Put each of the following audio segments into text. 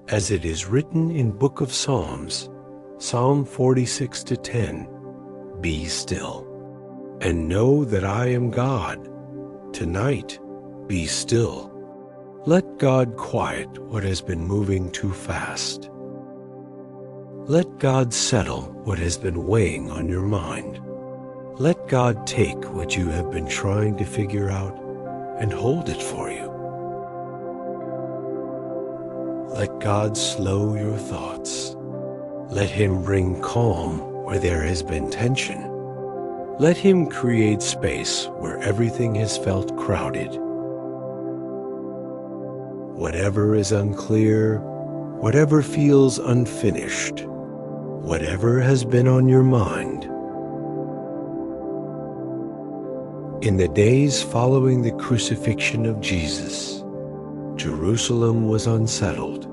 As it is written in Book of Psalms, Psalm 46:10, "Be still, and know that I am God. Tonight, be still." Let God quiet what has been moving too fast. Let God settle what has been weighing on your mind. Let God take what you have been trying to figure out and hold it for you. Let God slow your thoughts. Let Him bring calm where there has been tension. Let Him create space where everything has felt crowded. Whatever is unclear, whatever feels unfinished, whatever has been on your mind. In the days following the crucifixion of Jesus, Jerusalem was unsettled.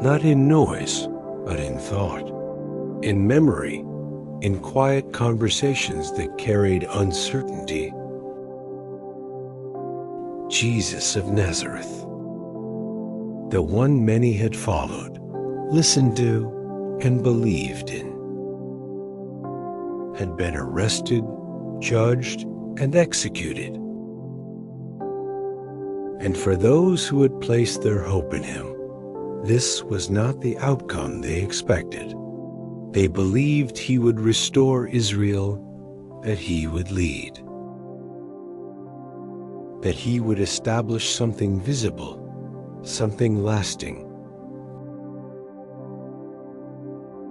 Not in noise, but in thought, in memory, in quiet conversations that carried uncertainty. Jesus of Nazareth, the one many had followed, listened to, and believed in, had been arrested, judged, and executed. And for those who had placed their hope in Him, this was not the outcome they expected. They believed He would restore Israel, that He would lead, that He would establish something visible, something lasting.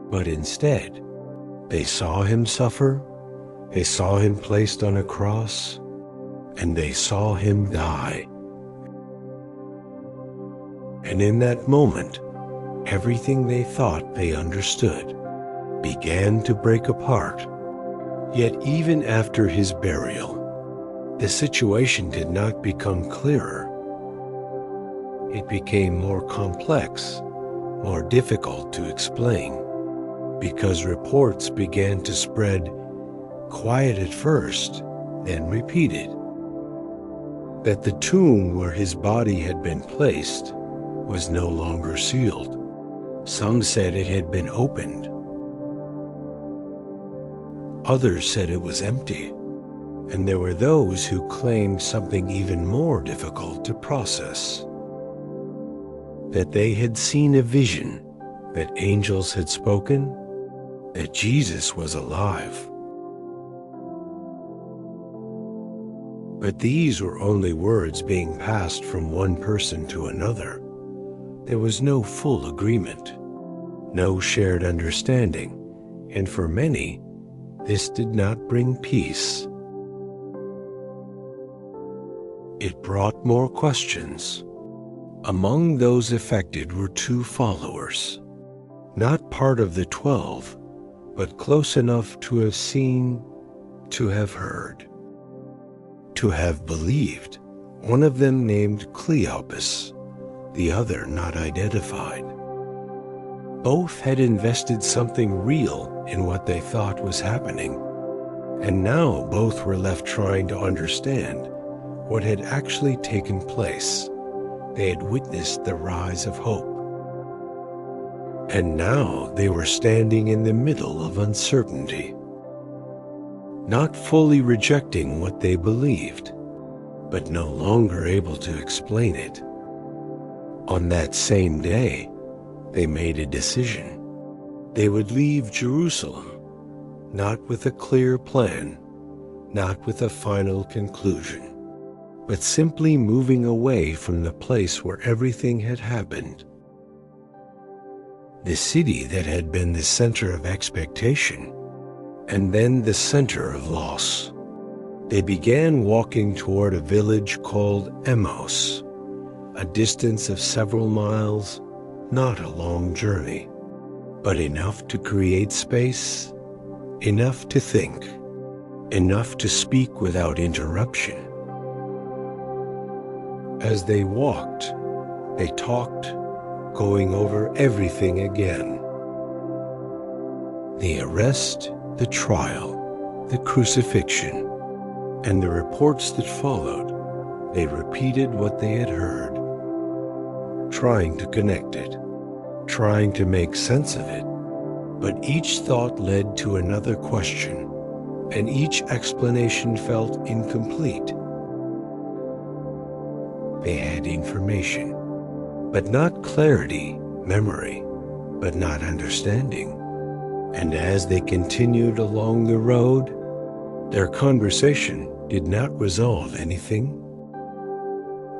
But instead, they saw Him suffer, they saw Him placed on a cross, and they saw Him die. And in that moment, everything they thought they understood began to break apart. Yet even after His burial, the situation did not become clearer. It became more complex, more difficult to explain, because reports began to spread, quiet at first, then repeated, that the tomb where His body had been placed was no longer sealed. Some said it had been opened. Others said it was empty. And there were those who claimed something even more difficult to process, that they had seen a vision, that angels had spoken, that Jesus was alive. But these were only words being passed from one person to another. There was no full agreement, no shared understanding, and for many, this did not bring peace. It brought more questions. Among those affected were 2 followers, not part of the 12, but close enough to have seen, to have heard, to have believed. One of them named Cleopas, the other not identified. Both had invested something real in what they thought was happening, and now both were left trying to understand what had actually taken place. They had witnessed the rise of hope. And now they were standing in the middle of uncertainty, not fully rejecting what they believed, but no longer able to explain it. On that same day, they made a decision. They would leave Jerusalem, not with a clear plan, not with a final conclusion, but simply moving away from the place where everything had happened. The city that had been the center of expectation, and then the center of loss. They began walking toward a village called Emmaus, a distance of several miles, not a long journey, but enough to create space, enough to think, enough to speak without interruption. As they walked, they talked, going over everything again. The arrest, the trial, the crucifixion, and the reports that followed. They repeated what they had heard. trying to connect it, trying to make sense of it. But each thought led to another question, and each explanation felt incomplete. They had information, but not clarity, memory, but not understanding. And as they continued along the road, their conversation did not resolve anything.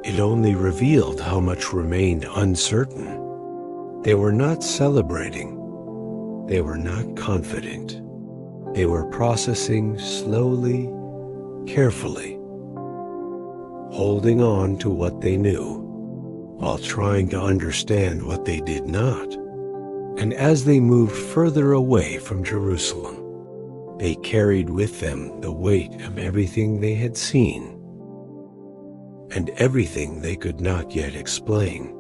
It only revealed how much remained uncertain. They were not celebrating. They were not confident. They were processing slowly, carefully, holding on to what they knew, while trying to understand what they did not. And as they moved further away from Jerusalem, they carried with them the weight of everything they had seen and everything they could not yet explain.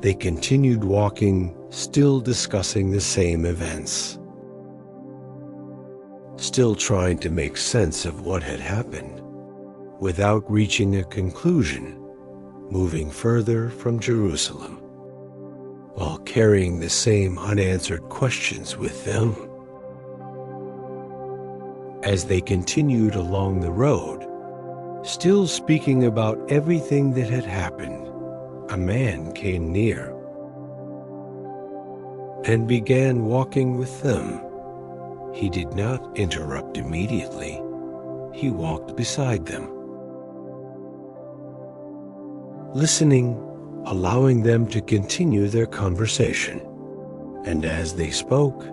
They continued walking, still discussing the same events, still trying to make sense of what had happened, without reaching a conclusion, moving further from Jerusalem, while carrying the same unanswered questions with them. As they continued along the road, still speaking about everything that had happened, a man came near and began walking with them. He did not interrupt immediately. He walked beside them, listening, allowing them to continue their conversation. And as they spoke,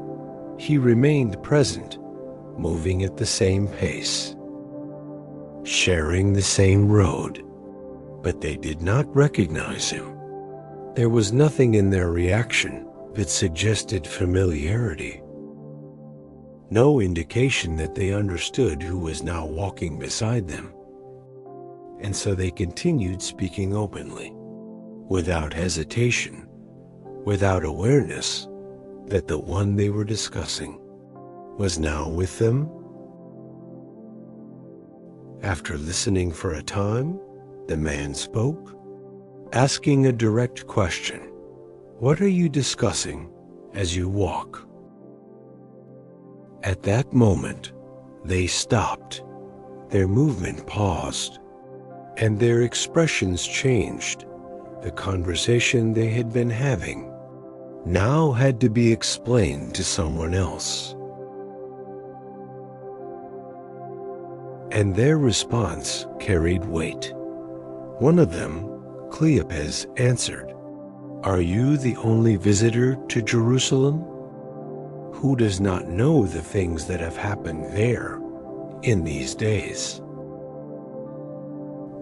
he remained present, moving at the same pace, sharing the same road, but they did not recognize him. There was nothing in their reaction that suggested familiarity, no indication that they understood who was now walking beside them. And so they continued speaking openly, without hesitation, without awareness that the one they were discussing was now with them. After listening for a time, the man spoke, asking a direct question. "What are you discussing as you walk?" At that moment, they stopped. Their movement paused, and their expressions changed. The conversation they had been having now had to be explained to someone else. And their response carried weight. One of them, Cleopas, answered, "Are you the only visitor to Jerusalem? Who does not know the things that have happened there in these days?"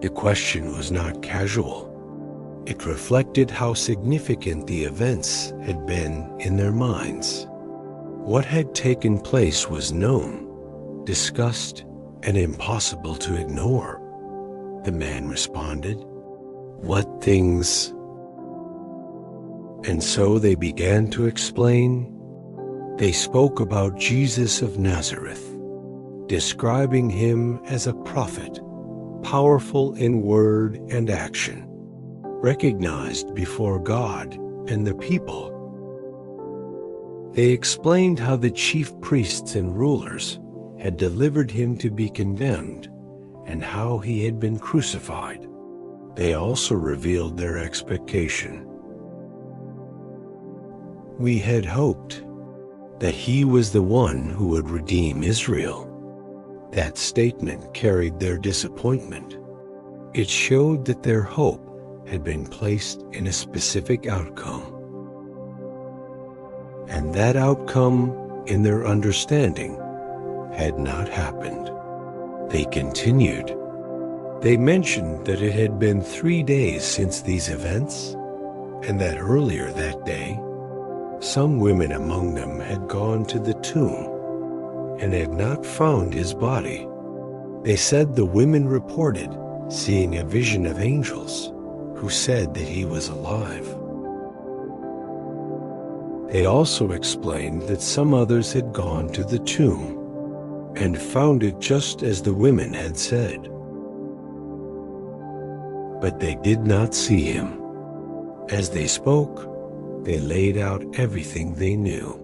The question was not casual. It reflected how significant the events had been in their minds. What had taken place was known, discussed, and impossible to ignore. The man responded, "What things?" And so they began to explain. They spoke about Jesus of Nazareth, describing him as a prophet, powerful in word and action, recognized before God and the people. They explained how the chief priests and rulers had delivered him to be condemned and how he had been crucified. They also revealed their expectation. "We had hoped that he was the one who would redeem Israel." That statement carried their disappointment. It showed that their hope had been placed in a specific outcome. And that outcome, in their understanding, had not happened. They continued. They mentioned that it had been 3 days since these events, and that earlier that day, some women among them had gone to the tomb and had not found his body. They said the women reported seeing a vision of angels who said that he was alive. They also explained that some others had gone to the tomb and found it just as the women had said. But they did not see him. As they spoke, they laid out everything they knew.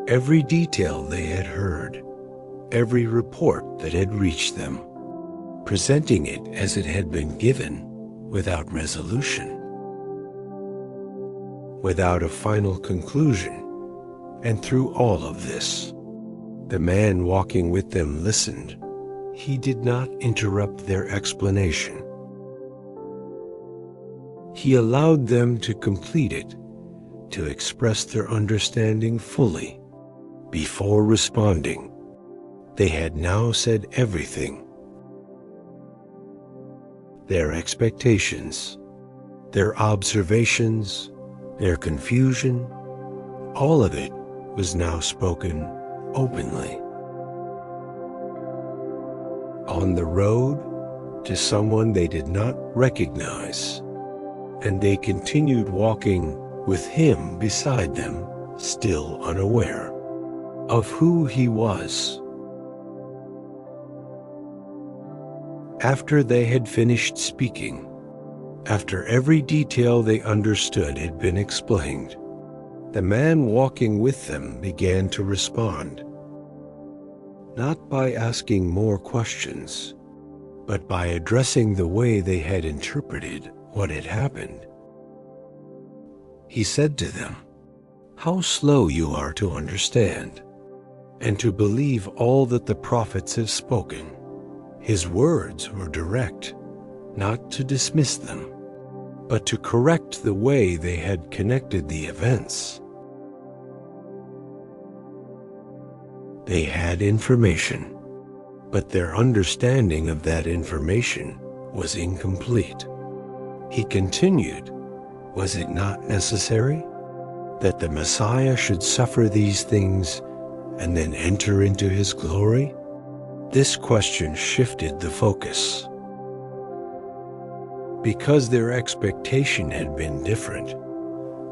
Every detail they had heard, every report that had reached them, presenting it as it had been given without resolution, without a final conclusion. And through all of this, the man walking with them listened. He did not interrupt their explanation. He allowed them to complete it, to express their understanding fully, before responding. They had now said everything. Their expectations, their observations, their confusion, all of it was now spoken openly. On the road to someone they did not recognize, and they continued walking with him beside them, still unaware of who he was. After they had finished speaking, after every detail they understood had been explained, the man walking with them began to respond, not by asking more questions, but by addressing the way they had interpreted what had happened. He said to them, "How slow you are to understand, and to believe all that the prophets have spoken." His words were direct, not to dismiss them, but to correct the way they had connected the events. They had information, but their understanding of that information was incomplete. He continued, "Was it not necessary that the Messiah should suffer these things and then enter into his glory?" This question shifted the focus. Because their expectation had been different,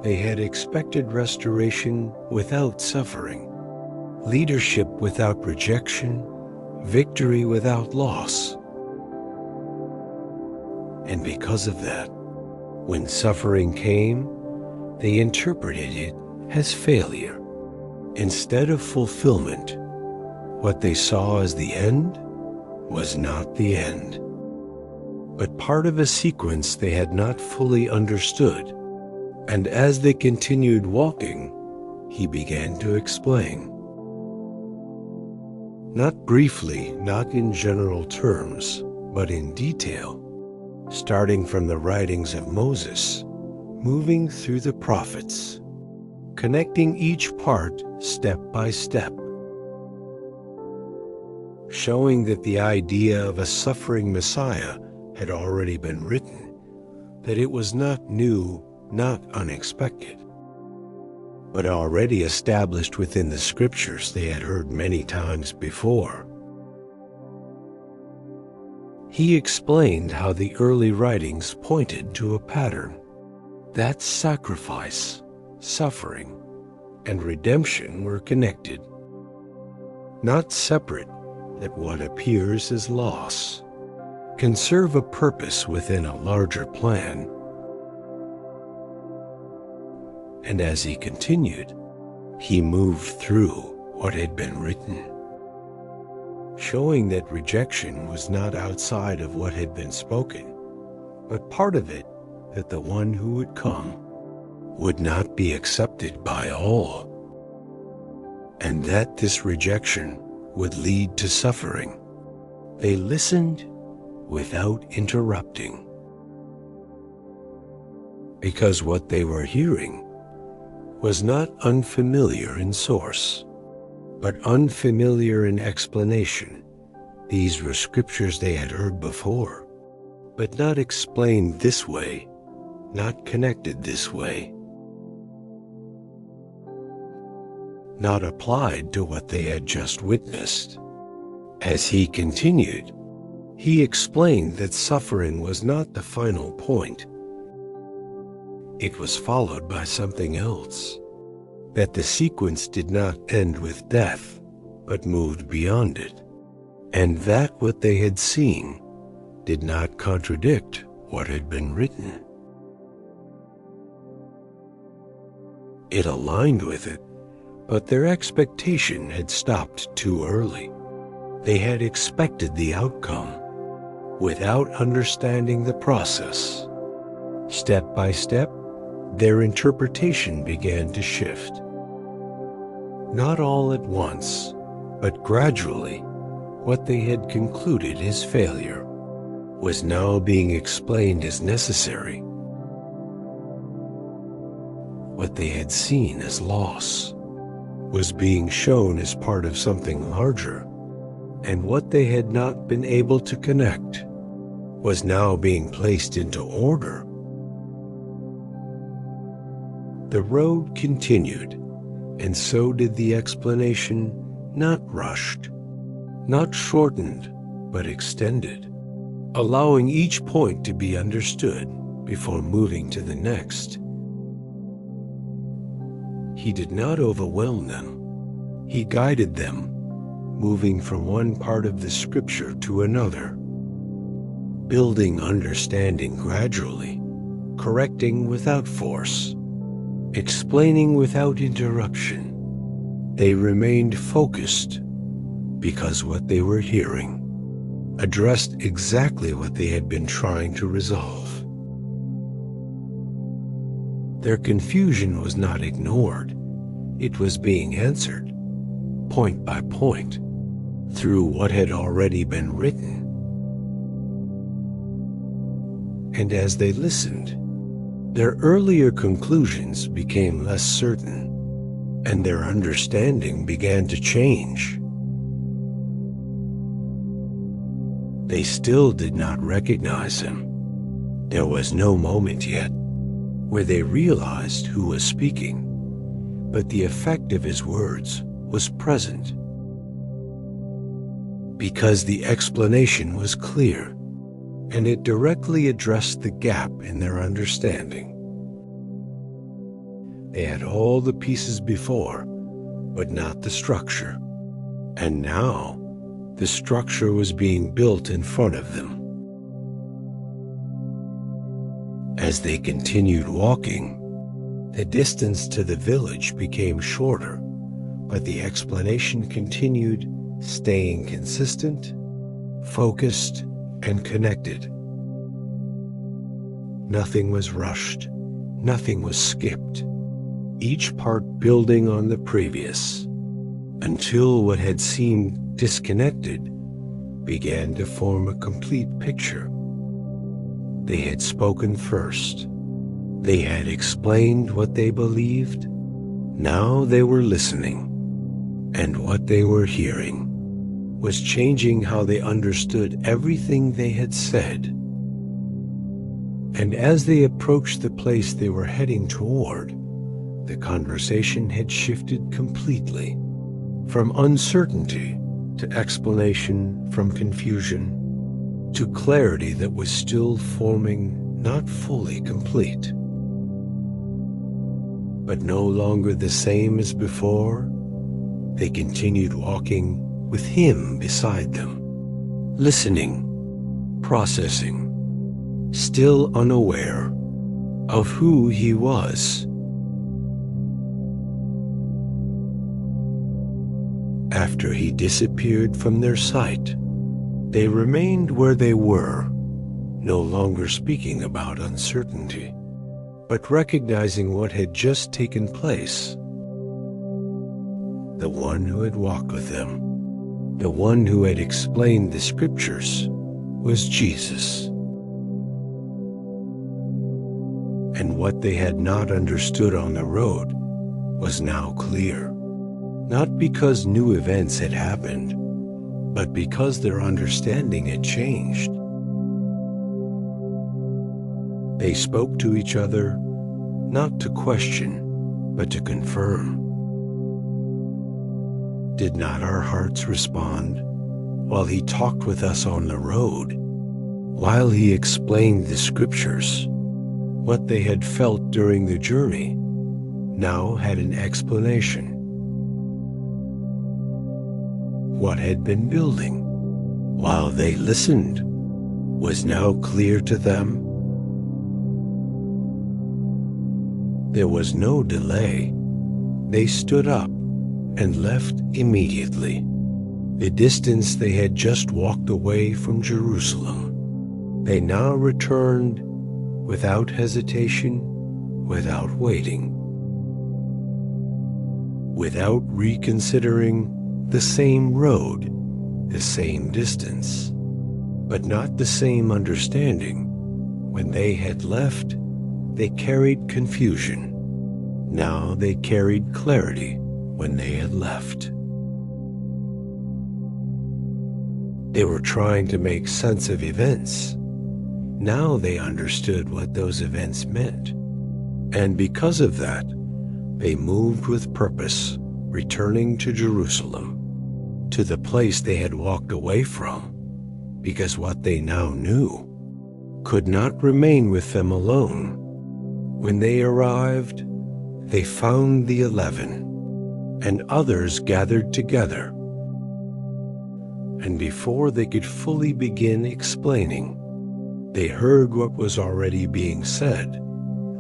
they had expected restoration without suffering, leadership without rejection, victory without loss. And because of that, when suffering came, they interpreted it as failure. Instead of fulfillment, what they saw as the end was not the end, but part of a sequence they had not fully understood. And as they continued walking, he began to explain. Not briefly, not in general terms, but in detail, starting from the writings of Moses, moving through the prophets, connecting each part step by step, showing that the idea of a suffering Messiah had already been written, that it was not new, not unexpected, but already established within the scriptures they had heard many times before. He explained how the early writings pointed to a pattern, that sacrifice, suffering, and redemption were connected, not separate, that what appears as loss can serve a purpose within a larger plan. And as he continued, he moved through what had been written, showing that rejection was not outside of what had been spoken, but part of it, that the one who would come would not be accepted by all, and that this rejection would lead to suffering. They listened without interrupting, because what they were hearing was not unfamiliar in source, but unfamiliar in explanation. These were scriptures they had heard before, but not explained this way, not connected this way, not applied to what they had just witnessed. As he continued, he explained that suffering was not the final point. It was followed by something else, that the sequence did not end with death, but moved beyond it, and that what they had seen did not contradict what had been written. It aligned with it, but their expectation had stopped too early. They had expected the outcome without understanding the process. Step by step, their interpretation began to shift. Not all at once, but gradually, what they had concluded as failure was now being explained as necessary. What they had seen as loss was being shown as part of something larger, and what they had not been able to connect was now being placed into order. The road continued, and so did the explanation, not rushed, not shortened, but extended, allowing each point to be understood before moving to the next. He did not overwhelm them. He guided them, moving from one part of the scripture to another, building understanding gradually, correcting without force, explaining without interruption. They remained focused because what they were hearing addressed exactly what they had been trying to resolve. Their confusion was not ignored. It was being answered, point by point, through what had already been written. And as they listened, their earlier conclusions became less certain, and their understanding began to change. They still did not recognize him. There was no moment yet where they realized who was speaking, but the effect of his words was present, because the explanation was clear, and it directly addressed the gap in their understanding. They had all the pieces before, but not the structure, and now the structure was being built in front of them. As they continued walking, the distance to the village became shorter, but the explanation continued, staying consistent, focused, and connected. Nothing was rushed, nothing was skipped, each part building on the previous, until what had seemed disconnected began to form a complete picture. They had spoken first. They had explained what they believed. Now they were listening, and what they were hearing was changing how they understood everything they had said. And as they approached the place they were heading toward, the conversation had shifted completely, from uncertainty to explanation, from confusion to clarity that was still forming, not fully complete. But no longer the same as before, they continued walking with him beside them, listening, processing, still unaware of who he was. After he disappeared from their sight, they remained where they were, no longer speaking about uncertainty, but recognizing what had just taken place. The one who had walked with them, the one who had explained the scriptures, was Jesus. And what they had not understood on the road was now clear, not because new events had happened, but because their understanding had changed. They spoke to each other, not to question, but to confirm. Did not our hearts respond while he talked with us on the road, while he explained the scriptures? What they had felt during the journey now had an explanation. What had been building while they listened was now clear to them. There was no delay. They stood up and left immediately. The distance they had just walked away from Jerusalem. They now returned without hesitation, without waiting, without reconsidering the same road, the same distance, but not the same understanding. When they had left, they carried confusion. Now they carried clarity when they had left. They were trying to make sense of events. Now they understood what those events meant. And because of that, they moved with purpose, returning to Jerusalem, to the place they had walked away from, because what they now knew could not remain with them alone. When they arrived, they found the 11 and others gathered together. And before they could fully begin explaining, they heard what was already being said.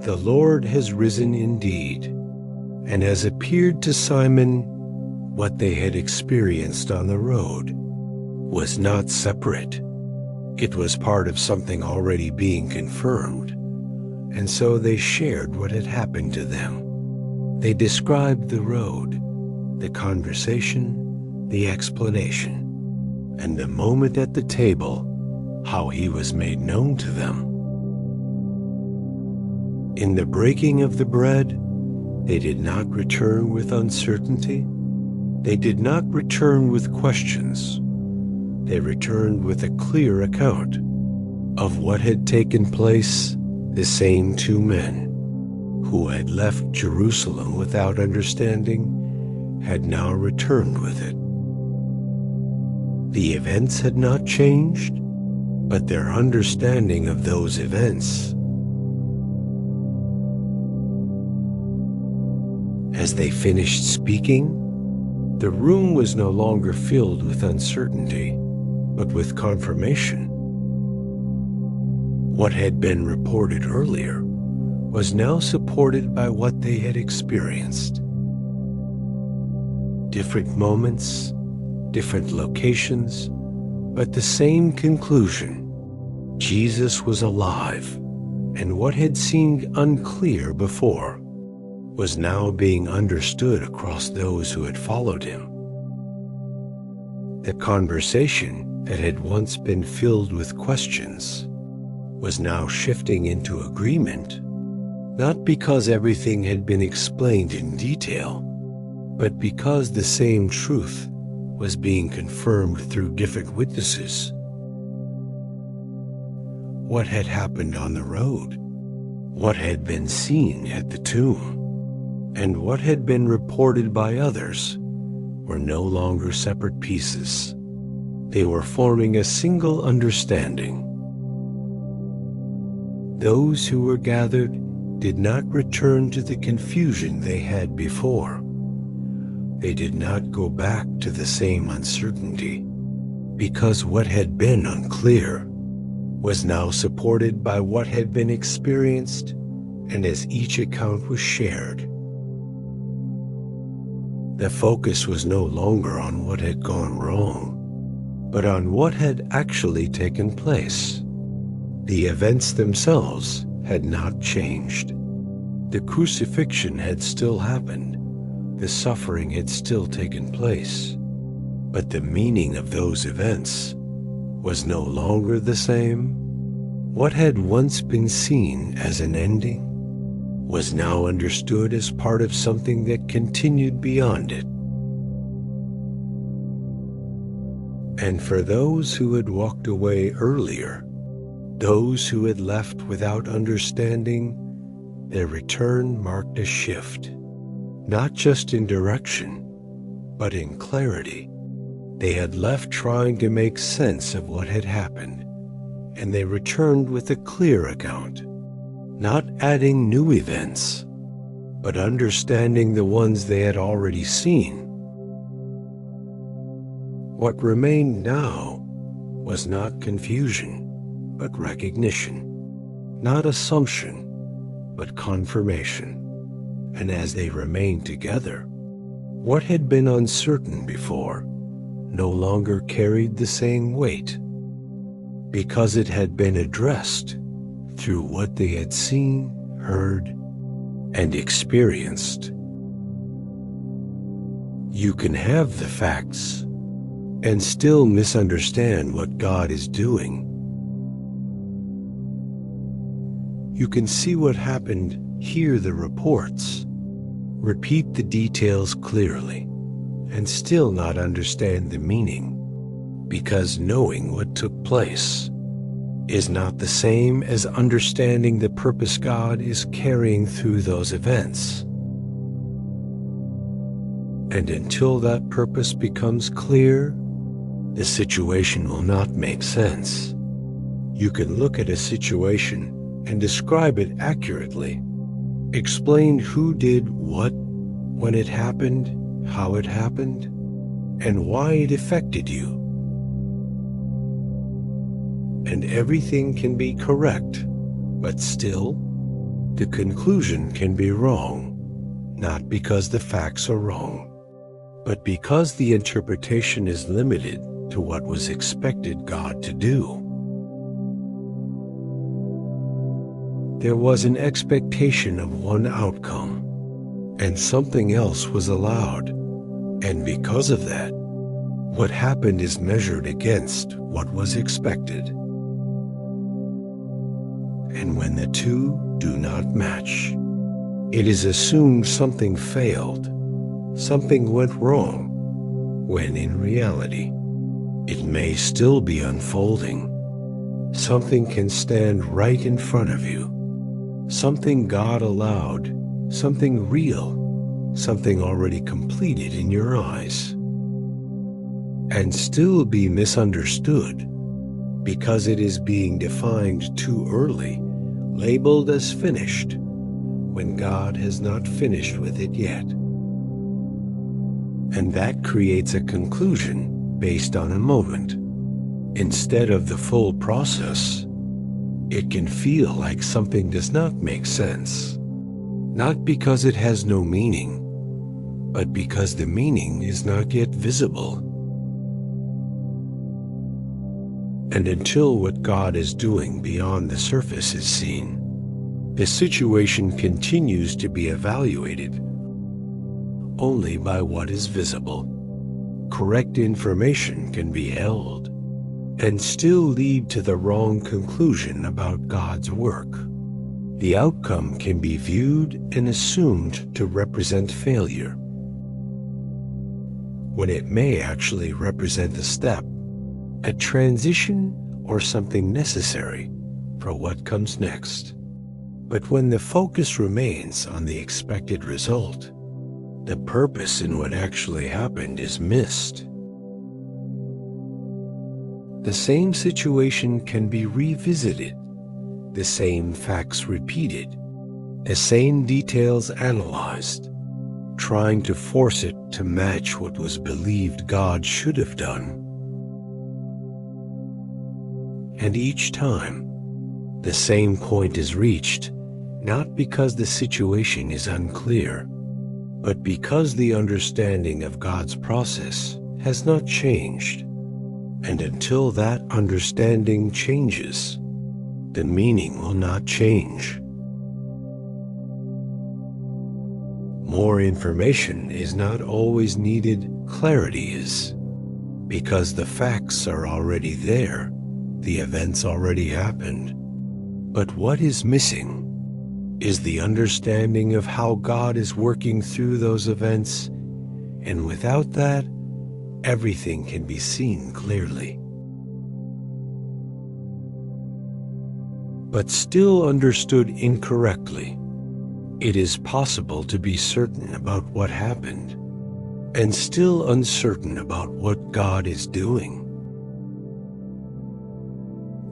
The Lord has risen indeed, and has appeared to Simon. What they had experienced on the road was not separate. It was part of something already being confirmed, and so they shared what had happened to them. They described the road, the conversation, the explanation, and the moment at the table, how he was made known to them. In the breaking of the bread, they did not return with uncertainty. They did not return with questions. They returned with a clear account of what had taken place. The same two men who had left Jerusalem without understanding had now returned with it. The events had not changed, but their understanding of those events. As they finished speaking, the room was no longer filled with uncertainty, but with confirmation. What had been reported earlier was now supported by what they had experienced. Different moments, different locations, but the same conclusion. Jesus was alive, and what had seemed unclear before was now being understood across those who had followed him. The conversation that had once been filled with questions was now shifting into agreement, not because everything had been explained in detail, but because the same truth was being confirmed through different witnesses. What had happened on the road, what had been seen at the tomb, and what had been reported by others were no longer separate pieces. They were forming a single understanding. Those who were gathered did not return to the confusion they had before. They did not go back to the same uncertainty, because what had been unclear was now supported by what had been experienced, and as each account was shared, the focus was no longer on what had gone wrong, but on what had actually taken place. The events themselves had not changed. The crucifixion had still happened. The suffering had still taken place. But the meaning of those events was no longer the same. What had once been seen as an ending was now understood as part of something that continued beyond it. And for those who had walked away earlier, those who had left without understanding, their return marked a shift, not just in direction, but in clarity. They had left trying to make sense of what had happened, and they returned with a clear account, not adding new events, but understanding the ones they had already seen. What remained now was not confusion, but recognition, not assumption, but confirmation. And as they remained together, what had been uncertain before no longer carried the same weight, because it had been addressed through what they had seen, heard, and experienced. You can have the facts and still misunderstand what God is doing. You can see what happened, hear the reports, repeat the details clearly, and still not understand the meaning, because knowing what took place is not the same as understanding the purpose God is carrying through those events. And until that purpose becomes clear, the situation will not make sense. You can look at a situation and describe it accurately, explain who did what, when it happened, how it happened, and why it affected you. And everything can be correct, but still, the conclusion can be wrong, not because the facts are wrong, but because the interpretation is limited to what was expected God to do. There was an expectation of one outcome, and something else was allowed, and because of that, what happened is measured against what was expected. And when the two do not match, it is assumed something failed, something went wrong, when in reality, it may still be unfolding. Something can stand right in front of you, something God allowed, something real, something already completed in your eyes, and still be misunderstood because it is being defined too early, labeled as finished, when God has not finished with it yet. And that creates a conclusion based on a moment. Instead of the full process, it can feel like something does not make sense, not because it has no meaning, but because the meaning is not yet visible. And until what God is doing beyond the surface is seen, the situation continues to be evaluated only by what is visible. Correct information can be held and still lead to the wrong conclusion about God's work. The outcome can be viewed and assumed to represent failure, when it may actually represent a step, a transition, or something necessary for what comes next. But when the focus remains on the expected result, the purpose in what actually happened is missed. The same situation can be revisited, the same facts repeated, the same details analyzed, trying to force it to match what was believed God should have done. And each time, the same point is reached, not because the situation is unclear, but because the understanding of God's process has not changed. And until that understanding changes, the meaning will not change. More information is not always needed, clarity is, because the facts are already there, the events already happened. But what is missing is the understanding of how God is working through those events, and without that, everything can be seen clearly. But still understood incorrectly, it is possible to be certain about what happened, and still uncertain about what God is doing.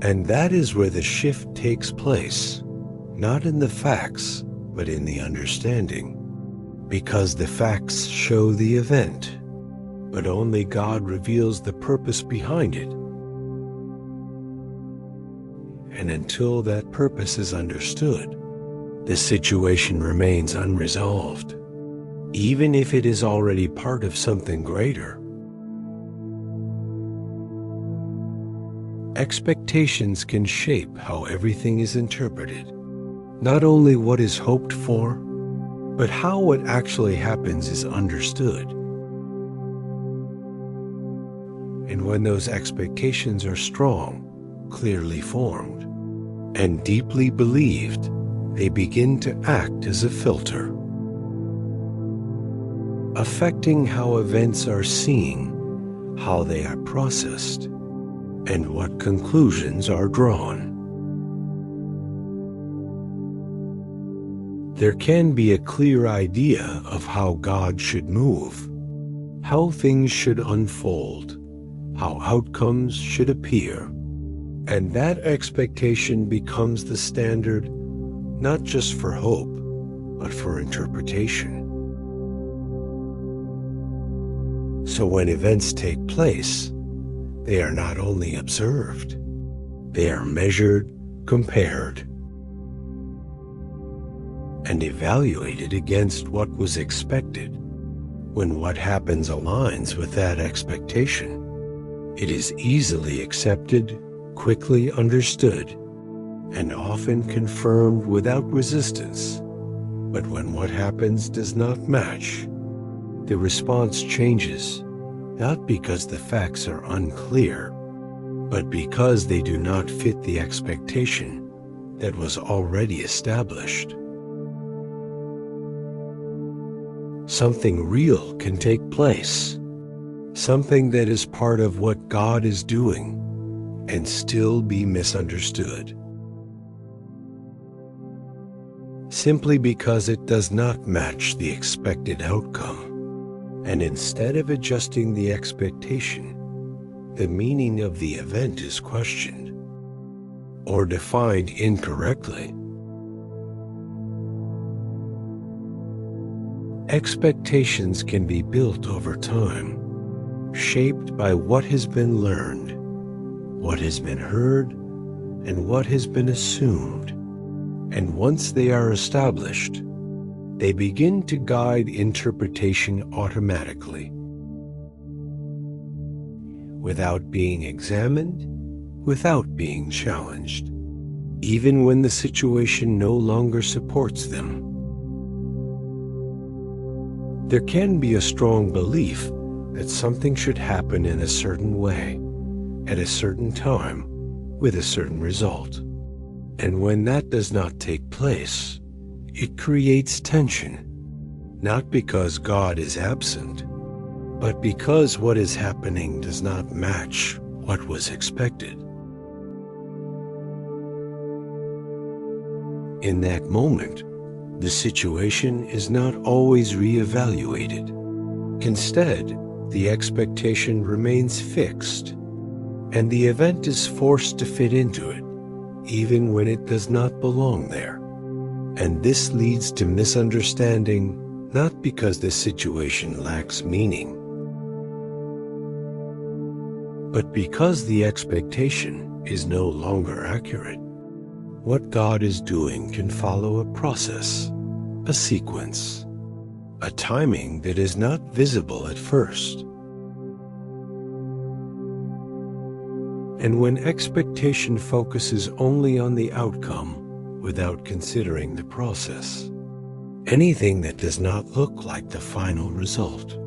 And that is where the shift takes place, not in the facts, but in the understanding, because the facts show the event, but only God reveals the purpose behind it. And until that purpose is understood, the situation remains unresolved, even if it is already part of something greater. Expectations can shape how everything is interpreted, not only what is hoped for, but how what actually happens is understood. And when those expectations are strong, clearly formed, and deeply believed, they begin to act as a filter, affecting how events are seen, how they are processed, and what conclusions are drawn. There can be a clear idea of how God should move, how things should unfold, how outcomes should appear, and that expectation becomes the standard not just for hope, but for interpretation. So when events take place, they are not only observed, they are measured, compared, and evaluated against what was expected. When what happens aligns with that expectation, it is easily accepted, quickly understood, and often confirmed without resistance. But when what happens does not match, the response changes, not because the facts are unclear, but because they do not fit the expectation that was already established. Something real can take place, something that is part of what God is doing, and still be misunderstood, simply because it does not match the expected outcome. And instead of adjusting the expectation, the meaning of the event is questioned or defined incorrectly. Expectations can be built over time, shaped by what has been learned, what has been heard, and what has been assumed. And once they are established, they begin to guide interpretation automatically, without being examined, without being challenged, even when the situation no longer supports them. There can be a strong belief that something should happen in a certain way, at a certain time, with a certain result. And when that does not take place, it creates tension, not because God is absent, but because what is happening does not match what was expected. In that moment, the situation is not always reevaluated. Instead, the expectation remains fixed, and the event is forced to fit into it, even when it does not belong there. And this leads to misunderstanding, not because the situation lacks meaning, but because the expectation is no longer accurate. What God is doing can follow a process, a sequence, a timing that is not visible at first. And when expectation focuses only on the outcome without considering the process, anything that does not look like the final result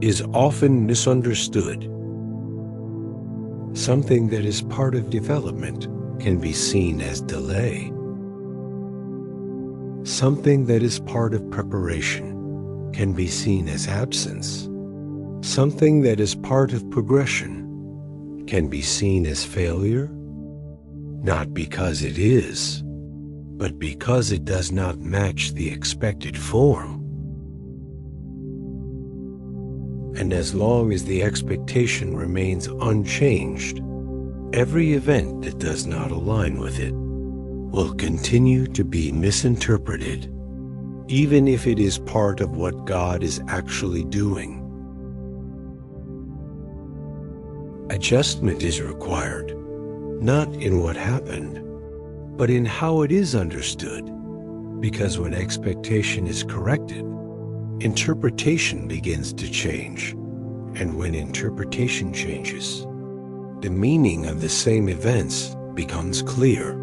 is often misunderstood. Something that is part of development can be seen as delay. Something that is part of preparation can be seen as absence. Something that is part of progression can be seen as failure, not because it is, but because it does not match the expected form. And as long as the expectation remains unchanged, every event that does not align with it will continue to be misinterpreted, even if it is part of what God is actually doing. Adjustment is required, not in what happened, but in how it is understood, Because when expectation is corrected, interpretation begins to change. And when interpretation changes, the meaning of the same events becomes clear.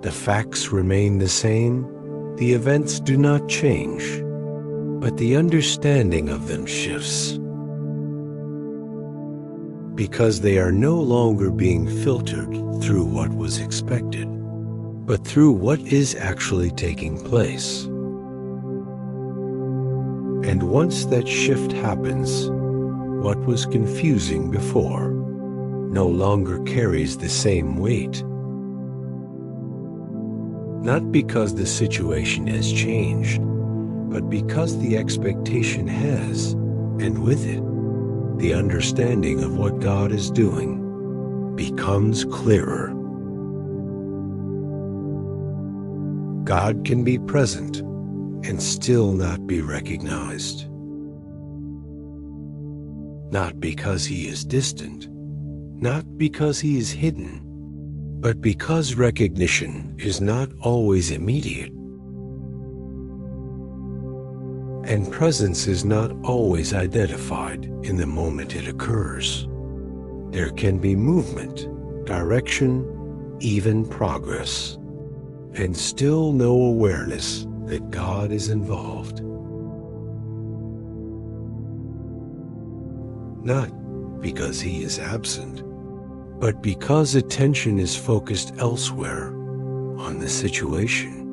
The facts remain the same, the events do not change, but the understanding of them shifts. Because they are no longer being filtered through what was expected, but through what is actually taking place. And once that shift happens, what was confusing before no longer carries the same weight. Not because the situation has changed, but because the expectation has, and with it, the understanding of what God is doing becomes clearer. God can be present and still not be recognized. Not because he is distant, not because he is hidden, but because recognition is not always immediate, and presence is not always identified in the moment it occurs. There can be movement, direction, even progress, and still no awareness that God is involved. Not because he is absent, but because attention is focused elsewhere, on the situation,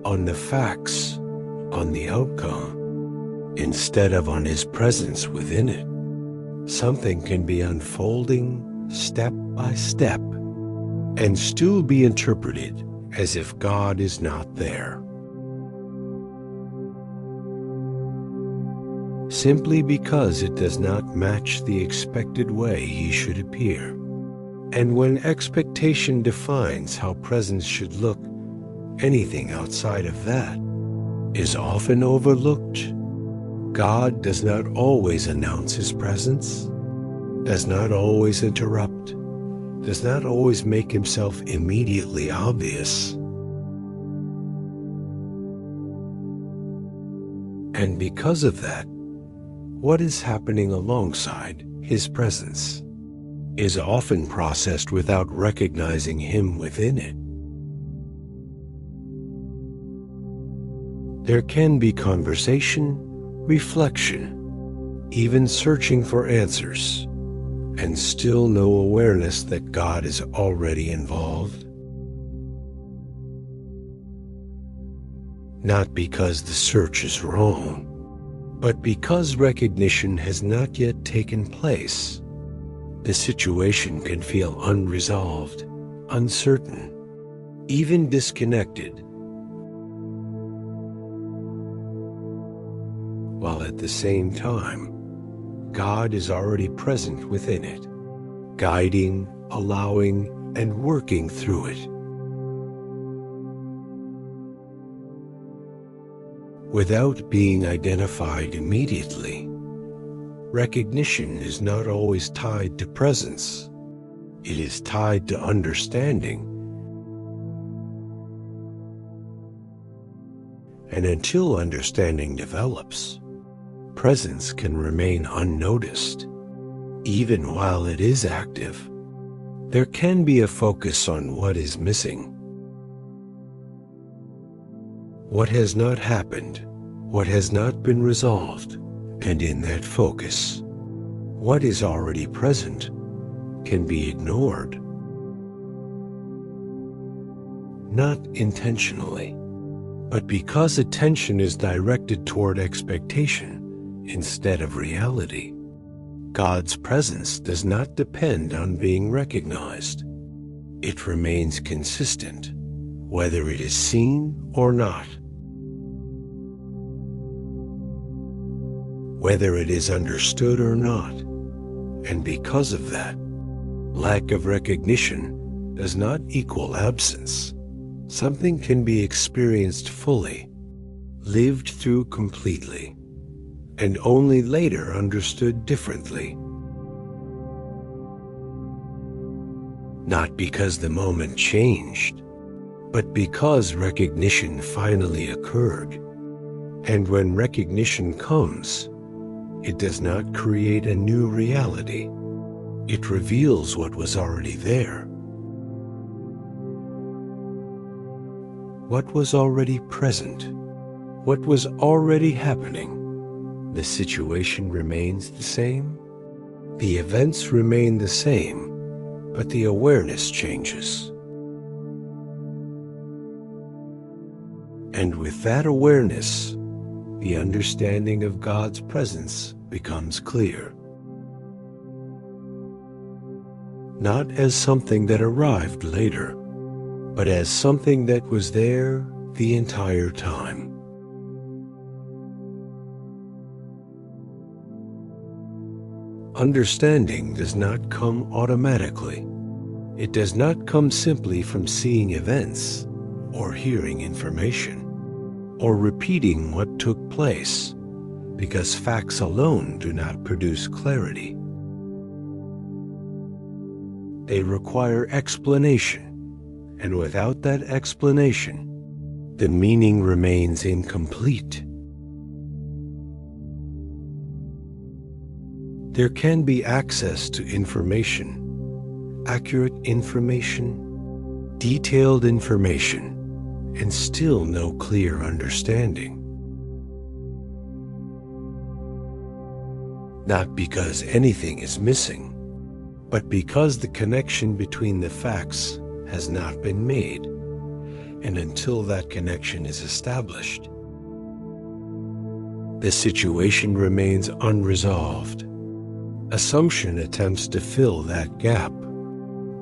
on the facts, on the outcome, instead of on his presence within it. Something can be unfolding step by step and still be interpreted as if God is not there. Simply because it does not match the expected way he should appear. And when expectation defines how presence should look, anything outside of that is often overlooked. God does not always announce his presence, does not always interrupt, does not always make himself immediately obvious. And because of that, what is happening alongside his presence is often processed without recognizing him within it. There can be conversation, reflection, even searching for answers, and still no awareness that God is already involved. Not because the search is wrong, but because recognition has not yet taken place. The situation can feel unresolved, uncertain, even disconnected, while at the same time, God is already present within it, guiding, allowing, and working through it. Without being identified immediately, recognition is not always tied to presence. It is tied to understanding. And until understanding develops, presence can remain unnoticed. Even while it is active, there can be a focus on what is missing. What has not happened, what has not been resolved, and in that focus, what is already present can be ignored. Not intentionally, but because attention is directed toward expectation instead of reality. God's presence does not depend on being recognized. It remains consistent, whether it is seen or not. Whether it is understood or not. And because of that, lack of recognition does not equal absence. Something can be experienced fully, lived through completely, and only later understood differently. not because the moment changed, but because recognition finally occurred. And when recognition comes, it does not create a new reality. It reveals what was already there. What was already present, what was already happening. The situation remains the same. The events remain the same, but the awareness changes. And with that awareness, the understanding of God's presence becomes clear. Not as something that arrived later, but as something that was there the entire time. Understanding does not come automatically. It does not come simply from seeing events, or hearing information, or repeating what took place, because facts alone do not produce clarity. They require explanation, and without that explanation, the meaning remains incomplete. There can be access to information, accurate information, detailed information, and still no clear understanding. Not because anything is missing, but because the connection between the facts has not been made, and until that connection is established, the situation remains unresolved. Assumption attempts to fill that gap,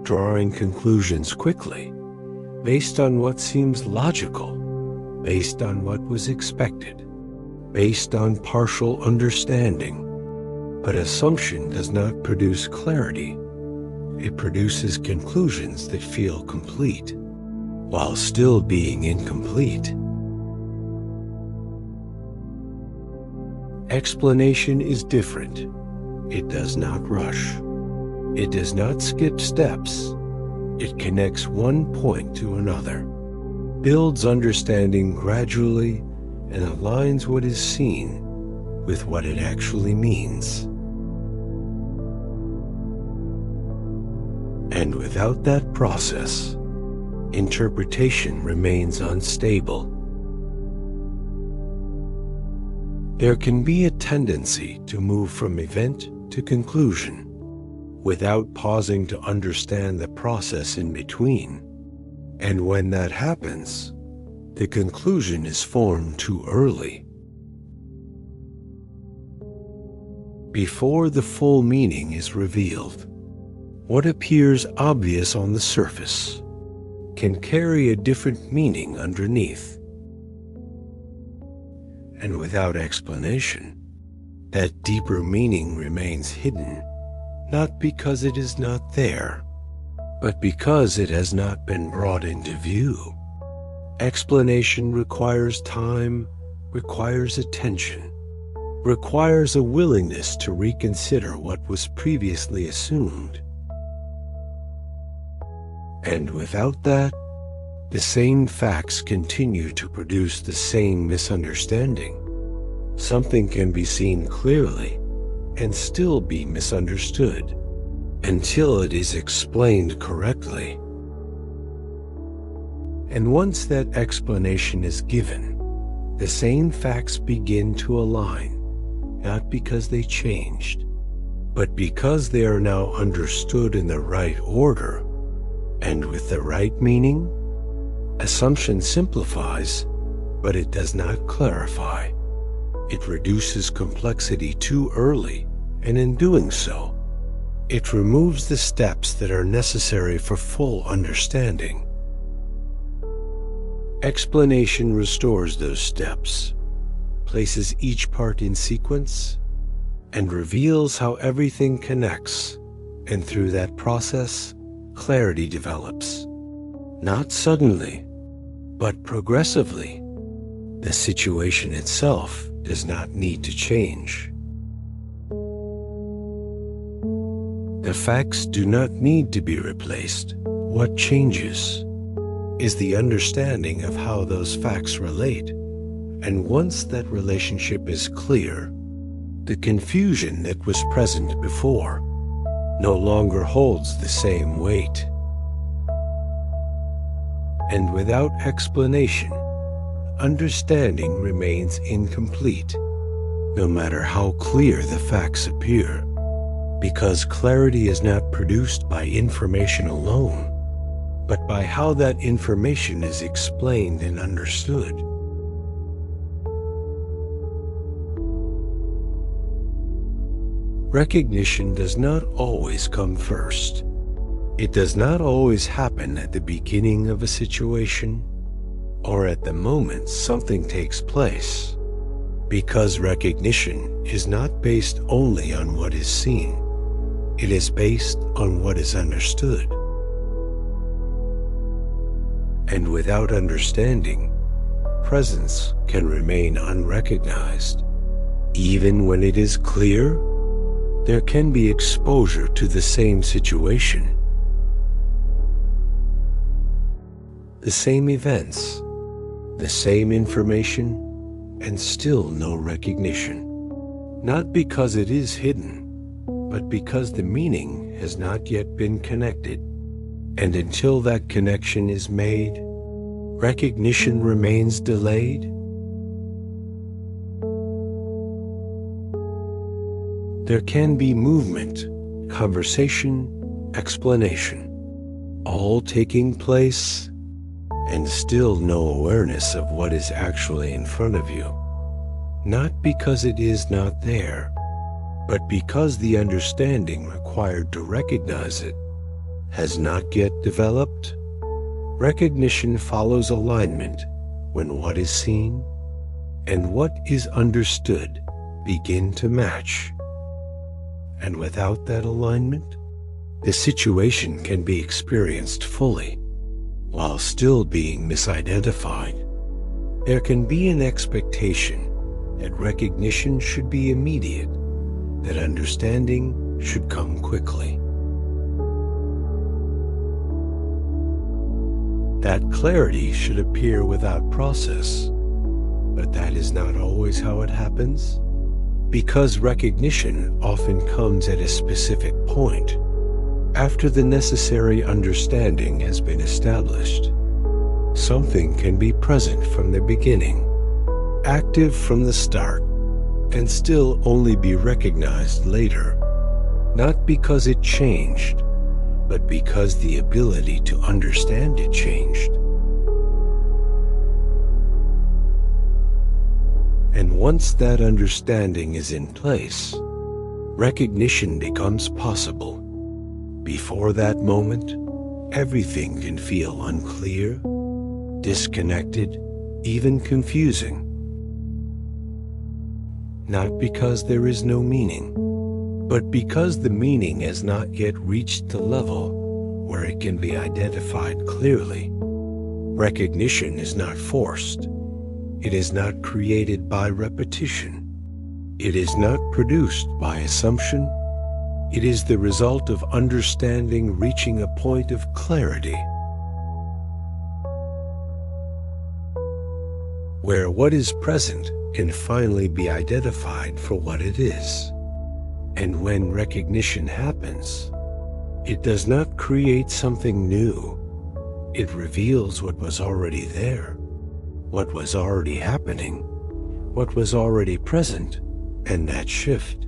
drawing conclusions quickly, based on what seems logical, based on what was expected, based on partial understanding. But assumption does not produce clarity. It produces conclusions that feel complete, while still being incomplete. Explanation is different. It does not rush. It does not skip steps. It connects one point to another, builds understanding gradually, and aligns what is seen with what it actually means. And without that process, interpretation remains unstable. There can be a tendency to move from event to conclusion without pausing to understand the process in between. And when that happens, the conclusion is formed too early. Before the full meaning is revealed, what appears obvious on the surface can carry a different meaning underneath. And without explanation, that deeper meaning remains hidden, not because it is not there, but because it has not been brought into view. Explanation requires time, requires attention, requires a willingness to reconsider what was previously assumed. And without that, the same facts continue to produce the same misunderstanding. Something can be seen clearly and still be misunderstood until it is explained correctly. And once that explanation is given, the same facts begin to align, not because they changed, but because they are now understood in the right order and with the right meaning. Assumption simplifies, but it does not clarify. It reduces complexity too early, and in doing so, it removes the steps that are necessary for full understanding. Explanation restores those steps, places each part in sequence, and reveals how everything connects, and through that process, clarity develops. Not suddenly, but progressively. The situation itself does not need to change. The facts do not need to be replaced. What changes is the understanding of how those facts relate. And once that relationship is clear, the confusion that was present before no longer holds the same weight. And without explanation, understanding remains incomplete, no matter how clear the facts appear, because clarity is not produced by information alone, but by how that information is explained and understood. Recognition does not always come first. It does not always happen at the beginning of a situation or at the moment something takes place, because recognition is not based only on what is seen. It is based on what is understood. And without understanding, presence can remain unrecognized. Even when it is clear, there can be exposure to the same situation, the same events, the same information, and still no recognition. Not because it is hidden, but because the meaning has not yet been connected. And until that connection is made, recognition remains delayed. There can be movement, conversation, explanation, all taking place, and still no awareness of what is actually in front of you. Not because it is not there, but because the understanding required to recognize it has not yet developed. Recognition follows alignment when what is seen and what is understood begin to match. And without that alignment, the situation can be experienced fully, while still being misidentified. There can be an expectation that recognition should be immediate, that understanding should come quickly. That clarity should appear without process, but that is not always how it happens. Because recognition often comes at a specific point, after the necessary understanding has been established. Something can be present from the beginning, active from the start, and still only be recognized later, not because it changed, but because the ability to understand it changed. And once that understanding is in place, recognition becomes possible. Before that moment, everything can feel unclear, disconnected, even confusing. Not because there is no meaning, but because the meaning has not yet reached the level where it can be identified clearly. Recognition is not forced. It is not created by repetition. It is not produced by assumption. It is the result of understanding reaching a point of clarity, where what is present can finally be identified for what it is. And when recognition happens, it does not create something new. It reveals what was already there, what was already happening, what was already present, and that shift.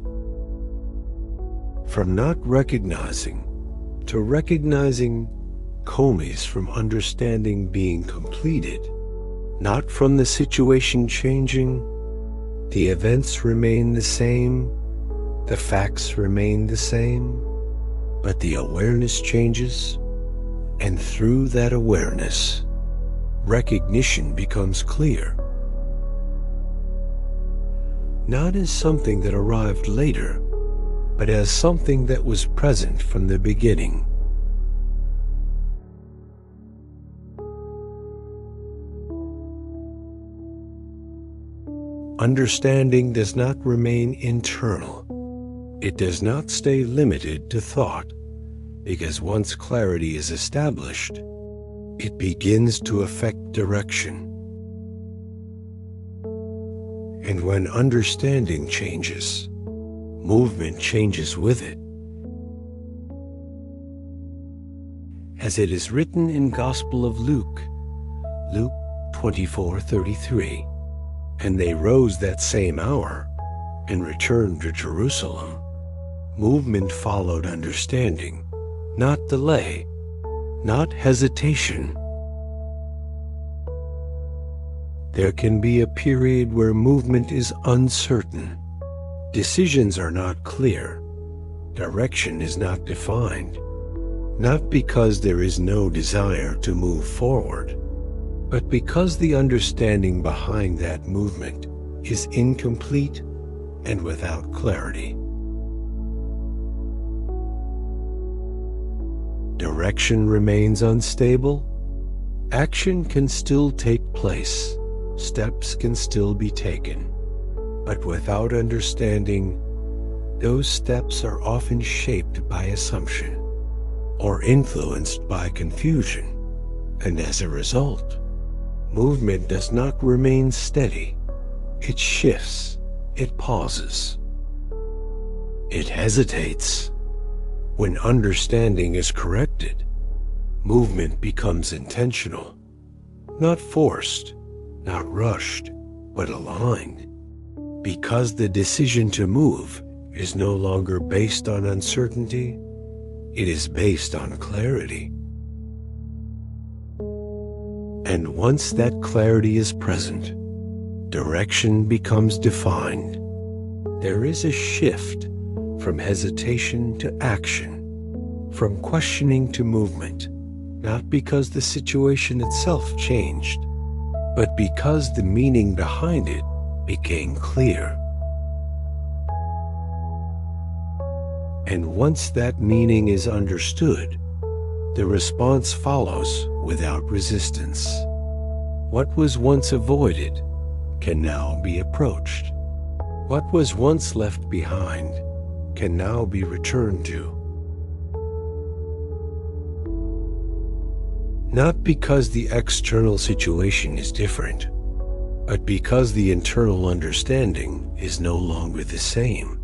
From not recognizing to recognizing comes from understanding being completed, not from the situation changing. The events remain the same, the facts remain the same, but the awareness changes, and through that awareness, recognition becomes clear. Not as something that arrived later, but as something that was present from the beginning. Understanding does not remain internal, It does not stay limited to thought, because once clarity is established, it begins to affect direction. And when understanding changes, movement changes with it. As it is written in Gospel of Luke, Luke 24:33, and they rose that same hour and returned to Jerusalem. Movement followed understanding, not delay, not hesitation. There can be a period where movement is uncertain. Decisions are not clear. Direction is not defined. Not because there is no desire to move forward, but because the understanding behind that movement is incomplete and without clarity. Direction remains unstable. Action can still take place. Steps can still be taken. But without understanding, those steps are often shaped by assumption or influenced by confusion, and as a result, movement does not remain steady. It shifts, it pauses, it hesitates. When understanding is corrected, movement becomes intentional, not forced, not rushed, but aligned, because the decision to move is no longer based on uncertainty, it is based on clarity. And once that clarity is present, direction becomes defined. There is a shift from hesitation to action, from questioning to movement, not because the situation itself changed, but because the meaning behind it became clear. And once that meaning is understood, the response follows without resistance. What was once avoided can now be approached. What was once left behind can now be returned to. Not because the external situation is different, but because the internal understanding is no longer the same.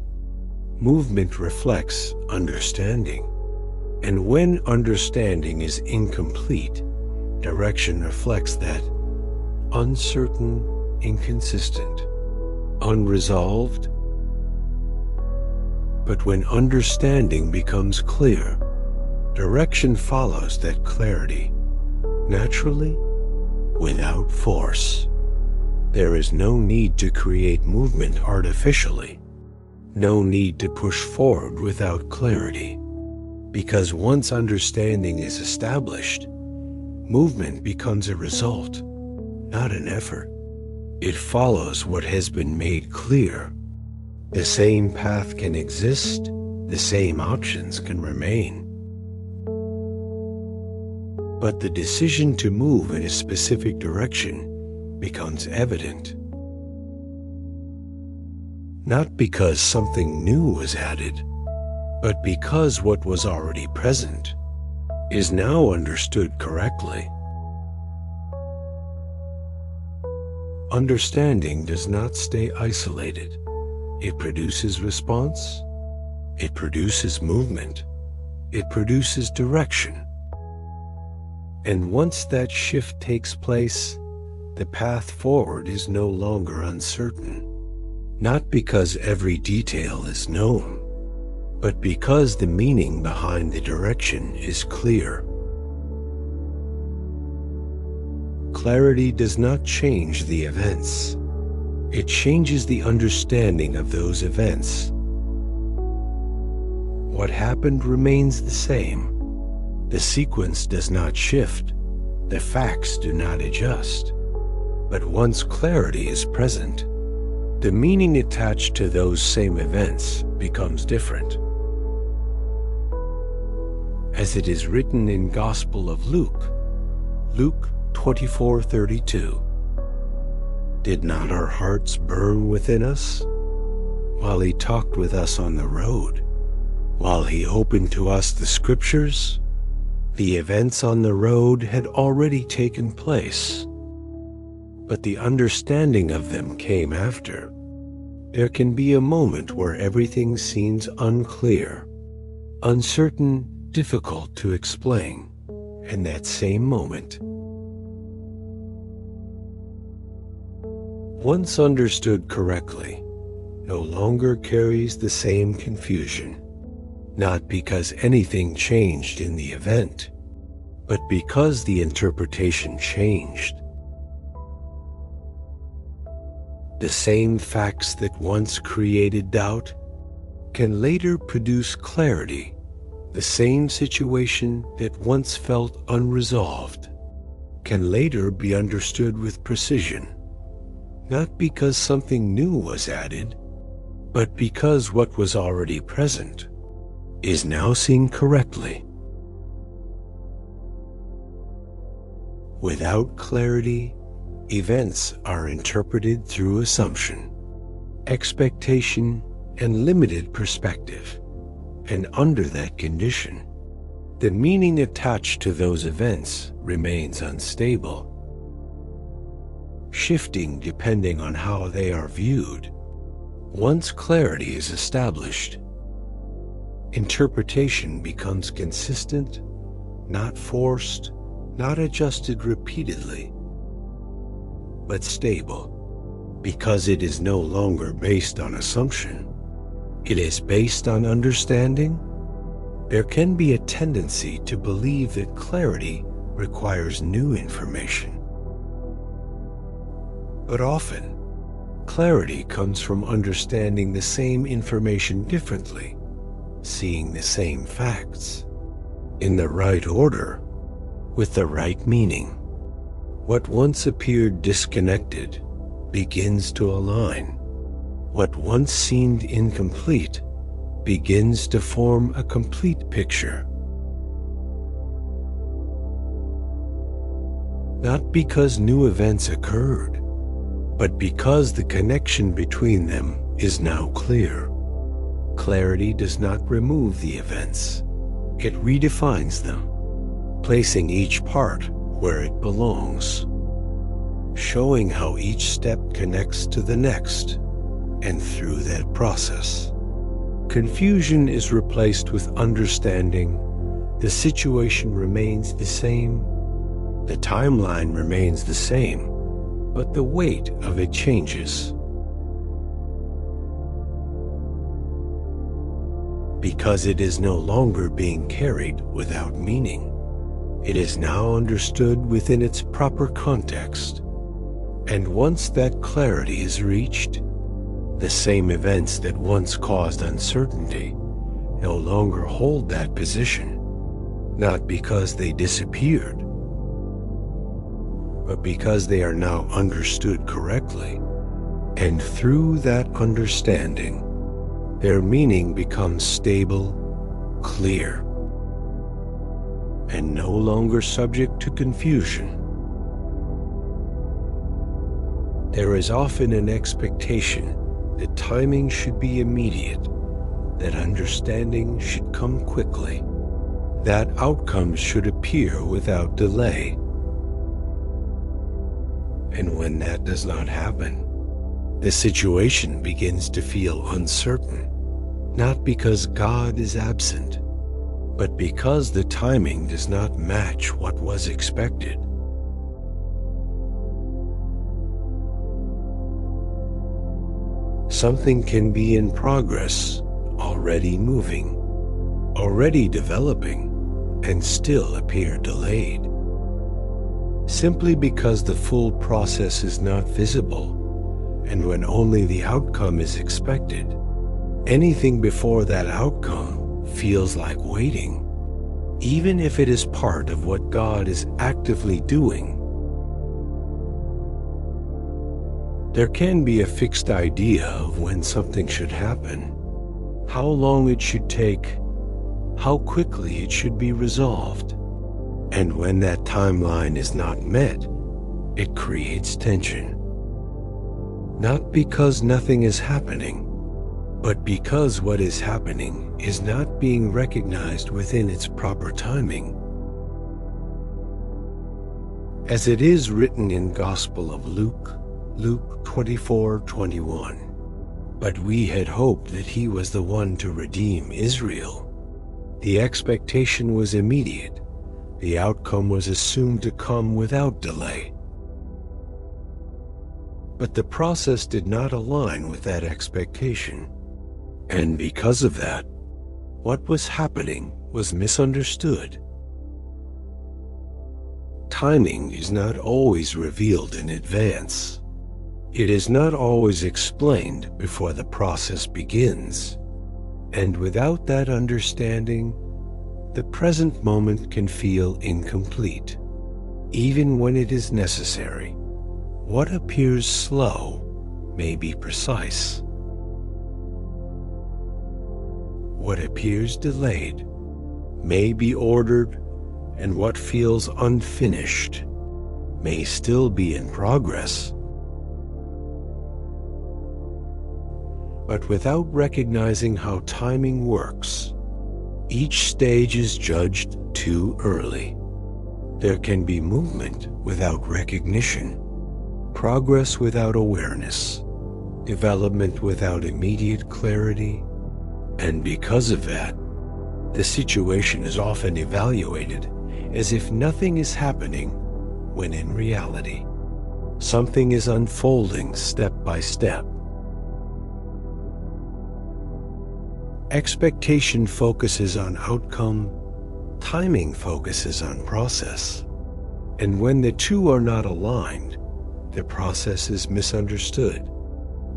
Movement reflects understanding, and when understanding is incomplete, direction reflects that uncertain, inconsistent, unresolved. But when understanding becomes clear, direction follows that clarity, naturally, without force. There is no need to create movement artificially, no need to push forward without clarity, because once understanding is established, movement becomes a result, not an effort. It follows what has been made clear. The same path can exist, the same options can remain. But the decision to move in a specific direction becomes evident. Not because something new was added, but because what was already present is now understood correctly. Understanding does not stay isolated. It produces response, it produces movement, it produces direction. And once that shift takes place, the path forward is no longer uncertain. Not because every detail is known, but because the meaning behind the direction is clear. Clarity does not change the events. It changes the understanding of those events. What happened remains the same. The sequence does not shift. The facts do not adjust. But once clarity is present, the meaning attached to those same events becomes different. As it is written in Gospel of Luke, Luke 24:32, "Did not our hearts burn within us while he talked with us on the road, while he opened to us the scriptures. The events on the road had already taken place, but the understanding of them came after. There can be a moment where everything seems unclear, uncertain, difficult to explain, and that same moment, once understood correctly, no longer carries the same confusion, not because anything changed in the event, but because the interpretation changed. The same facts that once created doubt can later produce clarity. The same situation that once felt unresolved can later be understood with precision, not because something new was added, but because what was already present is now seen correctly. Without clarity, events are interpreted through assumption, expectation, and limited perspective. And under that condition, the meaning attached to those events remains unstable, shifting depending on how they are viewed. Once clarity is established, interpretation becomes consistent, not forced, not adjusted repeatedly, but stable, because it is no longer based on assumption. It is based on understanding. There can be a tendency to believe that clarity requires new information. But often, clarity comes from understanding the same information differently, seeing the same facts in the right order, with the right meaning. What once appeared disconnected begins to align. What once seemed incomplete begins to form a complete picture. Not because new events occurred, but because the connection between them is now clear. Clarity does not remove the events. It redefines them, placing each part where it belongs, showing how each step connects to the next. And through that process, confusion is replaced with understanding. The situation remains the same, the timeline remains the same, but the weight of it changes. Because it is no longer being carried without meaning. It is now understood within its proper context. And once that clarity is reached, the same events that once caused uncertainty no longer hold that position, not because they disappeared, but because they are now understood correctly. And through that understanding, their meaning becomes stable, clear, and no longer subject to confusion. There is often an expectation that timing should be immediate, that understanding should come quickly, that outcomes should appear without delay. And when that does not happen, the situation begins to feel uncertain, not because God is absent, but because the timing does not match what was expected. Something can be in progress, already moving, already developing, and still appear delayed, simply because the full process is not visible, and when only the outcome is expected, anything before that outcome feels like waiting, even if it is part of what God is actively doing. There can be a fixed idea of when something should happen, how long it should take, how quickly it should be resolved. And when that timeline is not met, it creates tension. Not because nothing is happening, but because what is happening is not being recognized within its proper timing. As it is written in Gospel of Luke, Luke 24:21, "But we had hoped that he was the one to redeem Israel." The expectation was immediate. The outcome was assumed to come without delay. But the process did not align with that expectation. And because of that, what was happening was misunderstood. Timing is not always revealed in advance. It is not always explained before the process begins. And without that understanding, the present moment can feel incomplete. Even when it is necessary, what appears slow may be precise. What appears delayed may be ordered, and what feels unfinished may still be in progress. But without recognizing how timing works, each stage is judged too early. There can be movement without recognition, progress without awareness, development without immediate clarity, and because of that, the situation is often evaluated as if nothing is happening, when in reality, something is unfolding step by step. Expectation focuses on outcome, timing focuses on process. And when the two are not aligned, the process is misunderstood,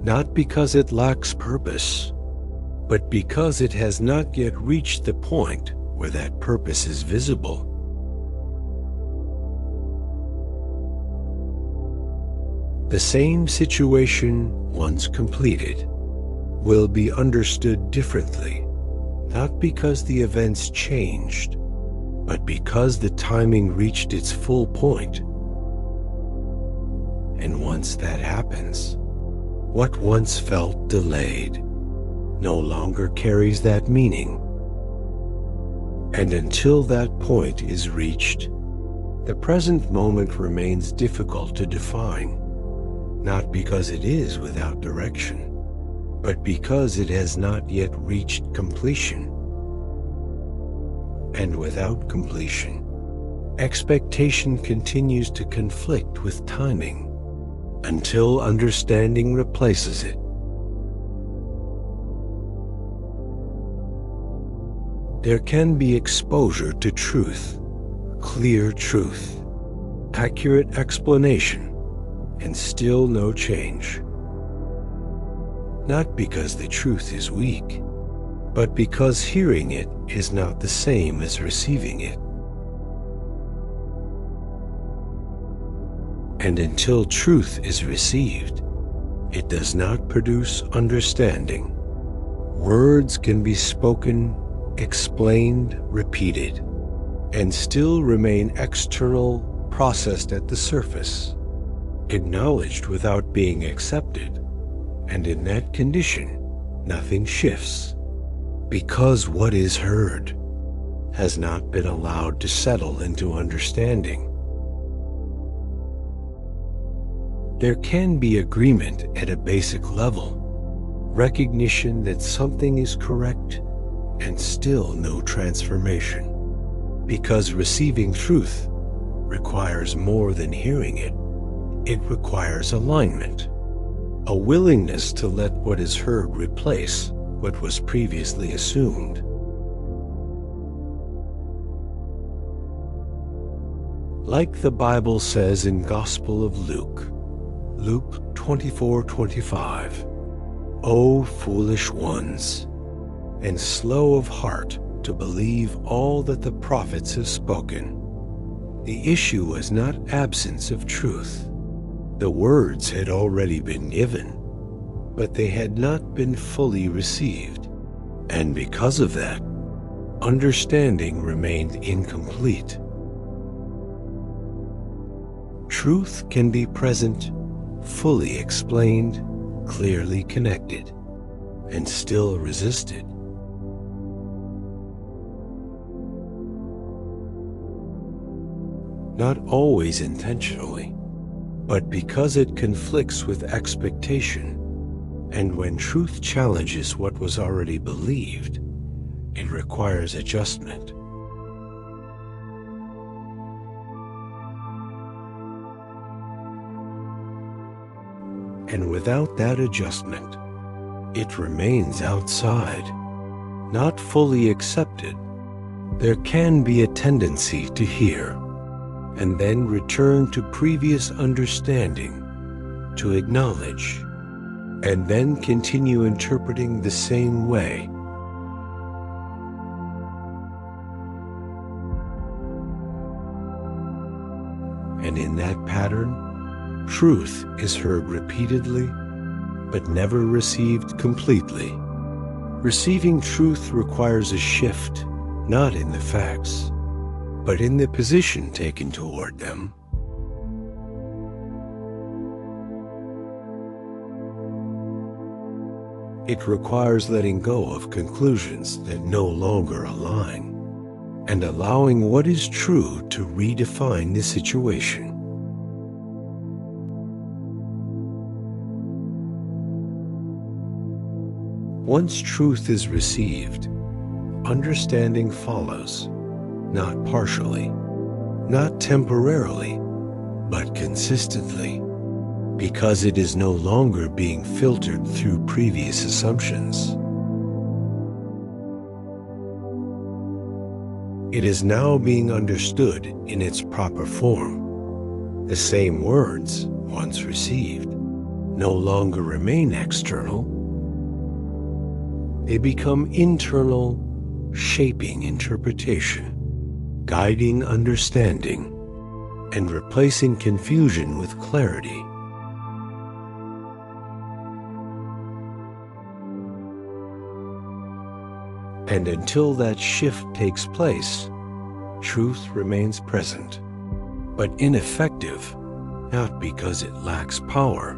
not because it lacks purpose, but because it has not yet reached the point where that purpose is visible. The same situation, once completed, will be understood differently, not because the events changed, but because the timing reached its full point. And once that happens, what once felt delayed no longer carries that meaning. And until that point is reached, the present moment remains difficult to define, not because it is without direction, but because it has not yet reached completion. And without completion, expectation continues to conflict with timing until understanding replaces it. There can be exposure to truth, clear truth, accurate explanation, and still no change. Not because the truth is weak, but because hearing it is not the same as receiving it. And until truth is received, it does not produce understanding. Words can be spoken, explained, repeated, and still remain external, processed at the surface, acknowledged without being accepted. And in that condition, nothing shifts, because what is heard has not been allowed to settle into understanding. There can be agreement at a basic level, recognition that something is correct, and still no transformation, because receiving truth requires more than hearing it. It requires alignment, a willingness to let what is heard replace what was previously assumed. Like the Bible says in Gospel of Luke, Luke 24:25, "O foolish ones, and slow of heart to believe all that the prophets have spoken." The issue was not absence of truth. The words had already been given, but they had not been fully received. And because of that, understanding remained incomplete. Truth can be present, fully explained, clearly connected, and still resisted. Not always intentionally, but because it conflicts with expectation, and when truth challenges what was already believed, it requires adjustment. And without that adjustment, it remains outside, not fully accepted. There can be a tendency to hear, and then return to previous understanding, to acknowledge, and then continue interpreting the same way. And in that pattern, truth is heard repeatedly, but never received completely. Receiving truth requires a shift, not in the facts, but in the position taken toward them. It requires letting go of conclusions that no longer align, and allowing what is true to redefine the situation. Once truth is received, understanding follows, not partially, not temporarily, but consistently, because it is no longer being filtered through previous assumptions. It is now being understood in its proper form. The same words, once received, no longer remain external. They become internal, shaping interpretation, guiding understanding, and replacing confusion with clarity. And until that shift takes place, truth remains present, but ineffective, not because it lacks power,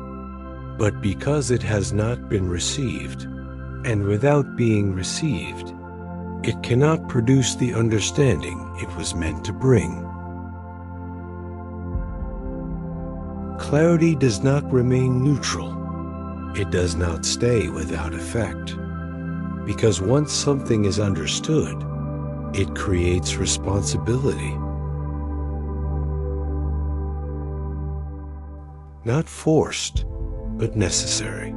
but because it has not been received. And without being received, it cannot produce the understanding it was meant to bring. Clarity does not remain neutral. It does not stay without effect. Because once something is understood, it creates responsibility. Not forced, but necessary.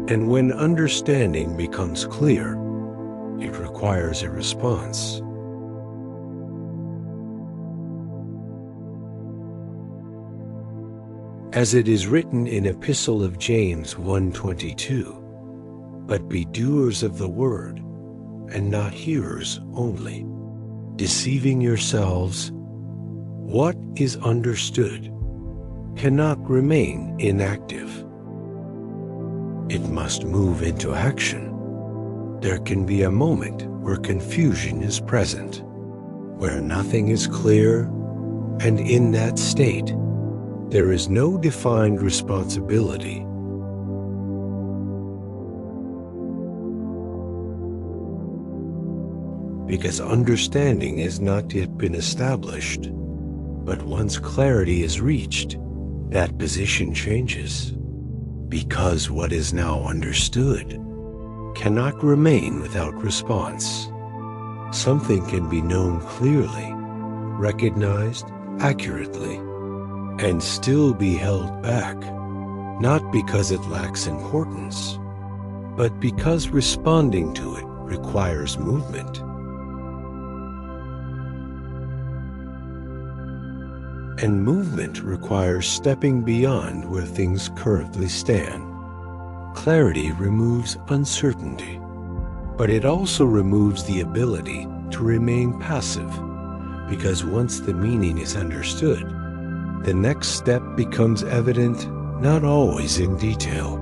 And when understanding becomes clear, it requires a response. As it is written in Epistle of James 1:22, "But be doers of the word, and not hearers only, deceiving yourselves. What is understood cannot remain inactive. It must move into action. There can be a moment where confusion is present, where nothing is clear, and in that state, there is no defined responsibility. Because understanding has not yet been established, but once clarity is reached, that position changes. Because what is now understood cannot remain without response. Something can be known clearly, recognized accurately, and still be held back, not because it lacks importance, but because responding to it requires movement. And movement requires stepping beyond where things currently stand. Clarity removes uncertainty, but it also removes the ability to remain passive, because once the meaning is understood, the next step becomes evident, not always in detail,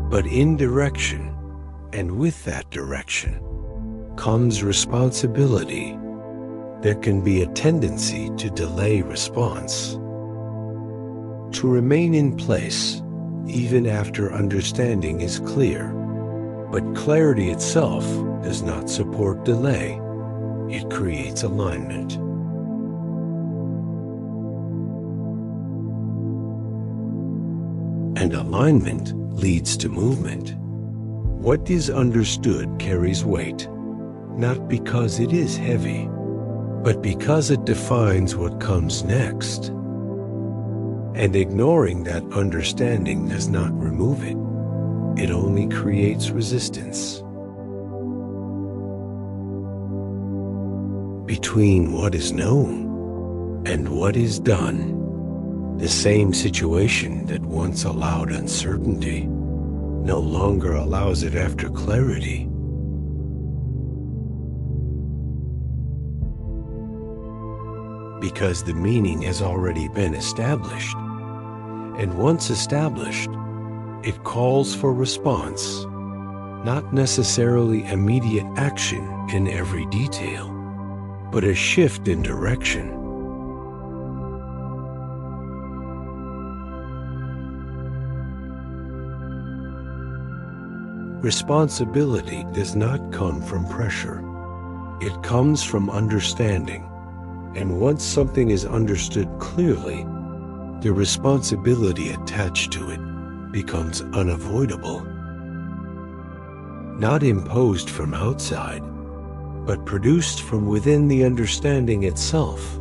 but in direction, and with that direction comes responsibility. There can be a tendency to delay response, to remain in place, even after understanding is clear. But clarity itself does not support delay. It creates alignment. And alignment leads to movement. What is understood carries weight, not because it is heavy, but because it defines what comes next. And ignoring that understanding does not remove it. It only creates resistance. Between what is known and what is done, the same situation that once allowed uncertainty no longer allows it after clarity. Because the meaning has already been established, and once established, it calls for response, not necessarily immediate action in every detail, but a shift in direction. Responsibility does not come from pressure. It comes from understanding. And once something is understood clearly, the responsibility attached to it becomes unavoidable. Not imposed from outside, but produced from within the understanding itself.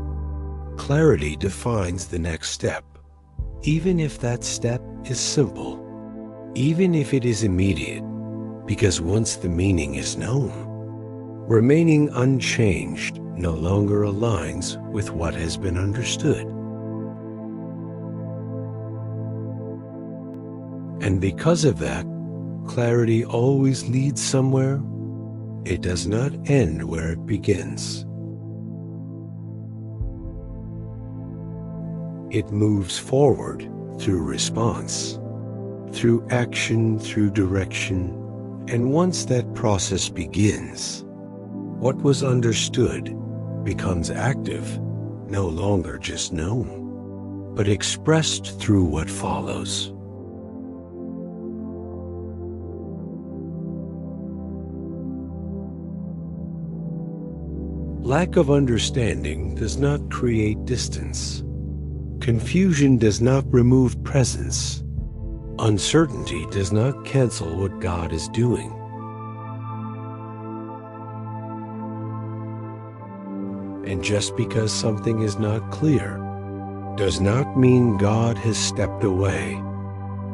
Clarity defines the next step, even if that step is simple, even if it is immediate, because once the meaning is known, remaining unchanged no longer aligns with what has been understood. And because of that, clarity always leads somewhere. It does not end where it begins. It moves forward through response, through action, through direction, and once that process begins, what was understood becomes active, no longer just known, but expressed through what follows. Lack of understanding does not create distance. Confusion does not remove presence. Uncertainty does not cancel what God is doing. And just because something is not clear does not mean God has stepped away,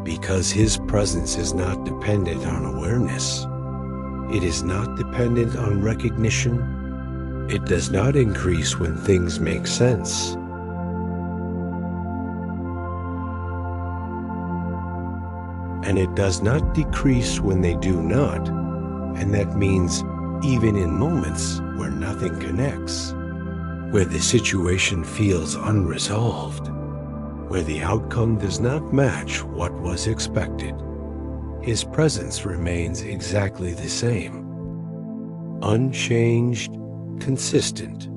because His presence is not dependent on awareness. It is not dependent on recognition. It does not increase when things make sense. And it does not decrease when they do not, and that means even in moments where nothing connects, where the situation feels unresolved, where the outcome does not match what was expected, His presence remains exactly the same, unchanged, consistent,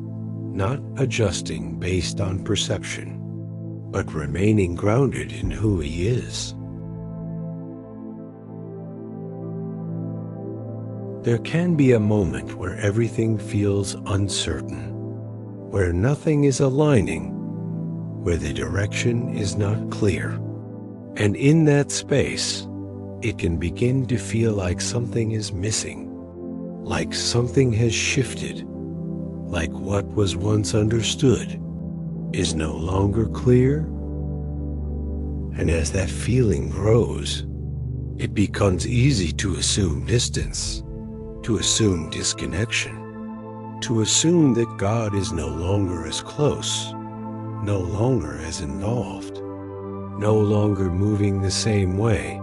not adjusting based on perception, but remaining grounded in who He is. There can be a moment where everything feels uncertain, where nothing is aligning, where the direction is not clear. And in that space, it can begin to feel like something is missing, like something has shifted, like what was once understood is no longer clear. And as that feeling grows, it becomes easy to assume distance, to assume disconnection, to assume that God is no longer as close, no longer as involved, no longer moving the same way.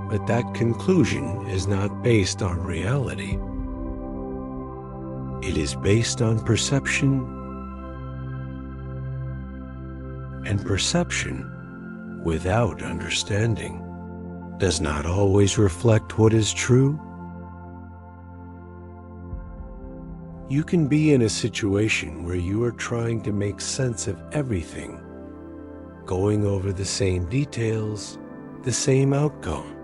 But that conclusion is not based on reality. It is based on perception, and perception without understanding does not always reflect what is true. You can be in a situation where you are trying to make sense of everything, going over the same details, the same outcome,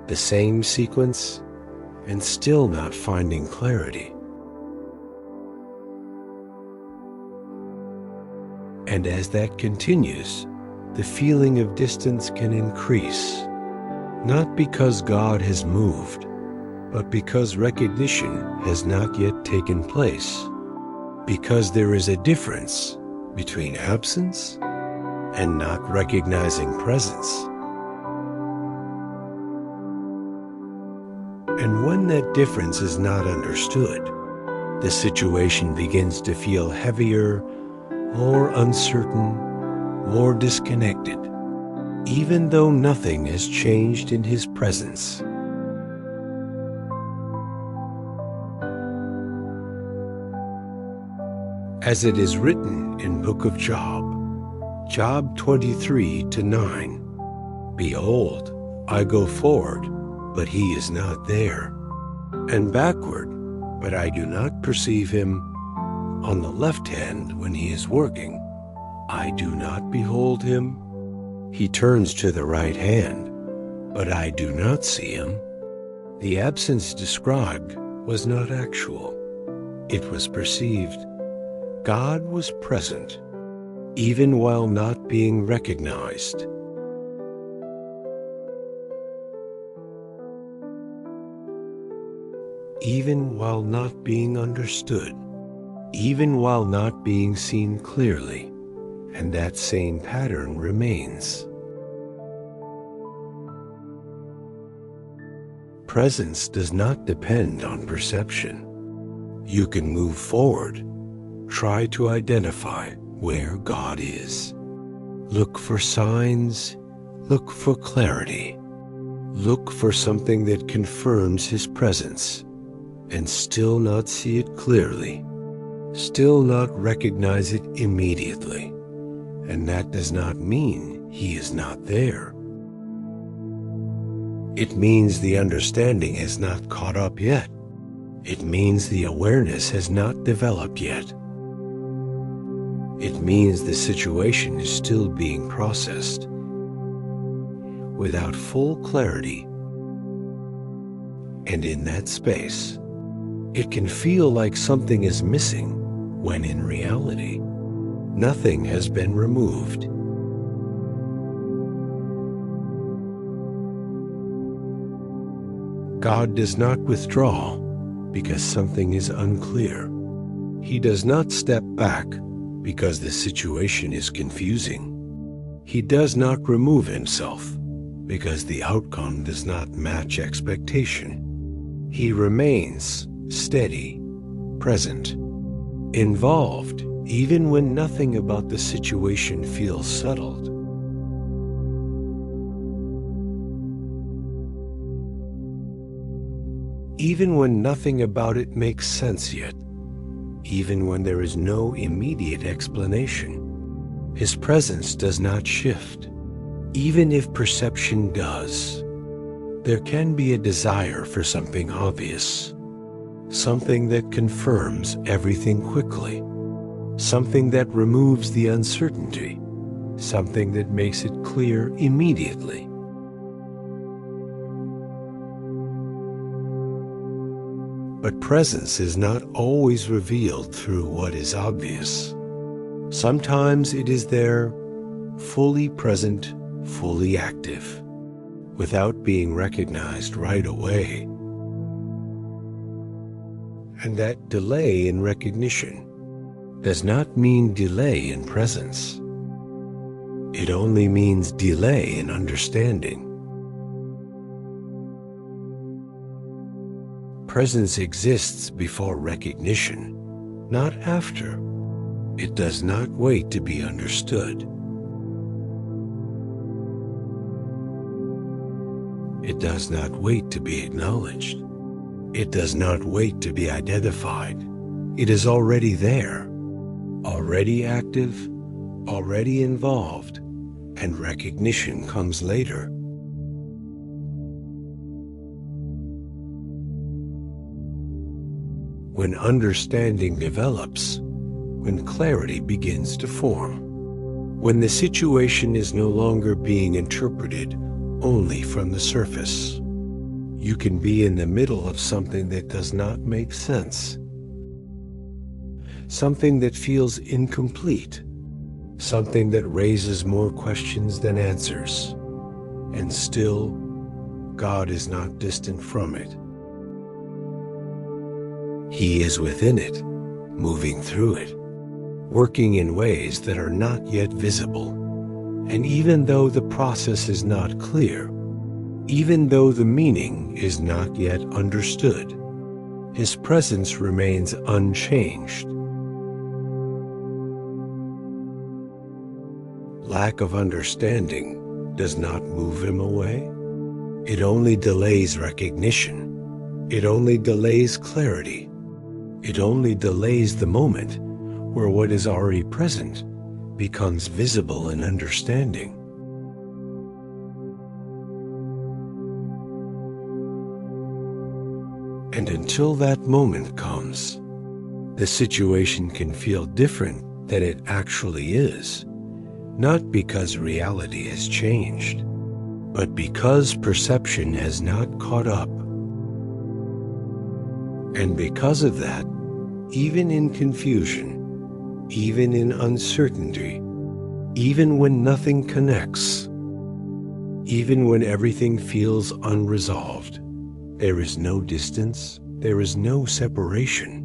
the same sequence, and still not finding clarity. And as that continues, the feeling of distance can increase, not because God has moved, but because recognition has not yet taken place, because there is a difference between absence and not recognizing presence. And when that difference is not understood, the situation begins to feel heavier, more uncertain, more disconnected, even though nothing has changed in His presence. As it is written in Book of Job, Job 23:9, "Behold, I go forward, but He is not there, and backward, but I do not perceive Him. On the left hand, when He is working, I do not behold Him. He turns to the right hand, but I do not see Him." The absence described was not actual. It was perceived. God was present, even while not being recognized. Even while not being understood, even while not being seen clearly, and that same pattern remains. Presence does not depend on perception. You can move forward, try to identify where God is. Look for signs, look for clarity, look for something that confirms His presence, and still not see it clearly, still not recognize it immediately. And that does not mean He is not there. It means the understanding has not caught up yet. It means the awareness has not developed yet. It means the situation is still being processed. Without full clarity, and in that space, it can feel like something is missing, when in reality, nothing has been removed. God does not withdraw because something is unclear. He does not step back because the situation is confusing. He does not remove Himself because the outcome does not match expectation. He remains steady, present, involved, even when nothing about the situation feels settled. Even when nothing about it makes sense yet, even when there is no immediate explanation, His presence does not shift. Even if perception does, there can be a desire for something obvious, something that confirms everything quickly, something that removes the uncertainty, something that makes it clear immediately. But presence is not always revealed through what is obvious. Sometimes it is there, fully present, fully active, without being recognized right away. And that delay in recognition does not mean delay in presence. It only means delay in understanding. Presence exists before recognition, not after. It does not wait to be understood. It does not wait to be acknowledged. It does not wait to be identified. It is already there, already active, already involved, and recognition comes later. When understanding develops, when clarity begins to form, when the situation is no longer being interpreted only from the surface. You can be in the middle of something that does not make sense, something that feels incomplete, something that raises more questions than answers, and still, God is not distant from it. He is within it, moving through it, working in ways that are not yet visible. And even though the process is not clear, even though the meaning is not yet understood, His presence remains unchanged. Lack of understanding does not move Him away. It only delays recognition. It only delays clarity. It only delays the moment where what is already present becomes visible in understanding. And until that moment comes, the situation can feel different than it actually is, not because reality has changed, but because perception has not caught up. And because of that, even in confusion, even in uncertainty, even when nothing connects, even when everything feels unresolved, there is no distance, there is no separation,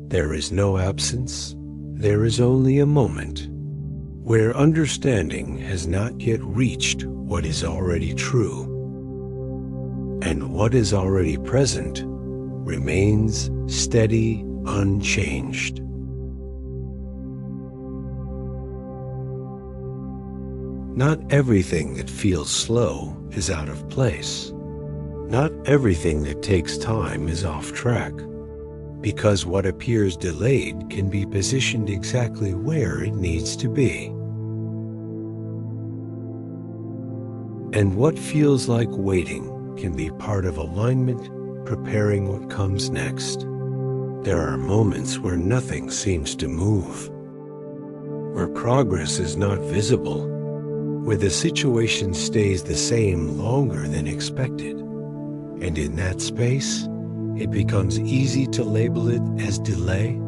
there is no absence, there is only a moment where understanding has not yet reached what is already true, and what is already present remains steady, unchanged. Not everything that feels slow is out of place. Not everything that takes time is off track, because what appears delayed can be positioned exactly where it needs to be. And what feels like waiting can be part of alignment, preparing what comes next. There are moments where nothing seems to move, where progress is not visible, where the situation stays the same longer than expected. And in that space, it becomes easy to label it as delay.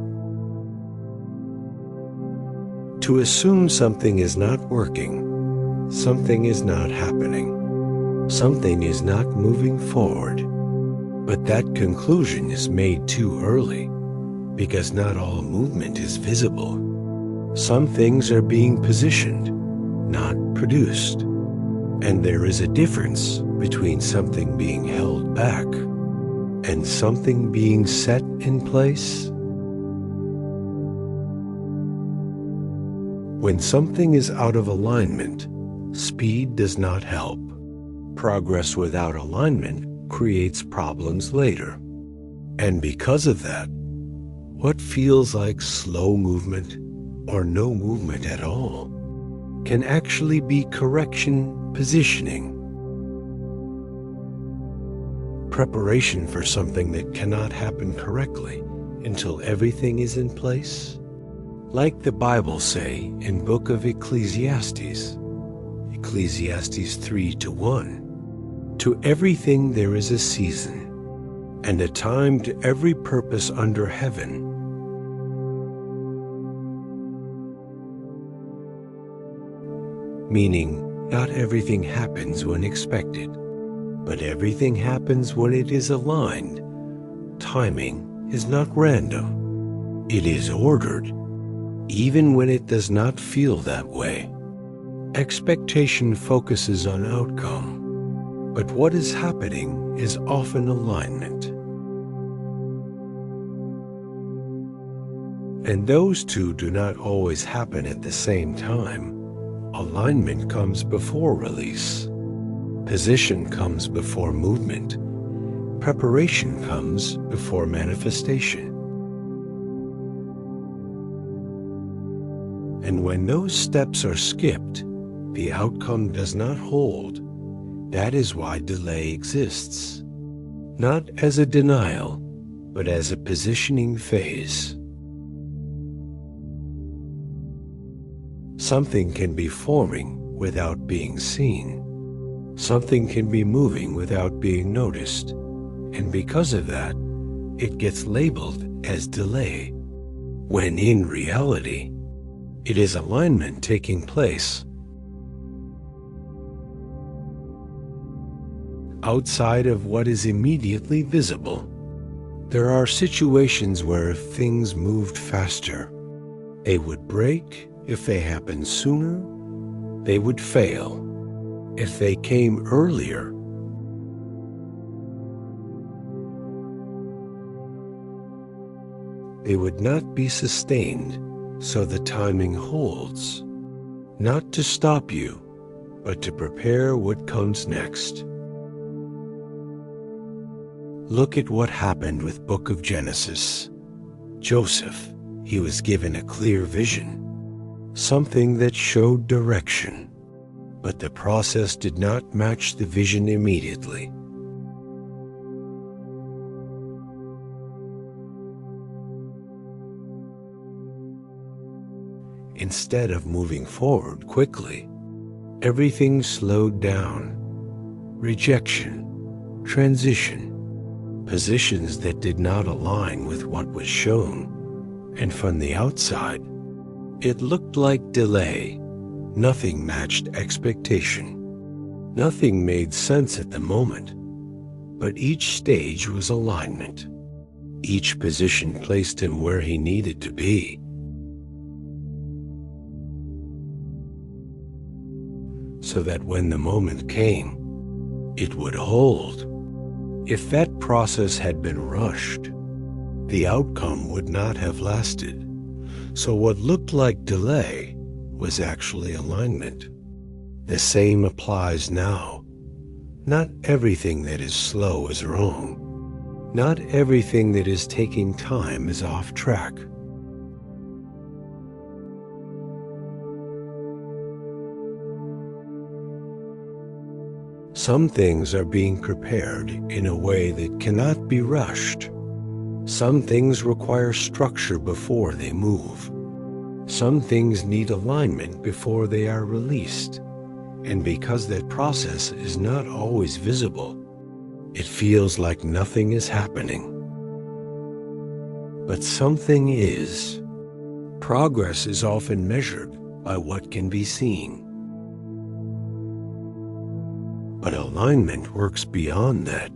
To assume something is not working, something is not happening, something is not moving forward. But that conclusion is made too early, because not all movement is visible. Some things are being positioned, not produced. And there is a difference between something being held back and something being set in place. When something is out of alignment, speed does not help. Progress without alignment creates problems later. And because of that, what feels like slow movement or no movement at all can actually be correction positioning. Preparation for something that cannot happen correctly until everything is in place. Like the Bible say in book of Ecclesiastes 3:1, to everything there is a season, and a time to every purpose under heaven. Meaning, not everything happens when expected, but everything happens when it is aligned. Timing is not random. It is ordered, even when it does not feel that way. Expectation focuses on outcome, but what is happening is often alignment. And those two do not always happen at the same time. Alignment comes before release. Position comes before movement. Preparation comes before manifestation. And when those steps are skipped, the outcome does not hold. That is why delay exists. Not as a denial, but as a positioning phase. Something can be forming without being seen. Something can be moving without being noticed, and because of that, it gets labeled as delay, when in reality, it is alignment taking place. Outside of what is immediately visible, there are situations where if things moved faster, they would break. If they happened sooner, they would fail. If they came earlier, they would not be sustained, so the timing holds, not to stop you, but to prepare what comes next. Look at what happened with Book of Genesis. Joseph, he was given a clear vision, something that showed direction, but the process did not match the vision immediately. Instead of moving forward quickly, everything slowed down. Rejection, transition, positions that did not align with what was shown, and from the outside, it looked like delay. Nothing matched expectation. Nothing made sense at the moment, but each stage was alignment. Each position placed him where he needed to be. So that when the moment came, it would hold. If that process had been rushed, the outcome would not have lasted. So what looked like delay was actually alignment. The same applies now. Not everything that is slow is wrong. Not everything that is taking time is off track. Some things are being prepared in a way that cannot be rushed. Some things require structure before they move. Some things need alignment before they are released. And because that process is not always visible, it feels like nothing is happening. But something is. Progress is often measured by what can be seen. But alignment works beyond that.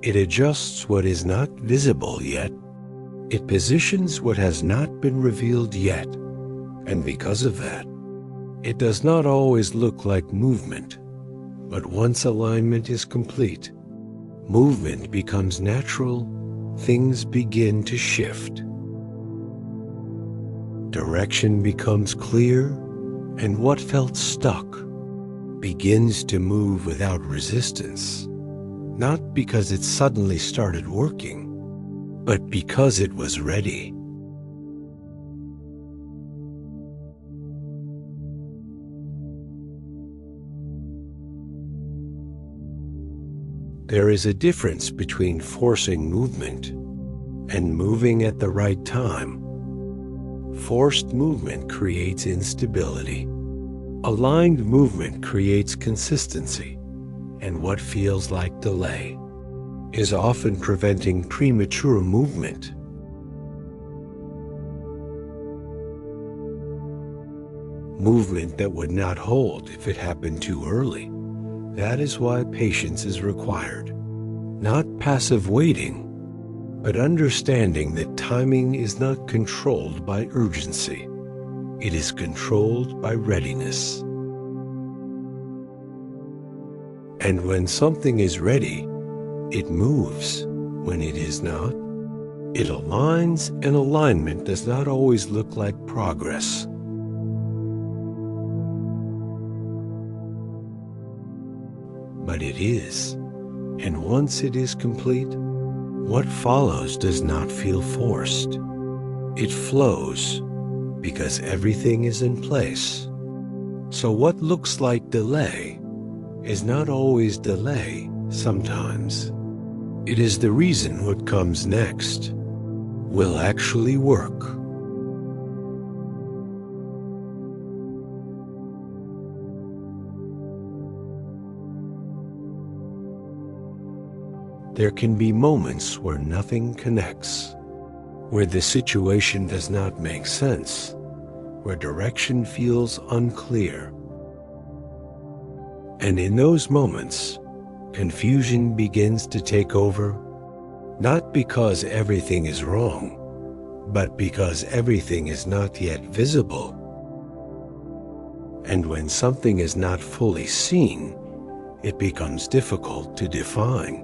It adjusts what is not visible yet. It positions what has not been revealed yet. And because of that, it does not always look like movement. But once alignment is complete, movement becomes natural, things begin to shift. Direction becomes clear, and what felt stuck begins to move without resistance, not because it suddenly started working, but because it was ready. There is a difference between forcing movement and moving at the right time. Forced movement creates instability. Aligned movement creates consistency, and what feels like delay is often preventing premature movement. Movement that would not hold if it happened too early. That is why patience is required. Not passive waiting, but understanding that timing is not controlled by urgency. It is controlled by readiness. And when something is ready, it moves. When it is not, it aligns, and alignment does not always look like progress. But it is. And once it is complete, what follows does not feel forced. It flows because everything is in place. So what looks like delay is not always delay. Sometimes it is the reason what comes next will actually work. There can be moments where nothing connects, where the situation does not make sense, where direction feels unclear. And in those moments, confusion begins to take over, not because everything is wrong, but because everything is not yet visible. And when something is not fully seen, it becomes difficult to define.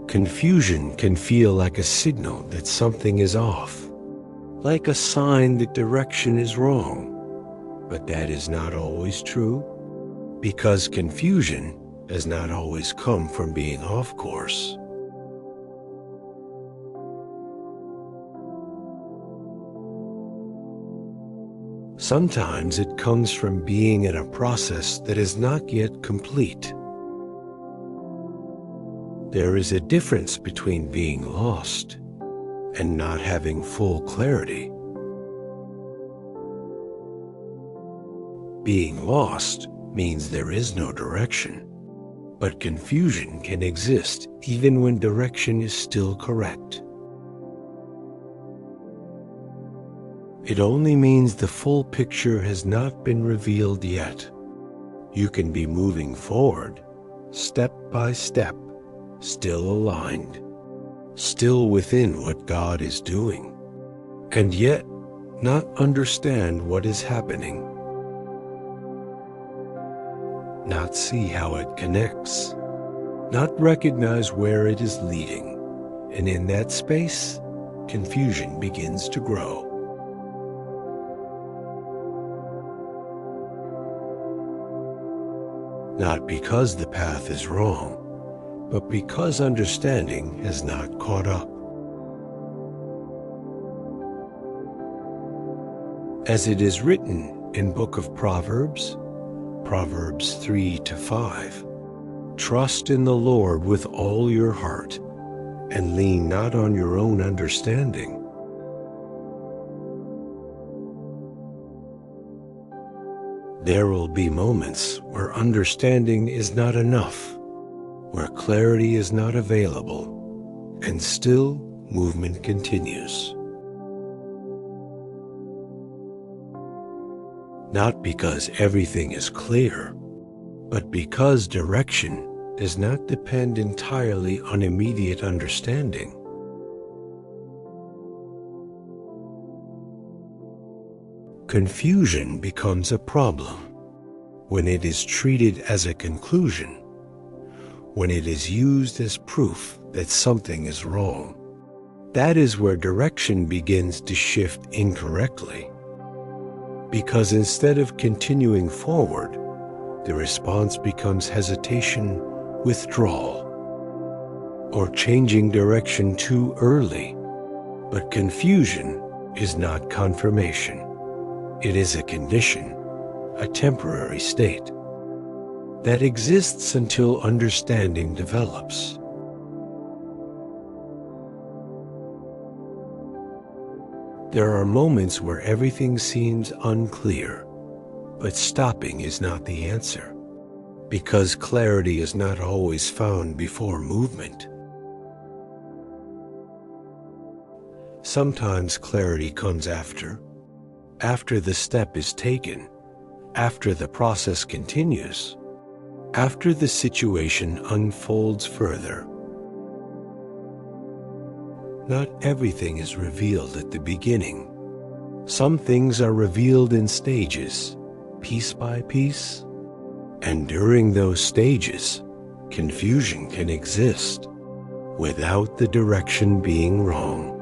Confusion can feel like a signal that something is off, like a sign that direction is wrong. But that is not always true, because confusion does not always come from being off course. Sometimes it comes from being in a process that is not yet complete. There is a difference between being lost and not having full clarity. Being lost means there is no direction, but confusion can exist even when direction is still correct. It only means the full picture has not been revealed yet. You can be moving forward, step by step, still aligned, still within what God is doing, and yet not understand what is happening. Not see how it connects, not recognize where it is leading, and in that space, confusion begins to grow. Not because the path is wrong, but because understanding has not caught up. As it is written in Book of Proverbs 3-5, trust in the Lord with all your heart, and lean not on your own understanding. There will be moments where understanding is not enough, where clarity is not available, and still movement continues. Not because everything is clear, but because direction does not depend entirely on immediate understanding. Confusion becomes a problem when it is treated as a conclusion, when it is used as proof that something is wrong. That is where direction begins to shift incorrectly. Because instead of continuing forward, the response becomes hesitation, withdrawal, or changing direction too early. But confusion is not confirmation. It is a condition, a temporary state, that exists until understanding develops. There are moments where everything seems unclear, but stopping is not the answer, because clarity is not always found before movement. Sometimes clarity comes after the step is taken, after the process continues, after the situation unfolds further. Not everything is revealed at the beginning. Some things are revealed in stages, piece by piece, and during those stages, confusion can exist without the direction being wrong.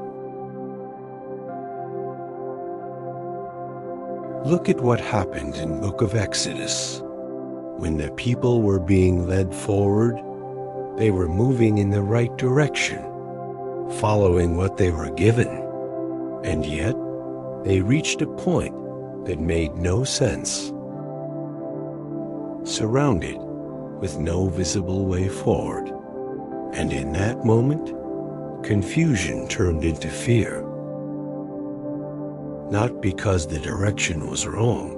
Look at what happened in Book of Exodus. When the people were being led forward, they were moving in the right direction, following what they were given, and yet they reached a point that made no sense. Surrounded with no visible way forward, and in that moment, confusion turned into fear. Not because the direction was wrong,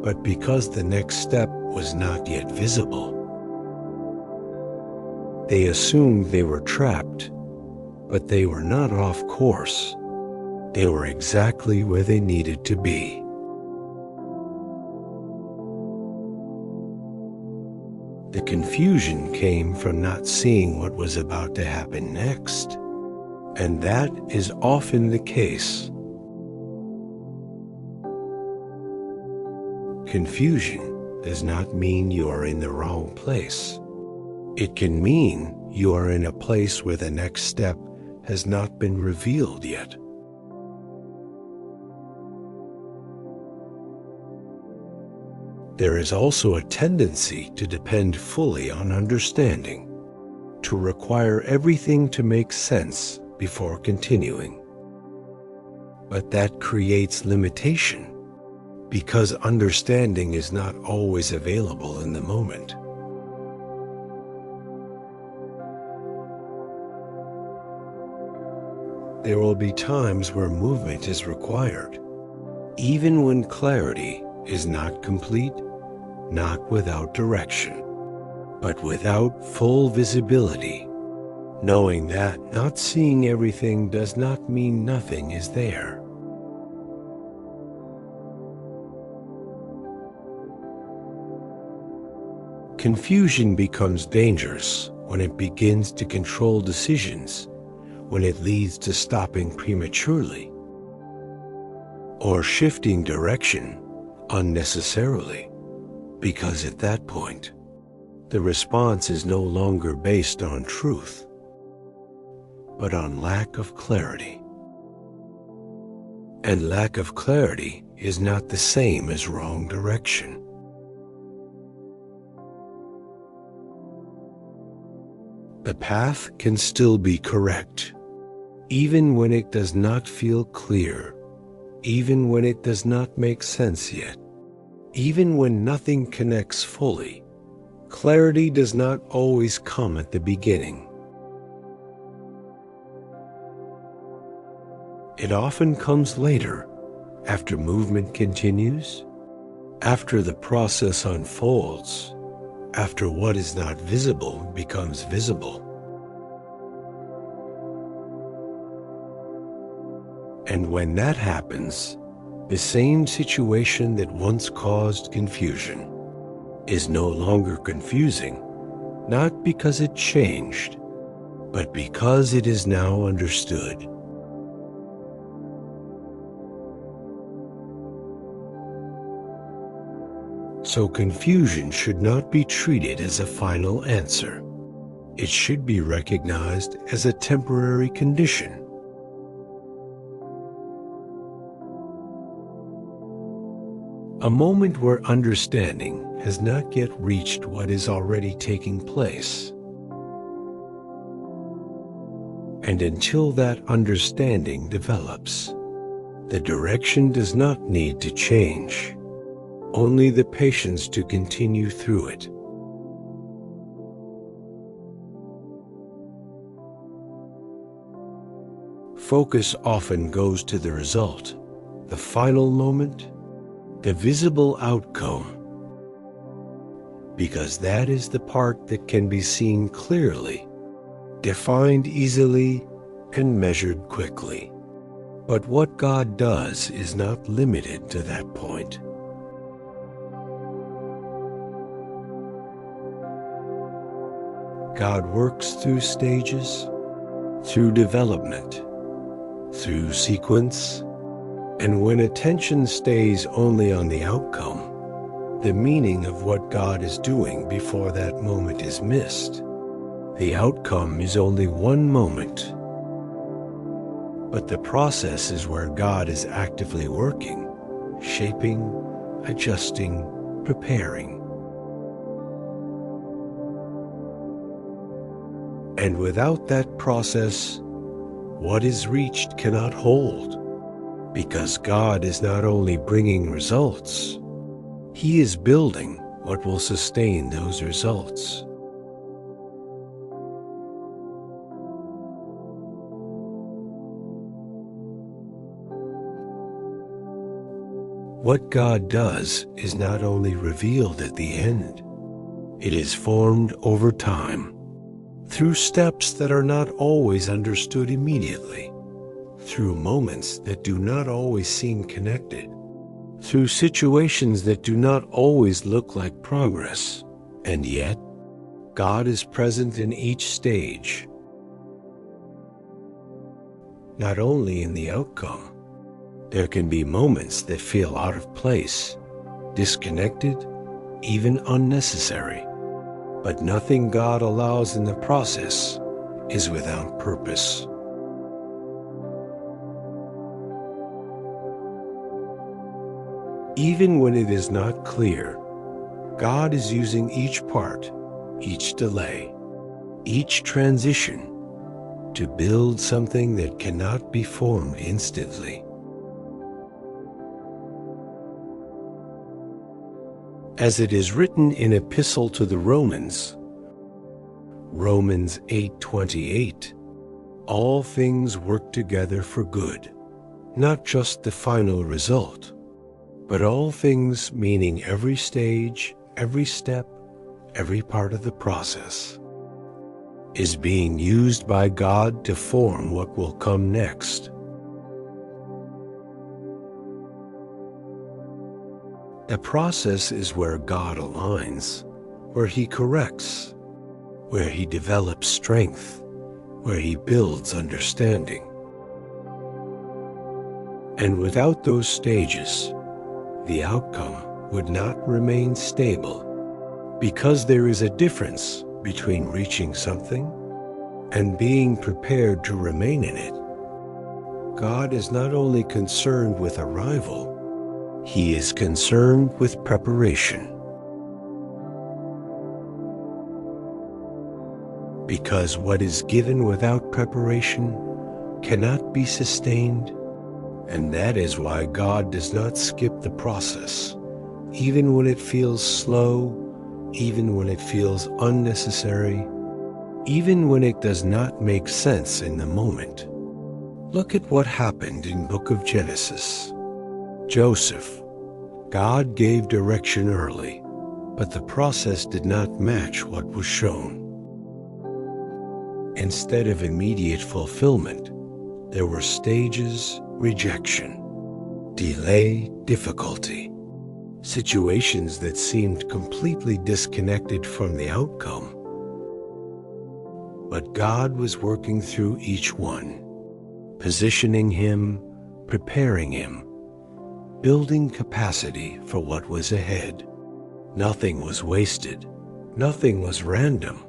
but because the next step was not yet visible. They assumed they were trapped, but they were not off course. They were exactly where they needed to be. The confusion came from not seeing what was about to happen next, and that is often the case. Confusion does not mean you are in the wrong place. It can mean you are in a place where the next step has not been revealed yet. There is also a tendency to depend fully on understanding, to require everything to make sense before continuing. But that creates limitation, because understanding is not always available in the moment. There will be times where movement is required, even when clarity is not complete, not without direction, but without full visibility, knowing that not seeing everything does not mean nothing is there. Confusion becomes dangerous when it begins to control decisions, when it leads to stopping prematurely, or shifting direction unnecessarily, because at that point, the response is no longer based on truth, but on lack of clarity. And lack of clarity is not the same as wrong direction. The path can still be correct, even when it does not feel clear, even when it does not make sense yet, even when nothing connects fully. Clarity does not always come at the beginning. It often comes later, after movement continues, after the process unfolds, after what is not visible becomes visible. And when that happens, the same situation that once caused confusion is no longer confusing, not because it changed, but because it is now understood. So confusion should not be treated as a final answer. It should be recognized as a temporary condition. A moment where understanding has not yet reached what is already taking place. And until that understanding develops, the direction does not need to change, only the patience to continue through it. Focus often goes to the result, the final moment, the visible outcome, because that is the part that can be seen clearly, defined easily, and measured quickly. But what God does is not limited to that point. God works through stages, through development, through sequence, and when attention stays only on the outcome, the meaning of what God is doing before that moment is missed. The outcome is only one moment, but the process is where God is actively working, shaping, adjusting, preparing. And without that process, what is reached cannot hold, because God is not only bringing results, He is building what will sustain those results. What God does is not only revealed at the end, it is formed over time, through steps that are not always understood immediately, through moments that do not always seem connected, through situations that do not always look like progress, and yet, God is present in each stage. Not only in the outcome, there can be moments that feel out of place, disconnected, even unnecessary. But nothing God allows in the process is without purpose. Even when it is not clear, God is using each part, each delay, each transition to build something that cannot be formed instantly. As it is written in Epistle to the Romans, Romans 8:28, all things work together for good, not just the final result, but all things meaning every stage, every step, every part of the process, is being used by God to form what will come next. The process is where God aligns, where He corrects, where He develops strength, where He builds understanding. And without those stages, the outcome would not remain stable, because there is a difference between reaching something and being prepared to remain in it. God is not only concerned with arrival, He is concerned with preparation. Because what is given without preparation cannot be sustained, and that is why God does not skip the process, even when it feels slow, even when it feels unnecessary, even when it does not make sense in the moment. Look at what happened in the book of Genesis. Joseph. God gave direction early, but the process did not match what was shown. Instead of immediate fulfillment, there were stages, rejection, delay, difficulty, situations that seemed completely disconnected from the outcome. But God was working through each one, positioning him, preparing him, building capacity for what was ahead. Nothing was wasted. Nothing was random.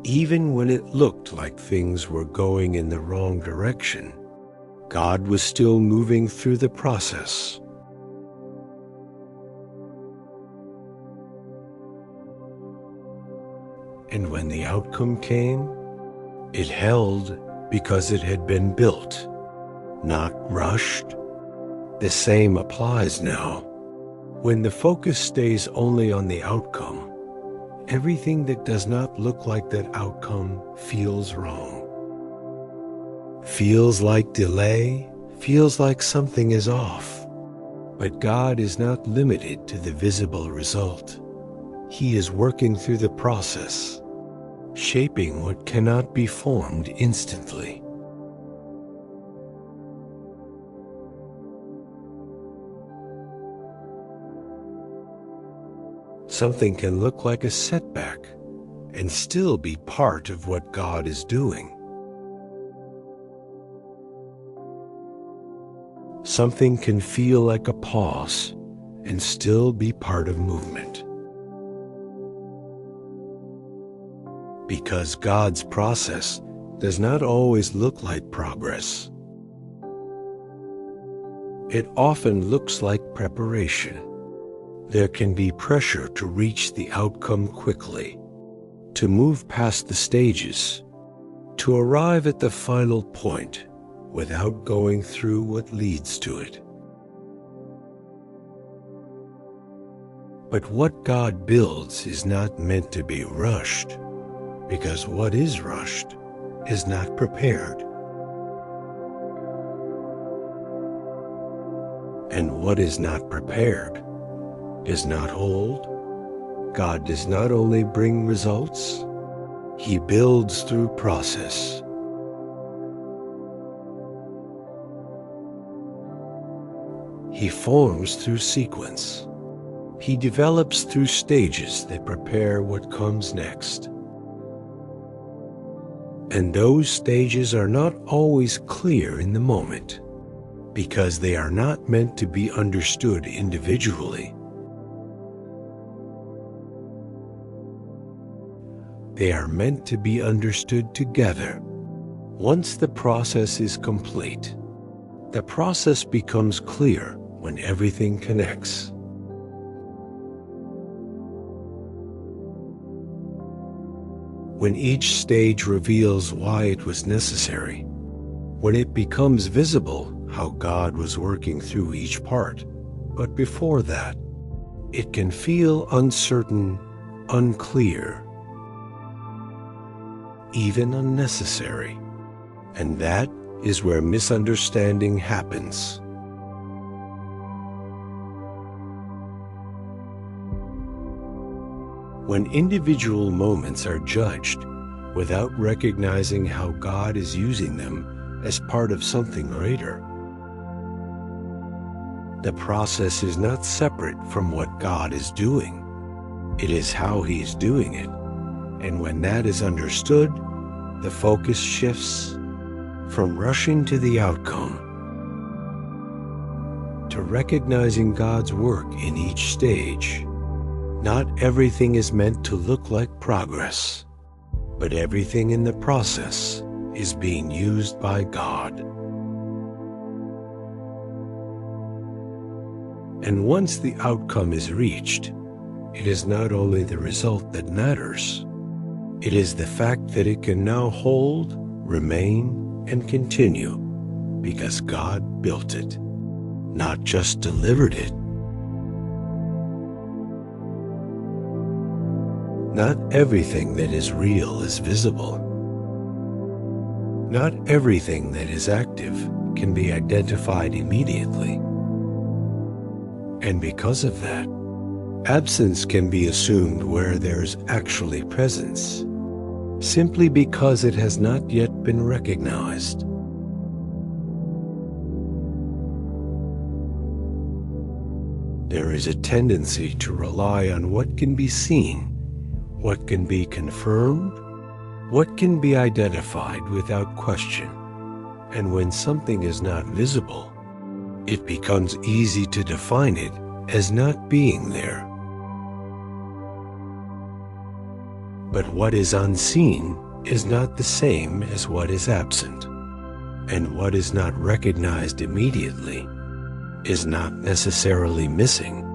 Even when it looked like things were going in the wrong direction, God was still moving through the process. And when the outcome came, it held because it had been built, not rushed. The same applies now. When the focus stays only on the outcome, everything that does not look like that outcome feels wrong. Feels like delay, feels like something is off. But God is not limited to the visible result. He is working through the process, shaping what cannot be formed instantly. Something can look like a setback and still be part of what God is doing. Something can feel like a pause and still be part of movement. Because God's process does not always look like progress. It often looks like preparation. There can be pressure to reach the outcome quickly, to move past the stages, to arrive at the final point without going through what leads to it. But what God builds is not meant to be rushed, because what is rushed is not prepared. And what is not prepared does not hold. God does not only bring results, He builds through process. He forms through sequence. He develops through stages that prepare what comes next. And those stages are not always clear in the moment, because they are not meant to be understood individually. They are meant to be understood together. Once the process is complete, the process becomes clear when everything connects. When each stage reveals why it was necessary, when it becomes visible how God was working through each part. But before that, it can feel uncertain, unclear, even unnecessary. And that is where misunderstanding happens. When individual moments are judged without recognizing how God is using them as part of something greater, the process is not separate from what God is doing. It is how He is doing it. And when that is understood, the focus shifts from rushing to the outcome to recognizing God's work in each stage. Not everything is meant to look like progress, but everything in the process is being used by God. And once the outcome is reached, it is not only the result that matters, it is the fact that it can now hold, remain, and continue because God built it, not just delivered it. Not everything that is real is visible. Not everything that is active can be identified immediately. And because of that, absence can be assumed where there's actually presence, simply because it has not yet been recognized. There is a tendency to rely on what can be seen, what can be confirmed, what can be identified without question. And when something is not visible, it becomes easy to define it as not being there. But what is unseen is not the same as what is absent, and what is not recognized immediately is not necessarily missing.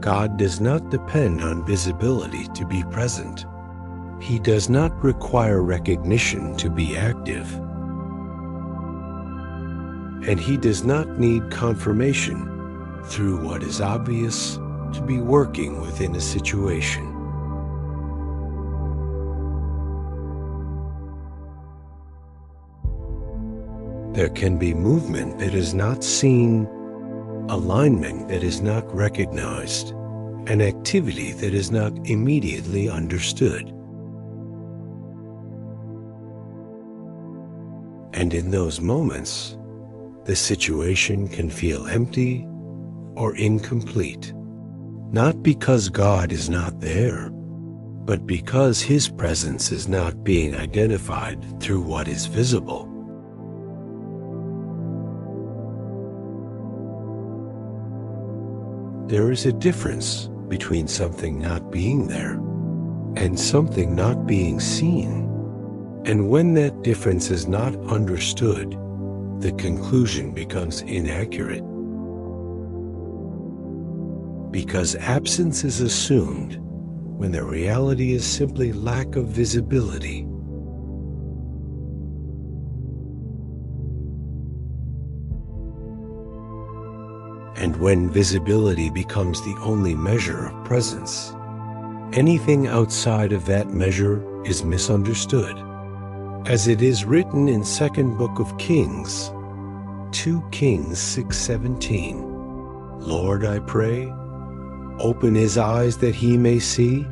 God does not depend on visibility to be present. He does not require recognition to be active. And He does not need confirmation through what is obvious to be working within a situation. There can be movement that is not seen, alignment that is not recognized, and activity that is not immediately understood. And in those moments, the situation can feel empty or incomplete, not because God is not there, but because His presence is not being identified through what is visible. There is a difference between something not being there and something not being seen. And when that difference is not understood, the conclusion becomes inaccurate. Because absence is assumed when the reality is simply lack of visibility. And when visibility becomes the only measure of presence, anything outside of that measure is misunderstood. As it is written in 2nd Book of Kings, 2 Kings 6:17, Lord, I pray, open his eyes that he may see.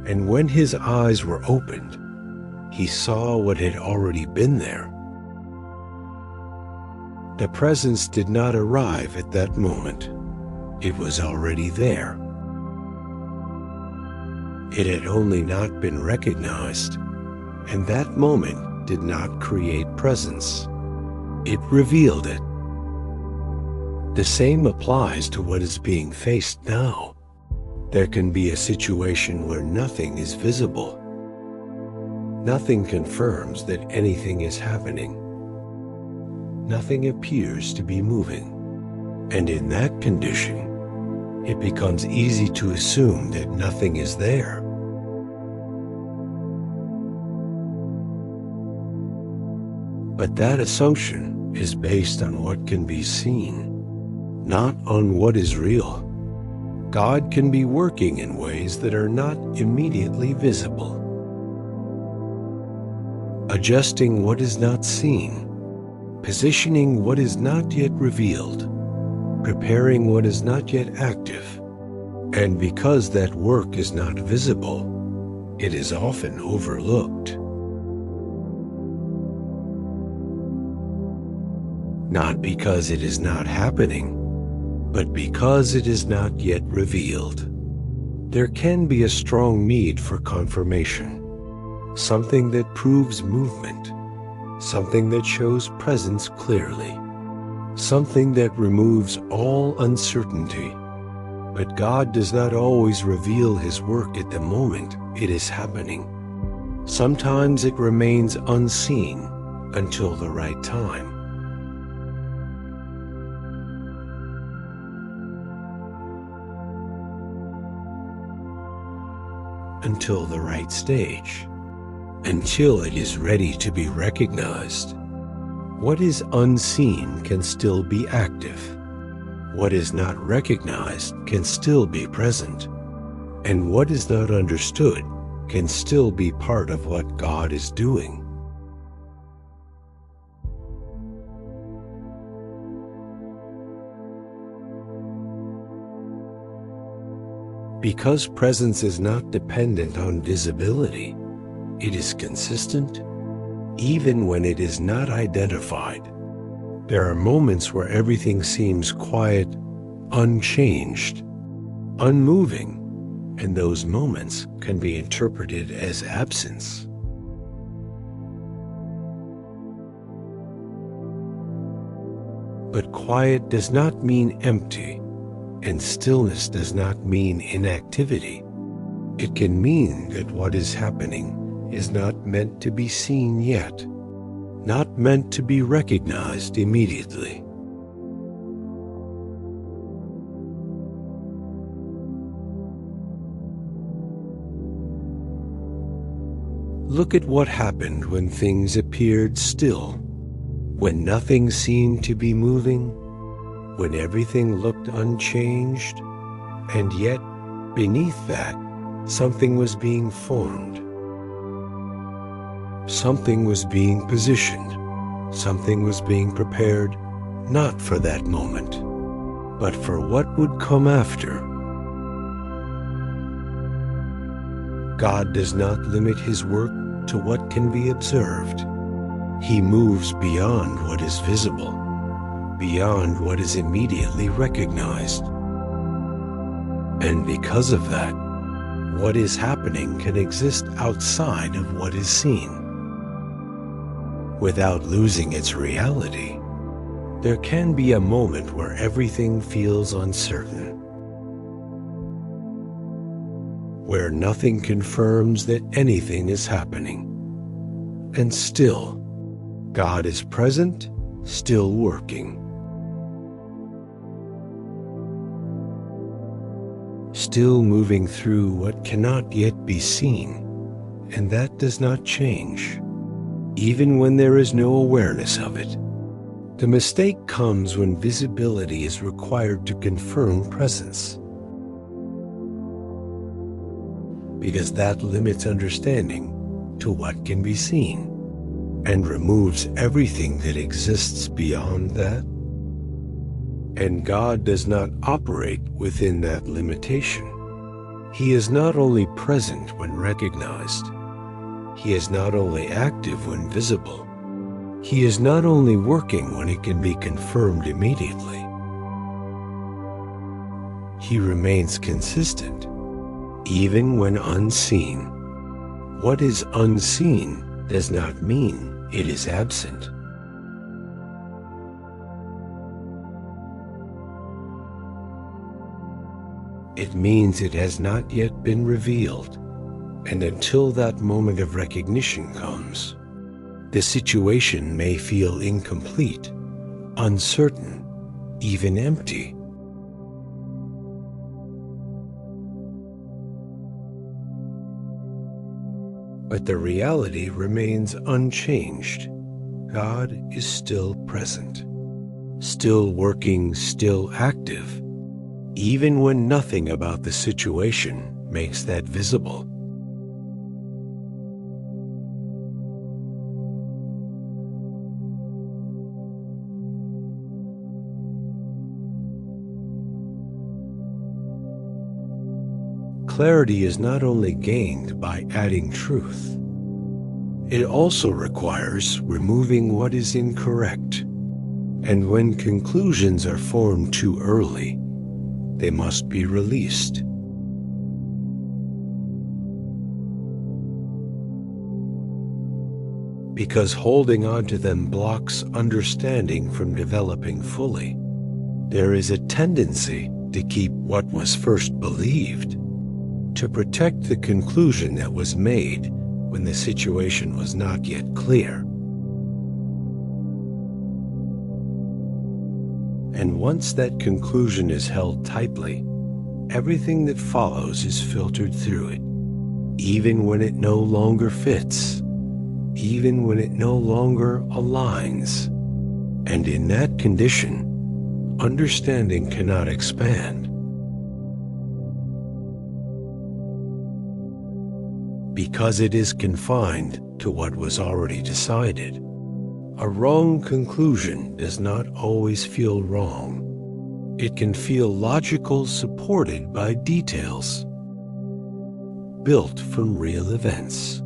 And when his eyes were opened, He saw what had already been there. The presence did not arrive at that moment. It was already there. It had only not been recognized, and that moment did not create presence. It revealed it. The same applies to what is being faced now. There can be a situation where nothing is visible. Nothing confirms that anything is happening. Nothing appears to be moving. And in that condition, it becomes easy to assume that nothing is there. But that assumption is based on what can be seen, not on what is real. God can be working in ways that are not immediately visible. Adjusting what is not seen, positioning what is not yet revealed, preparing what is not yet active. And because that work is not visible, it is often overlooked. Not because it is not happening, but because it is not yet revealed. There can be a strong need for confirmation, something that proves movement, something that shows presence clearly, something that removes all uncertainty. But God does not always reveal His work at the moment it is happening. Sometimes it remains unseen until the right time. Until the right stage, until it is ready to be recognized. What is unseen can still be active. What is not recognized can still be present. And what is not understood can still be part of what God is doing. Because presence is not dependent on visibility, it is consistent, even when it is not identified. There are moments where everything seems quiet, unchanged, unmoving, and those moments can be interpreted as absence. But quiet does not mean empty, and stillness does not mean inactivity. It can mean that what is happening is not meant to be seen yet, not meant to be recognized immediately. Look at what happened when things appeared still, when nothing seemed to be moving, when everything looked unchanged, and yet beneath that, something was being formed. Something was being positioned. Something was being prepared, not for that moment, but for what would come after. God does not limit His work to what can be observed. He moves beyond what is visible, beyond what is immediately recognized. And because of that, what is happening can exist outside of what is seen. Without losing its reality, there can be a moment where everything feels uncertain, where nothing confirms that anything is happening. And still, God is present, still working. Still moving through what cannot yet be seen, and that does not change, even when there is no awareness of it. The mistake comes when visibility is required to confirm presence, because that limits understanding to what can be seen and removes everything that exists beyond that. And God does not operate within that limitation. He is not only present when recognized, He is not only active when visible, he is not only working when it can be confirmed immediately. He remains consistent, even when unseen. What is unseen does not mean it is absent. It means it has not yet been revealed, and until that moment of recognition comes, the situation may feel incomplete, uncertain, even empty. But the reality remains unchanged. God is still present, still working, still active, even when nothing about the situation makes that visible. Clarity is not only gained by adding truth, it also requires removing what is incorrect. And when conclusions are formed too early, they must be released. Because holding on to them blocks understanding from developing fully. There is a tendency to keep what was first believed, to protect the conclusion that was made when the situation was not yet clear. And once that conclusion is held tightly, everything that follows is filtered through it, even when it no longer fits, even when it no longer aligns. And in that condition, understanding cannot expand. Because it is confined to what was already decided. A wrong conclusion does not always feel wrong. It can feel logical, supported by details, built from real events.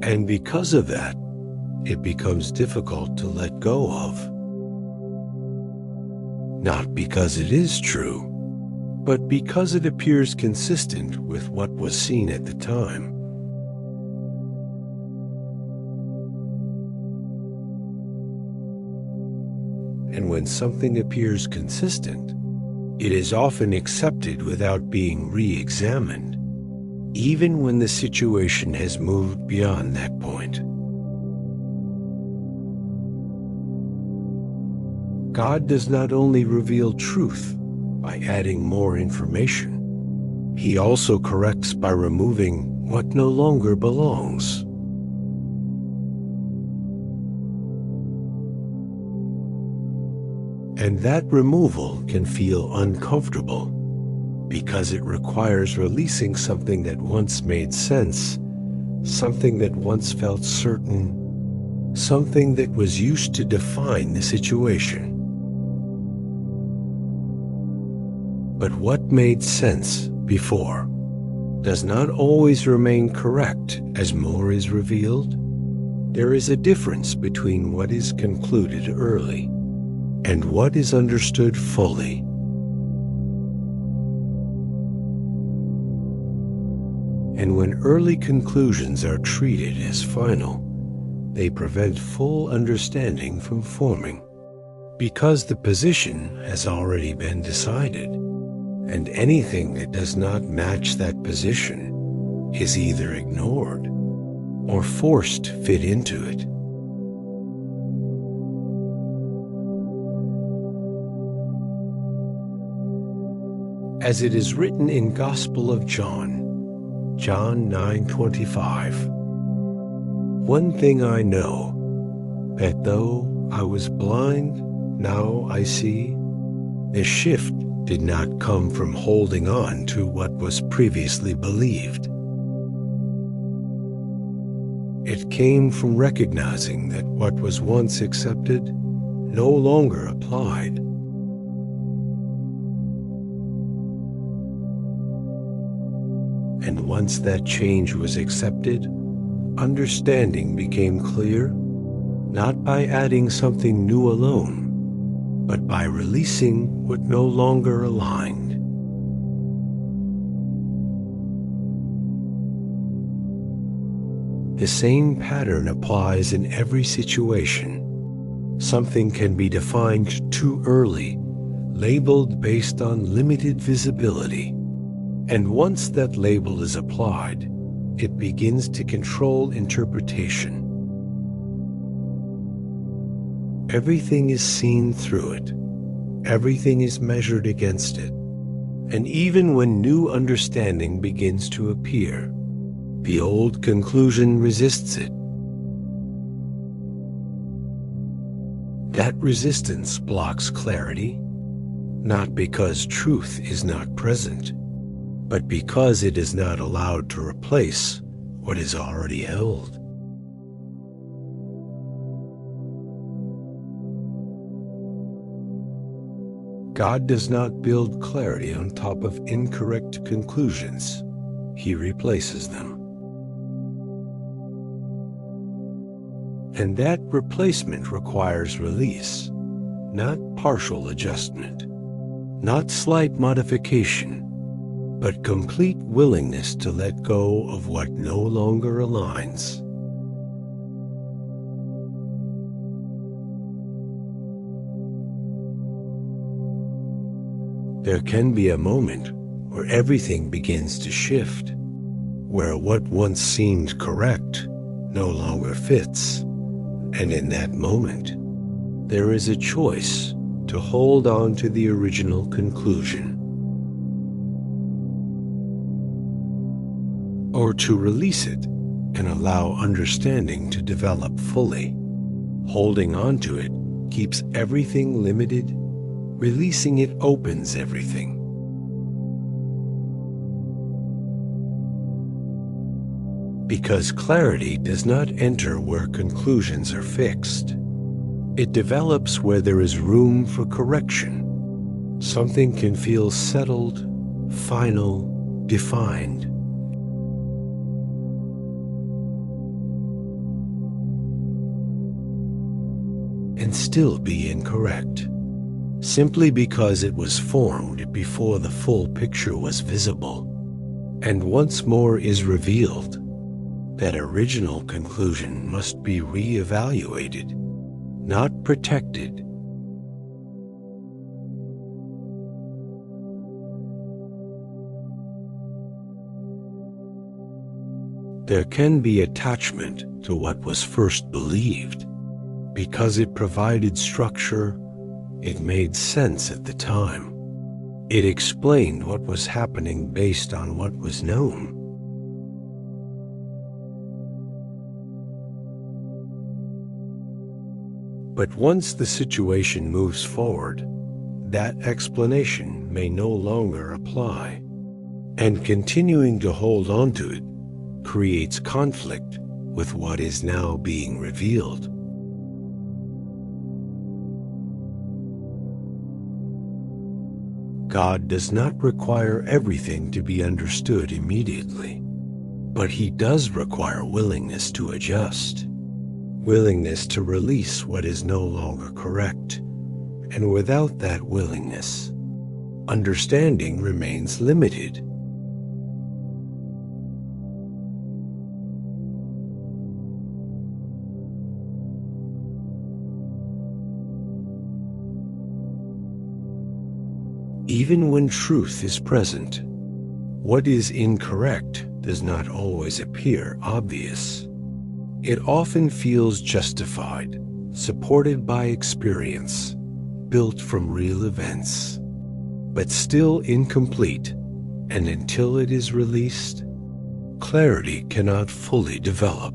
And because of that, it becomes difficult to let go of. Not because it is true, but because it appears consistent with what was seen at the time. And when something appears consistent, it is often accepted without being re-examined, even when the situation has moved beyond that point. God does not only reveal truth by adding more information, He also corrects by removing what no longer belongs. And that removal can feel uncomfortable because it requires releasing something that once made sense, something that once felt certain, something that was used to define the situation. But what made sense before does not always remain correct as more is revealed. There is a difference between what is concluded early and what is understood fully. And when early conclusions are treated as final, they prevent full understanding from forming, because the position has already been decided, and anything that does not match that position is either ignored or forced to fit into it. As it is written in Gospel of John, John 9:25, "One thing I know, that though I was blind, now I see." The shift did not come from holding on to what was previously believed. It came from recognizing that what was once accepted no longer applied. And once that change was accepted, understanding became clear, not by adding something new alone, but by releasing what no longer aligned. The same pattern applies in every situation. Something can be defined too early, labeled based on limited visibility. And once that label is applied, it begins to control interpretation. Everything is seen through it. Everything is measured against it. And even when new understanding begins to appear, the old conclusion resists it. That resistance blocks clarity, not because truth is not present, but because it is not allowed to replace what is already held. God does not build clarity on top of incorrect conclusions. He replaces them. And that replacement requires release, not partial adjustment, not slight modification, but complete willingness to let go of what no longer aligns. There can be a moment where everything begins to shift, where what once seemed correct no longer fits. And in that moment, there is a choice to hold on to the original conclusion, or to release it and allow understanding to develop fully. Holding on to it keeps everything limited. Releasing it opens everything. Because clarity does not enter where conclusions are fixed. It develops where there is room for correction. Something can feel settled, final, defined. And still be incorrect, simply because it was formed before the full picture was visible. And once more is revealed, that original conclusion must be re-evaluated, not protected. There can be attachment to what was first believed. Because it provided structure, it made sense at the time. It explained what was happening based on what was known. But once the situation moves forward, that explanation may no longer apply, and continuing to hold on to it creates conflict with what is now being revealed. God does not require everything to be understood immediately, but He does require willingness to adjust. Willingness to release what is no longer correct, and without that willingness, understanding remains limited. Even when truth is present, what is incorrect does not always appear obvious. It often feels justified, supported by experience, built from real events, but still incomplete, and until it is released, clarity cannot fully develop.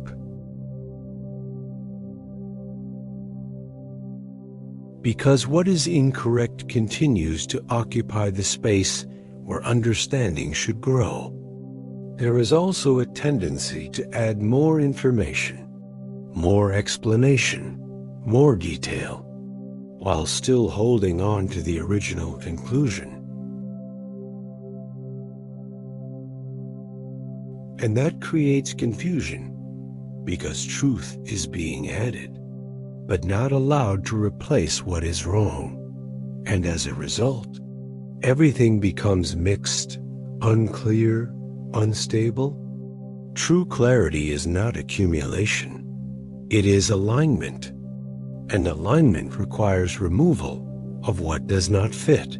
Because what is incorrect continues to occupy the space where understanding should grow. There is also a tendency to add more information, more explanation, more detail, while still holding on to the original conclusion. And that creates confusion, because truth is being added, but not allowed to replace what is wrong. And as a result, everything becomes mixed, unclear, unstable. True clarity is not accumulation. It is alignment. And alignment requires removal of what does not fit.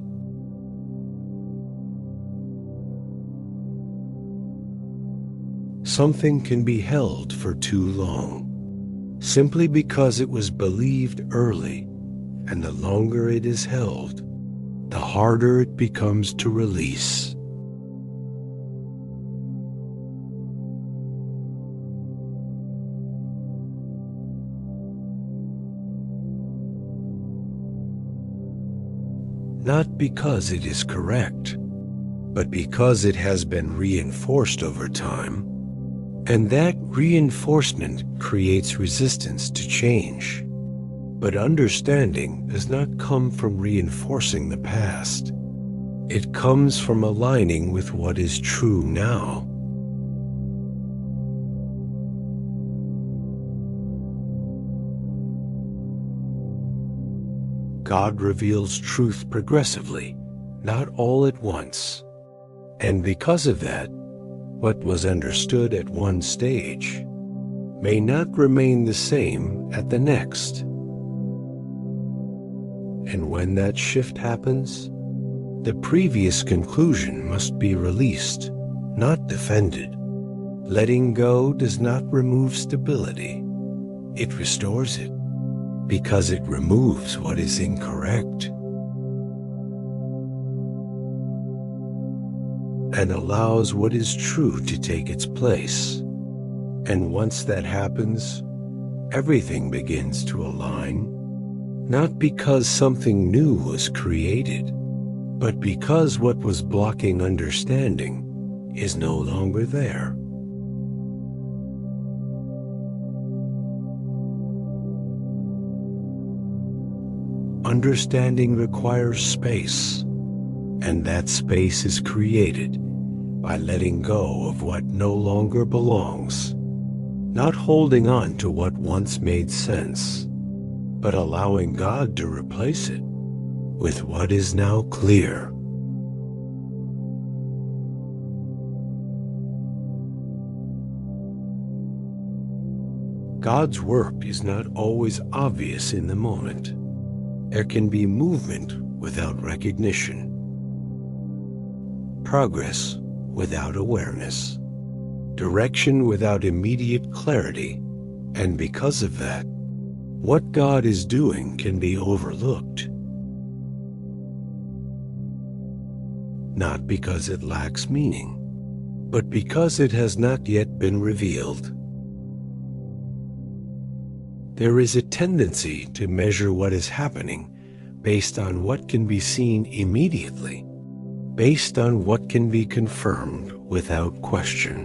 Something can be held for too long, simply because it was believed early, and the longer it is held, the harder it becomes to release. Not because it is correct, but because it has been reinforced over time, and that reinforcement creates resistance to change. But understanding does not come from reinforcing the past. It comes from aligning with what is true now. God reveals truth progressively, not all at once. And because of that, what was understood at one stage may not remain the same at the next. And when that shift happens, the previous conclusion must be released, not defended. Letting go does not remove stability. It restores it, because it removes what is incorrect and allows what is true to take its place. And once that happens, everything begins to align, not because something new was created, but because what was blocking understanding is no longer there. Understanding requires space, and that space is created by letting go of what no longer belongs, not holding on to what once made sense, but allowing God to replace it with what is now clear. God's work is not always obvious in the moment. There can be movement without recognition, progress without awareness, direction without immediate clarity, and because of that, what God is doing can be overlooked. Not because it lacks meaning, but because it has not yet been revealed. There is a tendency to measure what is happening based on what can be seen immediately, based on what can be confirmed without question.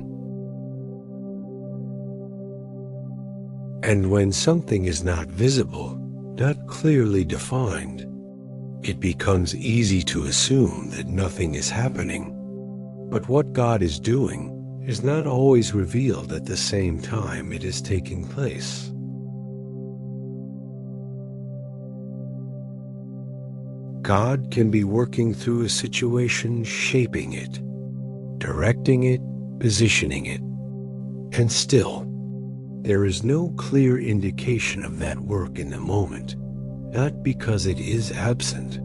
And when something is not visible, not clearly defined, it becomes easy to assume that nothing is happening. But what God is doing is not always revealed at the same time it is taking place. God can be working through a situation, shaping it, directing it, positioning it, and still, there is no clear indication of that work in the moment, not because it is absent,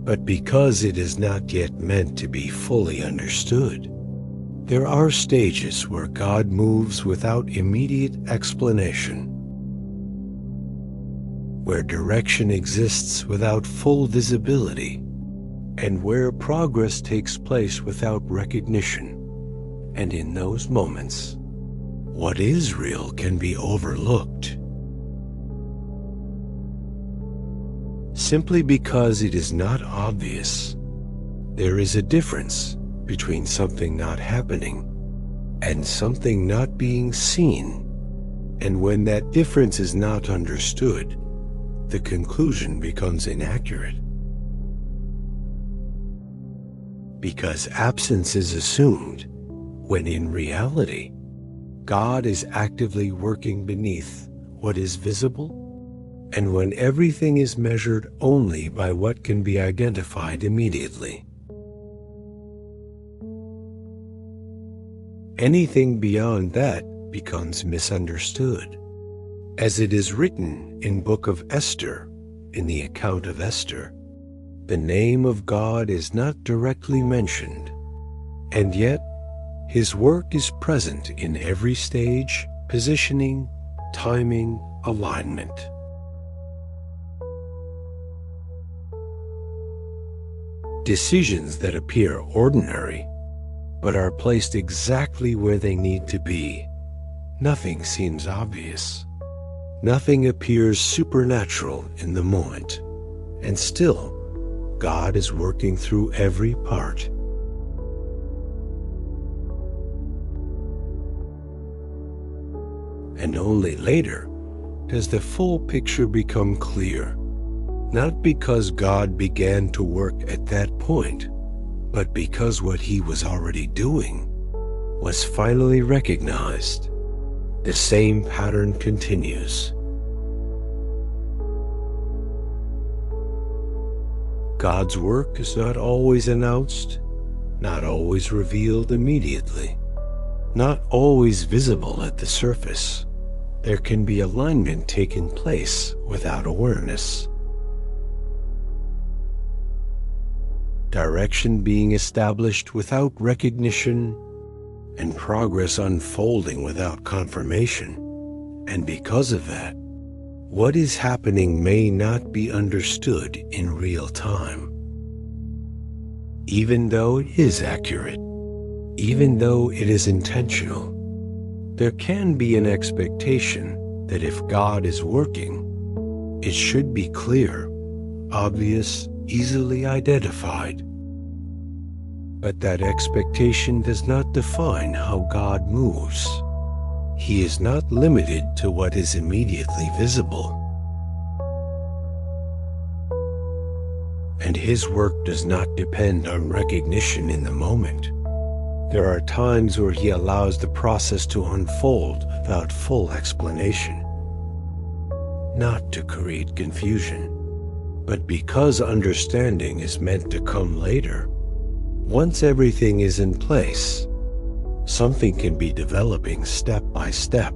but because it is not yet meant to be fully understood. There are stages where God moves without immediate explanation, where direction exists without full visibility, and where progress takes place without recognition. And in those moments, what is real can be overlooked, simply because it is not obvious. There is a difference between something not happening and something not being seen, and when that difference is not understood, the conclusion becomes inaccurate. Because absence is assumed, when in reality, God is actively working beneath what is visible, and when everything is measured only by what can be identified immediately. Anything beyond that becomes misunderstood. As it is written in Book of Esther, in the account of Esther, the name of God is not directly mentioned, and yet His work is present in every stage, positioning, timing, alignment. Decisions that appear ordinary, but are placed exactly where they need to be. Nothing seems obvious. Nothing appears supernatural in the moment, and still, God is working through every part. And only later does the full picture become clear, not because God began to work at that point, but because what He was already doing was finally recognized. The same pattern continues. God's work is not always announced, not always revealed immediately, not always visible at the surface. There can be alignment taking place without awareness. Direction being established without recognition, and progress unfolding without confirmation. And because of that, what is happening may not be understood in real time. Even though it is accurate, even though it is intentional, there can be an expectation that if God is working, it should be clear, obvious, easily identified. But that expectation does not define how God moves. He is not limited to what is immediately visible. And His work does not depend on recognition in the moment. There are times where He allows the process to unfold without full explanation. Not to create confusion, but because understanding is meant to come later. Once everything is in place, something can be developing step by step,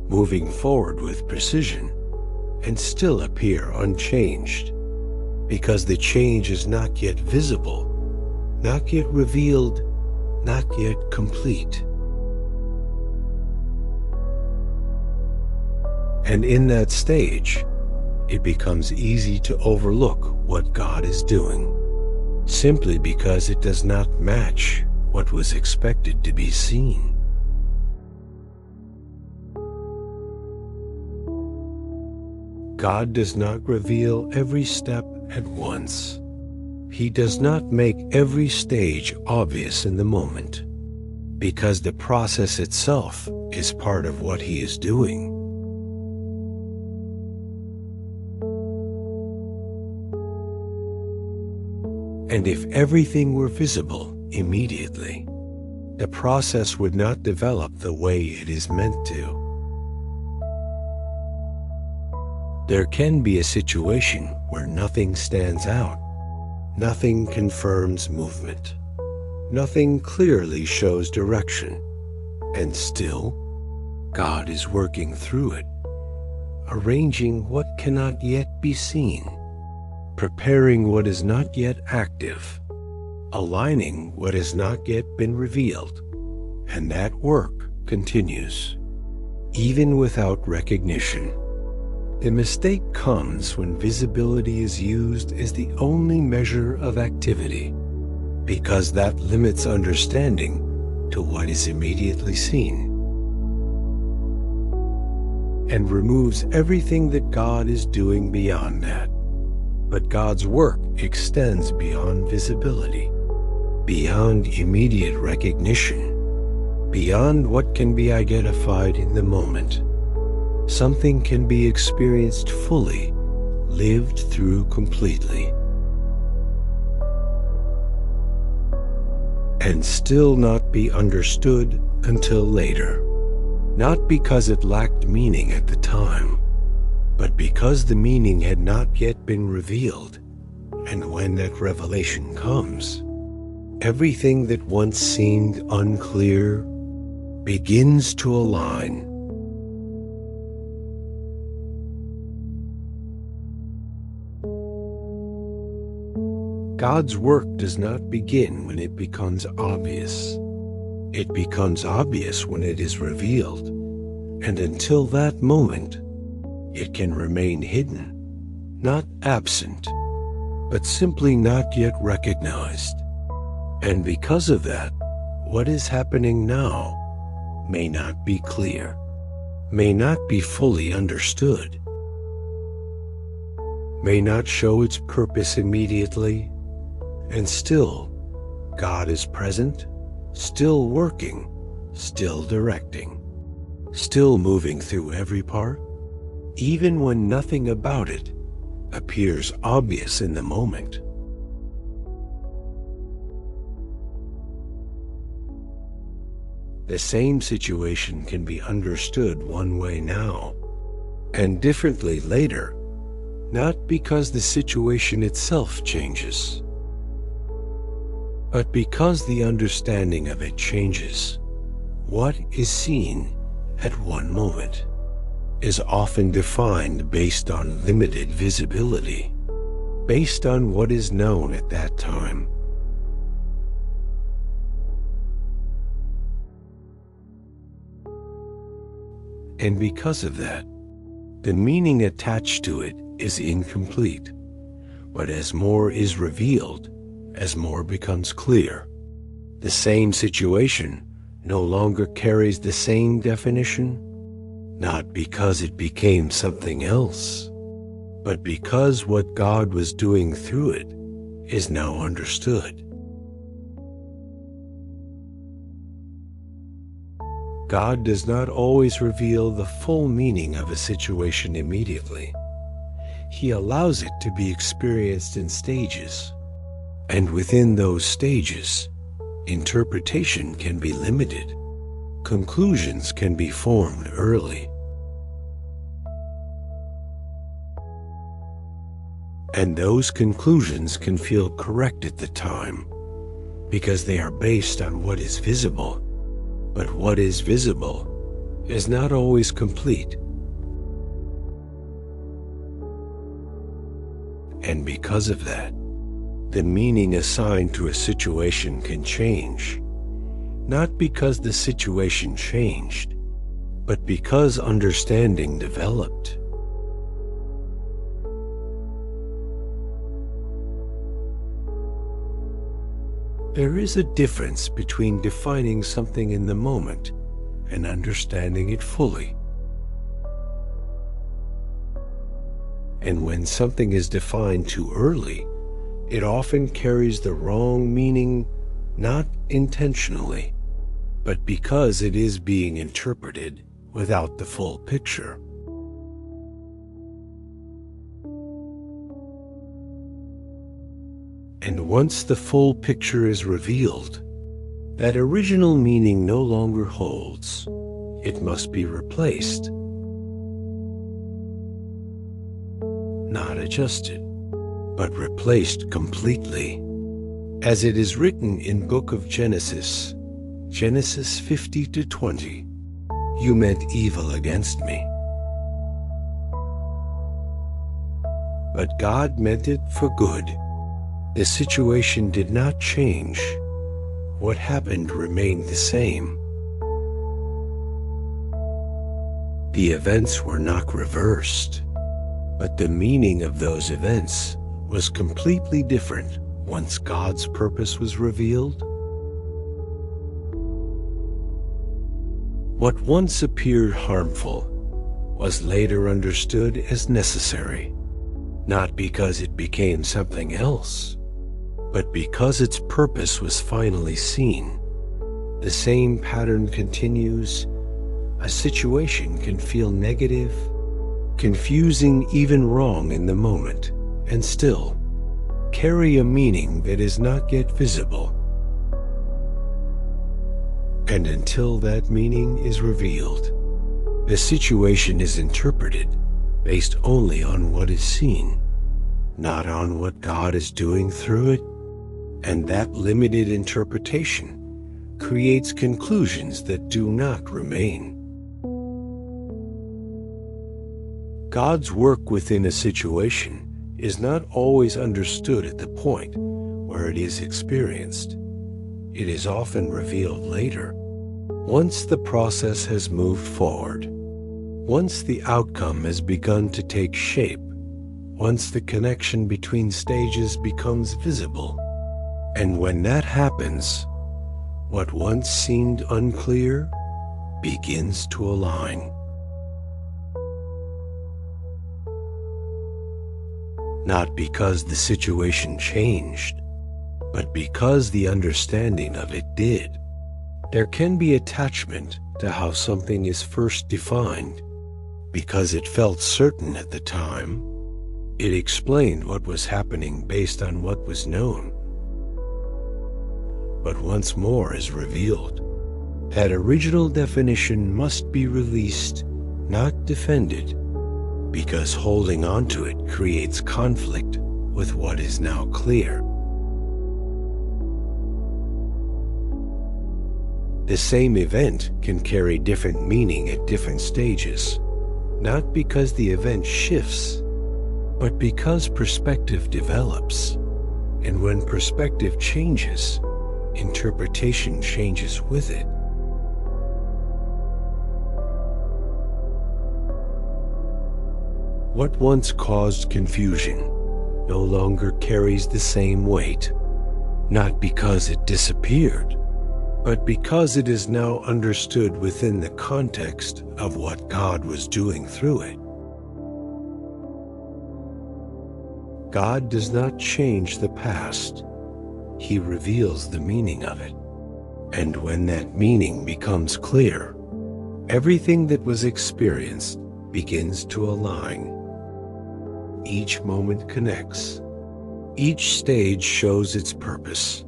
moving forward with precision, and still appear unchanged, because the change is not yet visible, not yet revealed, not yet complete. And in that stage, it becomes easy to overlook what God is doing, simply because it does not match what was expected to be seen. God does not reveal every step at once. He does not make every stage obvious in the moment, because the process itself is part of what He is doing. And if everything were visible immediately, the process would not develop the way it is meant to. There can be a situation where nothing stands out, nothing confirms movement, nothing clearly shows direction, and still, God is working through it, arranging what cannot yet be seen, preparing what is not yet active, aligning what has not yet been revealed, and that work continues, even without recognition. The mistake comes when visibility is used as the only measure of activity, because that limits understanding to what is immediately seen, and removes everything that God is doing beyond that. But God's work extends beyond visibility, beyond immediate recognition, beyond what can be identified in the moment. Something can be experienced fully, lived through completely. and still not be understood until later. Not because it lacked meaning at the time, but because the meaning had not yet been revealed. And when that revelation comes, everything that once seemed unclear begins to align. God's work does not begin when it becomes obvious. It becomes obvious when it is revealed, and until that moment, it can remain hidden, not absent, but simply not yet recognized. And because of that, what is happening now may not be clear, may not be fully understood, may not show its purpose immediately, and still, God is present, still working, still directing, still moving through every part, even when nothing about it appears obvious in the moment. The same situation can be understood one way now, and differently later, not because the situation itself changes, but because the understanding of it changes. What is seen at one moment is often defined based on limited visibility, based on what is known at that time. And because of that, the meaning attached to it is incomplete. But as more is revealed, as more becomes clear, the same situation no longer carries the same definition, not because it became something else, but because what God was doing through it is now understood. God does not always reveal the full meaning of a situation immediately. He allows it to be experienced in stages. And within those stages, interpretation can be limited. Conclusions can be formed early. And those conclusions can feel correct at the time, because they are based on what is visible. But what is visible is not always complete. And because of that, the meaning assigned to a situation can change, not because the situation changed, but because understanding developed. There is a difference between defining something in the moment and understanding it fully. And when something is defined too early, it often carries the wrong meaning, not intentionally, but because it is being interpreted without the full picture. And once the full picture is revealed, that original meaning no longer holds. It must be replaced, not adjusted, but replaced completely. As it is written in Book of Genesis, Genesis 50-20, "You meant evil against me, but God meant it for good." The situation did not change. What happened remained the same. The events were not reversed, but the meaning of those events was completely different once God's purpose was revealed. What once appeared harmful was later understood as necessary, not because it became something else, but because its purpose was finally seen. The same pattern continues. A situation can feel negative, confusing, even wrong in the moment, and still carry a meaning that is not yet visible. And until that meaning is revealed, the situation is interpreted based only on what is seen, not on what God is doing through it. And that limited interpretation creates conclusions that do not remain. God's work within a situation is not always understood at the point where it is experienced. It is often revealed later, once the process has moved forward, once the outcome has begun to take shape, once the connection between stages becomes visible. And when that happens, what once seemed unclear begins to align. Not because the situation changed, but because the understanding of it did. There can be attachment to how something is first defined. Because it felt certain at the time, it explained what was happening based on what was known. But once more is revealed, that original definition must be released, not defended, because holding on to it creates conflict with what is now clear. The same event can carry different meaning at different stages, not because the event shifts, but because perspective develops. And when perspective changes, interpretation changes with it. What once caused confusion no longer carries the same weight, not because it disappeared, but because it is now understood within the context of what God was doing through it. God does not change the past. He reveals the meaning of it. And when that meaning becomes clear, everything that was experienced begins to align. Each moment connects. Each stage shows its purpose,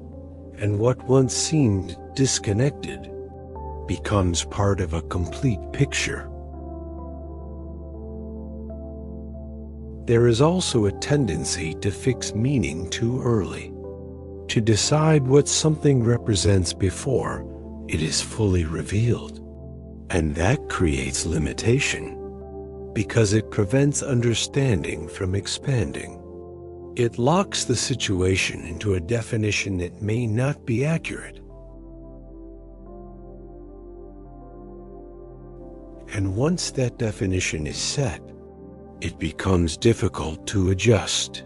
and what once seemed disconnected becomes part of a complete picture. There is also a tendency to fix meaning too early, to decide what something represents before it is fully revealed. And that creates limitation, because it prevents understanding from expanding. It locks the situation into a definition that may not be accurate. And once that definition is set, it becomes difficult to adjust.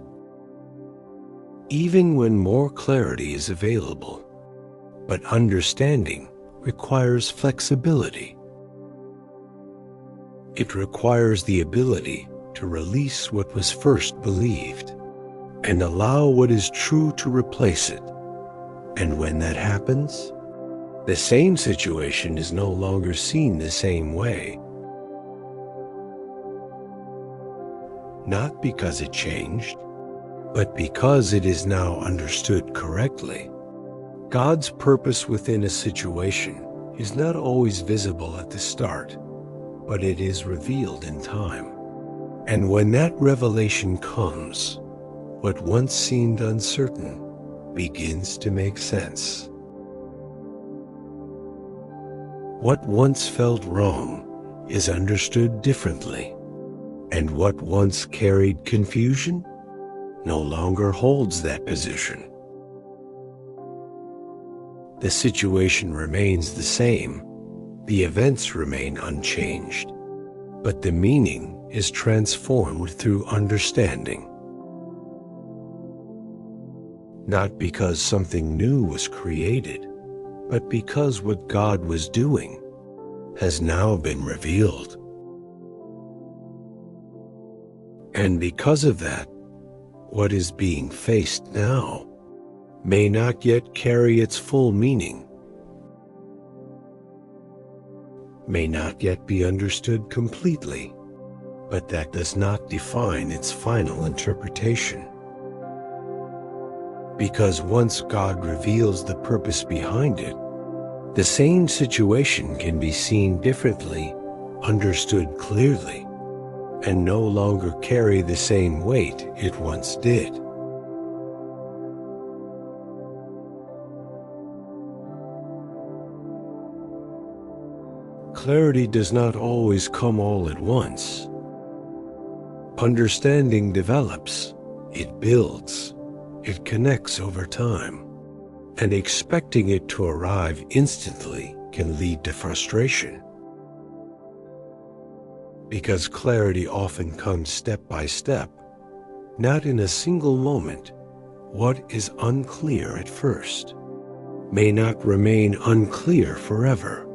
Even when more clarity is available, but understanding requires flexibility. It requires the ability to release what was first believed and allow what is true to replace it. And when that happens, the same situation is no longer seen the same way. Not because it changed, but because it is now understood correctly. God's purpose within a situation is not always visible at the start, but it is revealed in time. And when that revelation comes, what once seemed uncertain begins to make sense. What once felt wrong is understood differently, and what once carried confusion no longer holds that position. The situation remains the same, the events remain unchanged, but the meaning is transformed through understanding. Not because something new was created, but because what God was doing has now been revealed. And because of that, what is being faced now may not yet carry its full meaning, may not yet be understood completely, but that does not define its final interpretation. Because once God reveals the purpose behind it, The same situation can be seen differently, understood clearly, and no longer carry the same weight it once did. Clarity does not always come all at once. Understanding develops, it builds, it connects over time, and expecting it to arrive instantly can lead to frustration. Because clarity often comes step by step, not in a single moment, what is unclear at first may not remain unclear forever.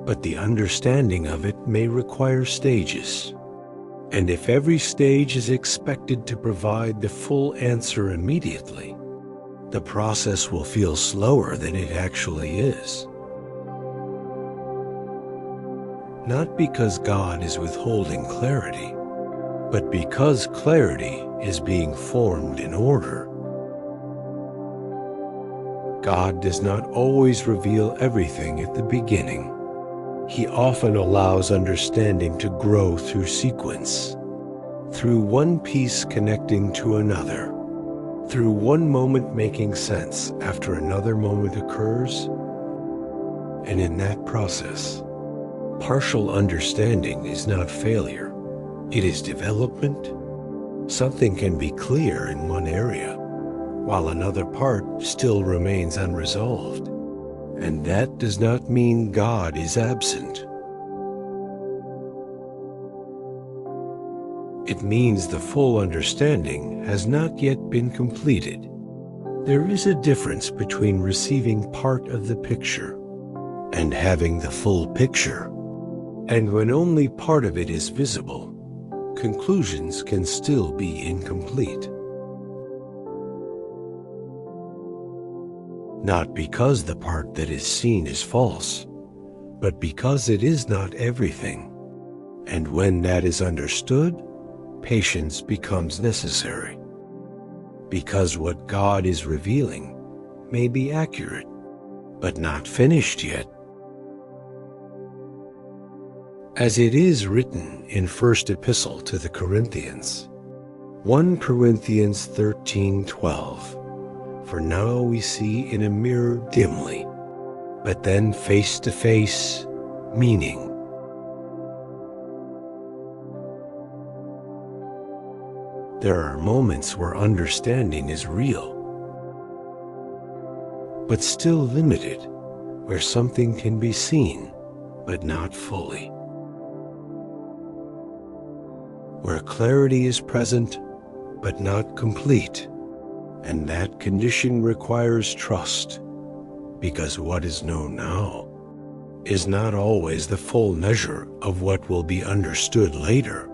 But the understanding of it may require stages. And if every stage is expected to provide the full answer immediately, the process will feel slower than it actually is. Not because God is withholding clarity, but because clarity is being formed in order. God does not always reveal everything at the beginning. He often allows understanding to grow through sequence, through one piece connecting to another, through one moment making sense after another moment occurs. And in that process, partial understanding is not failure, it is development. Something can be clear in one area, while another part still remains unresolved. And that does not mean God is absent. It means the full understanding has not yet been completed. There is a difference between receiving part of the picture and having the full picture. And when only part of it is visible, conclusions can still be incomplete. Not because the part that is seen is false, but because it is not everything. And when that is understood, patience becomes necessary. Because what God is revealing may be accurate, but not finished yet. As it is written in First Epistle to the Corinthians, 1 Corinthians 13:12, for now we see in a mirror dimly, but then face to face, meaning. There are moments where understanding is real, but still limited, where something can be seen, but not fully. Where clarity is present, but not complete. And that condition requires trust, because what is known now is not always the full measure of what will be understood later.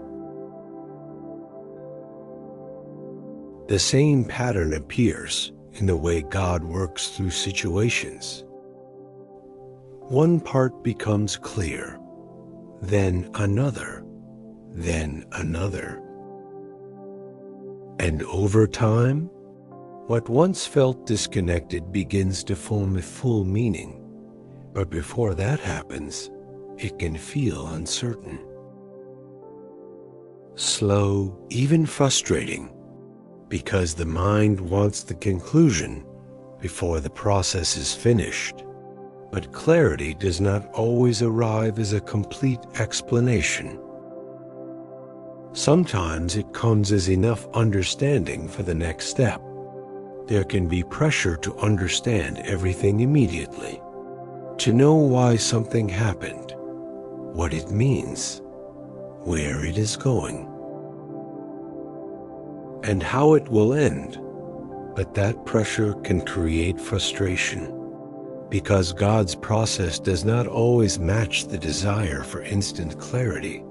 The same pattern appears in the way God works through situations. One part becomes clear, then another, then another. And over time, what once felt disconnected begins to form a full meaning, but before that happens, it can feel uncertain. Slow, even frustrating, because the mind wants the conclusion before the process is finished. But clarity does not always arrive as a complete explanation. Sometimes it comes as enough understanding for the next step. There can be pressure to understand everything immediately, to know why something happened, what it means, where it is going, and how it will end. But that pressure can create frustration, because God's process does not always match the desire for instant clarity.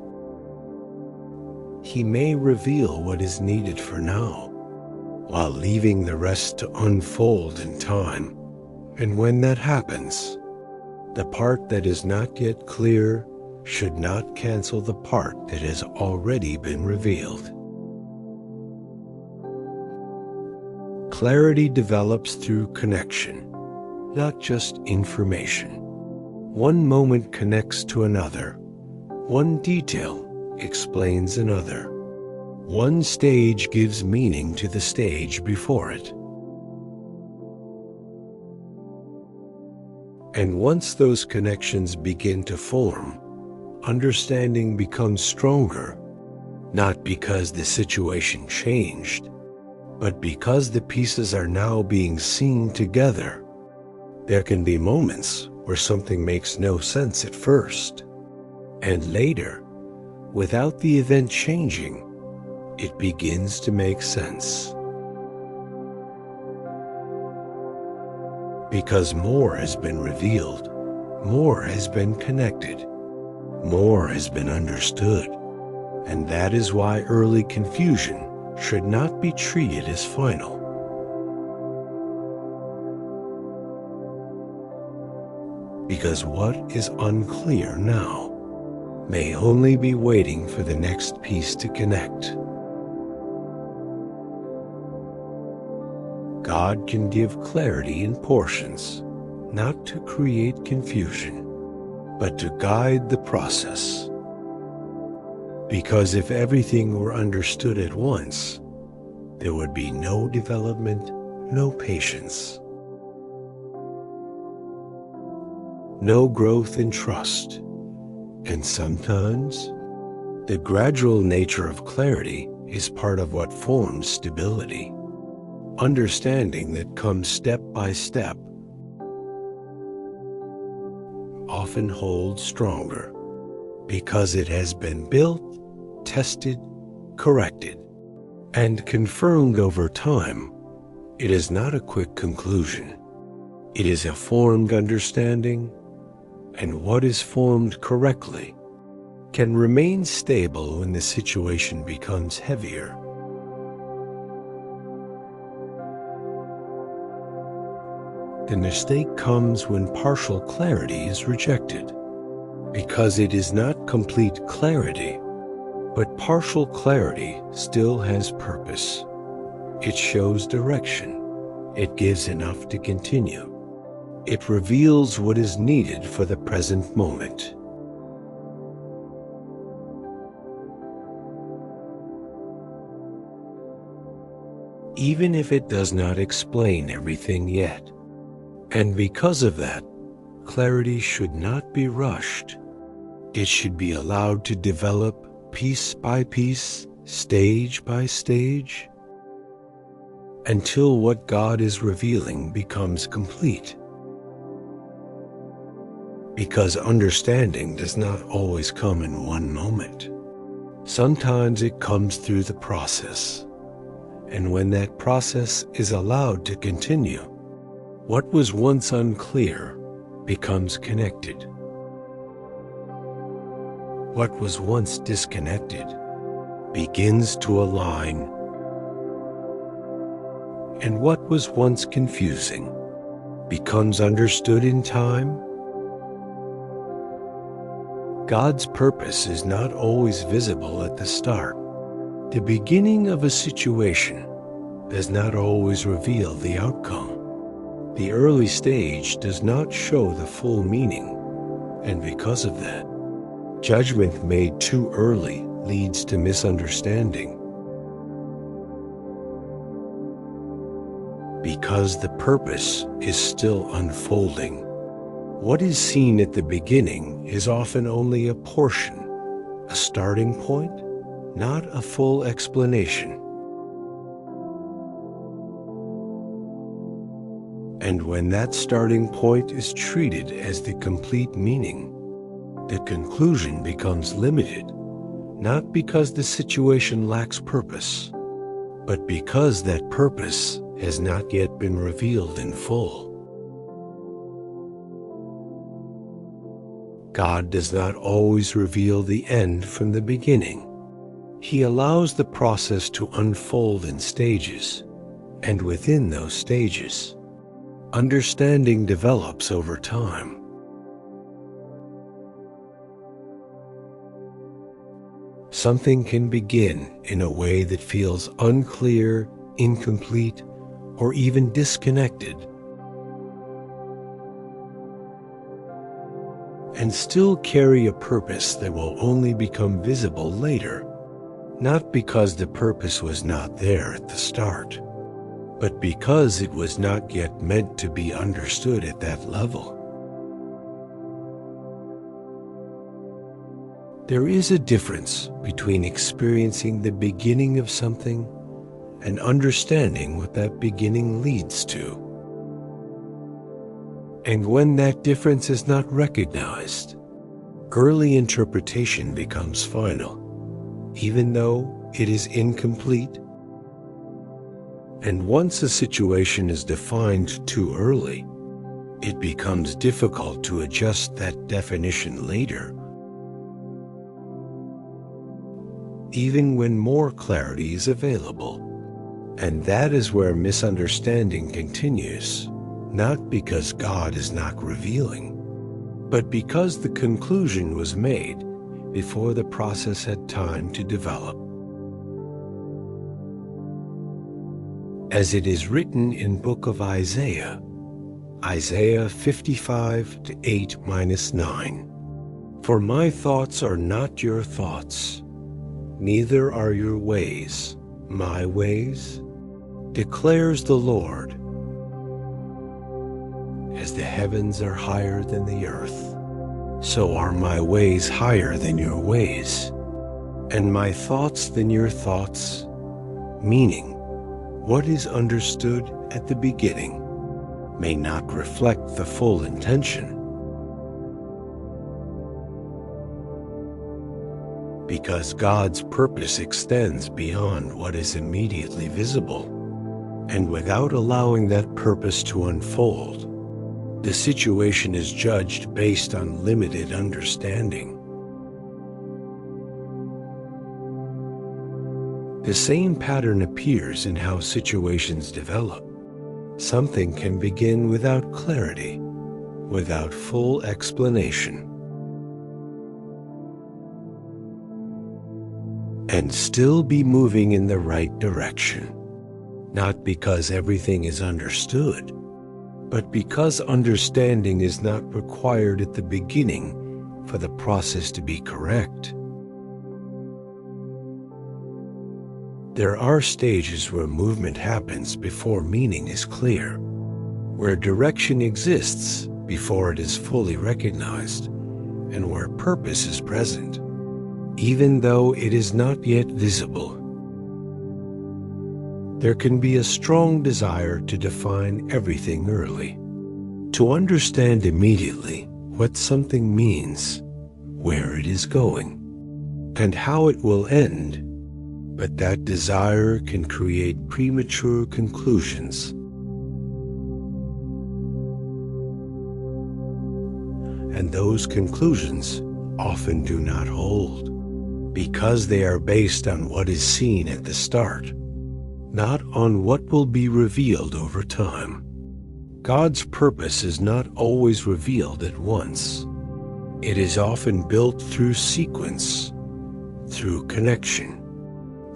He may reveal what is needed for now, while leaving the rest to unfold in time. And when that happens, the part that is not yet clear should not cancel the part that has already been revealed. Clarity develops through connection, not just information. One moment connects to another. One detail explains another. One stage gives meaning to the stage before it. And once those connections begin to form, understanding becomes stronger, not because the situation changed, but because the pieces are now being seen together. There can be moments where something makes no sense at first, and later, without the event changing, it begins to make sense. Because more has been revealed, more has been connected, more has been understood, and that is why early confusion should not be treated as final. Because what is unclear now may only be waiting for the next piece to connect. God can give clarity in portions, not to create confusion, but to guide the process. Because if everything were understood at once, there would be no development, no patience, no growth in trust. And sometimes, the gradual nature of clarity is part of what forms stability. Understanding that comes step by step often holds stronger because it has been built, tested, corrected, and confirmed over time. It is not a quick conclusion. It is a formed understanding, and what is formed correctly can remain stable when the situation becomes heavier. The mistake comes when partial clarity is rejected, because it is not complete clarity, but partial clarity still has purpose. It shows direction. It gives enough to continue. It reveals what is needed for the present moment. Even if it does not explain everything yet. And because of that, clarity should not be rushed. It should be allowed to develop piece by piece, stage by stage, until what God is revealing becomes complete. Because understanding does not always come in one moment. Sometimes it comes through the process. And when that process is allowed to continue, what was once unclear becomes connected. What was once disconnected begins to align. And what was once confusing becomes understood in time. God's purpose is not always visible at the start. The beginning of a situation does not always reveal the outcome. The early stage does not show the full meaning, and because of that, judgment made too early leads to misunderstanding. Because the purpose is still unfolding, what is seen at the beginning is often only a portion, a starting point, not a full explanation. And when that starting point is treated as the complete meaning, the conclusion becomes limited, not because the situation lacks purpose, but because that purpose has not yet been revealed in full. God does not always reveal the end from the beginning. He allows the process to unfold in stages, and within those stages, understanding develops over time. Something can begin in a way that feels unclear, incomplete, or even disconnected. and still carry a purpose that will only become visible later, not because the purpose was not there at the start, but because it was not yet meant to be understood at that level. There is a difference between experiencing the beginning of something and understanding what that beginning leads to. And when that difference is not recognized, early interpretation becomes final, even though it is incomplete. And once a situation is defined too early, it becomes difficult to adjust that definition later. Even when more clarity is available. And that is where misunderstanding continues, not because God is not revealing, but because the conclusion was made before the process had time to develop. As it is written in book of Isaiah, Isaiah 55:8-9, "For my thoughts are not your thoughts, neither are your ways my ways, declares the Lord. As the heavens are higher than the earth, so are my ways higher than your ways, and my thoughts than your thoughts." Meaning, what is understood at the beginning may not reflect the full intention. Because God's purpose extends beyond what is immediately visible, and without allowing that purpose to unfold, the situation is judged based on limited understanding. The same pattern appears in how situations develop. Something can begin without clarity, without full explanation, and still be moving in the right direction, not because everything is understood, but because understanding is not required at the beginning for the process to be correct. There are stages where movement happens before meaning is clear, where direction exists before it is fully recognized, and where purpose is present, even though it is not yet visible. There can be a strong desire to define everything early, to understand immediately what something means, where it is going, and how it will end. But that desire can create premature conclusions. And those conclusions often do not hold, because they are based on what is seen at the start, not on what will be revealed over time. God's purpose is not always revealed at once. It is often built through sequence, through connection,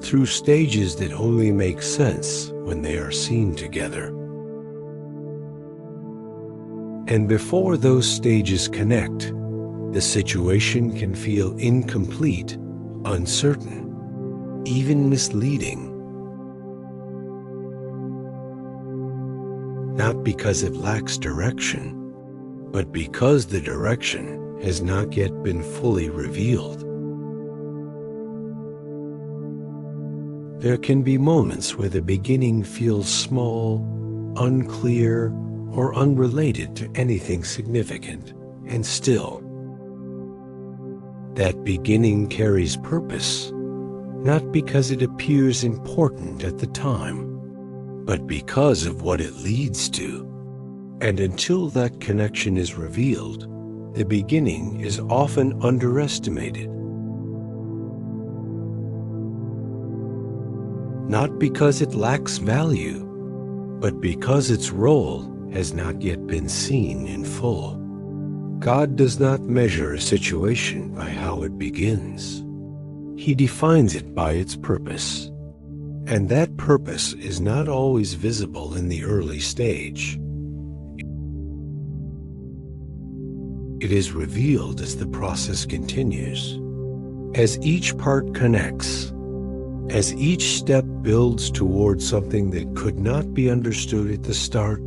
through stages that only make sense when they are seen together. And before those stages connect, the situation can feel incomplete, uncertain, even misleading. Not because it lacks direction, but because the direction has not yet been fully revealed. There can be moments where the beginning feels small, unclear, or unrelated to anything significant, and still, that beginning carries purpose, not because it appears important at the time, but because of what it leads to. And until that connection is revealed, the beginning is often underestimated. Not because it lacks value, but because its role has not yet been seen in full. God does not measure a situation by how it begins. He defines it by its purpose. And that purpose is not always visible in the early stage. It is revealed as the process continues. As each part connects, as each step builds towards something that could not be understood at the start,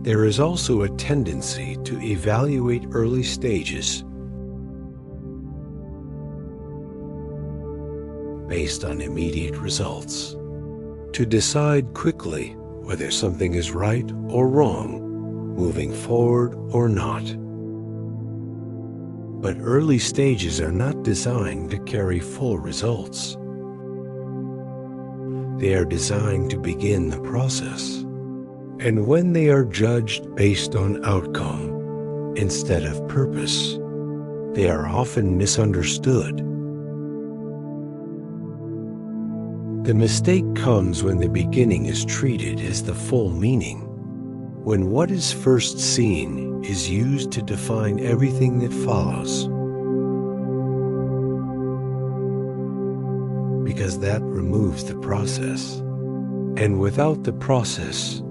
there is also a tendency to evaluate early stages based on immediate results, to decide quickly whether something is right or wrong, moving forward or not. But early stages are not designed to carry full results. They are designed to begin the process. And when they are judged based on outcome instead of purpose, they are often misunderstood. The mistake comes when the beginning is treated as the full meaning, when what is first seen is used to define everything that follows, because that removes the process. And without the process,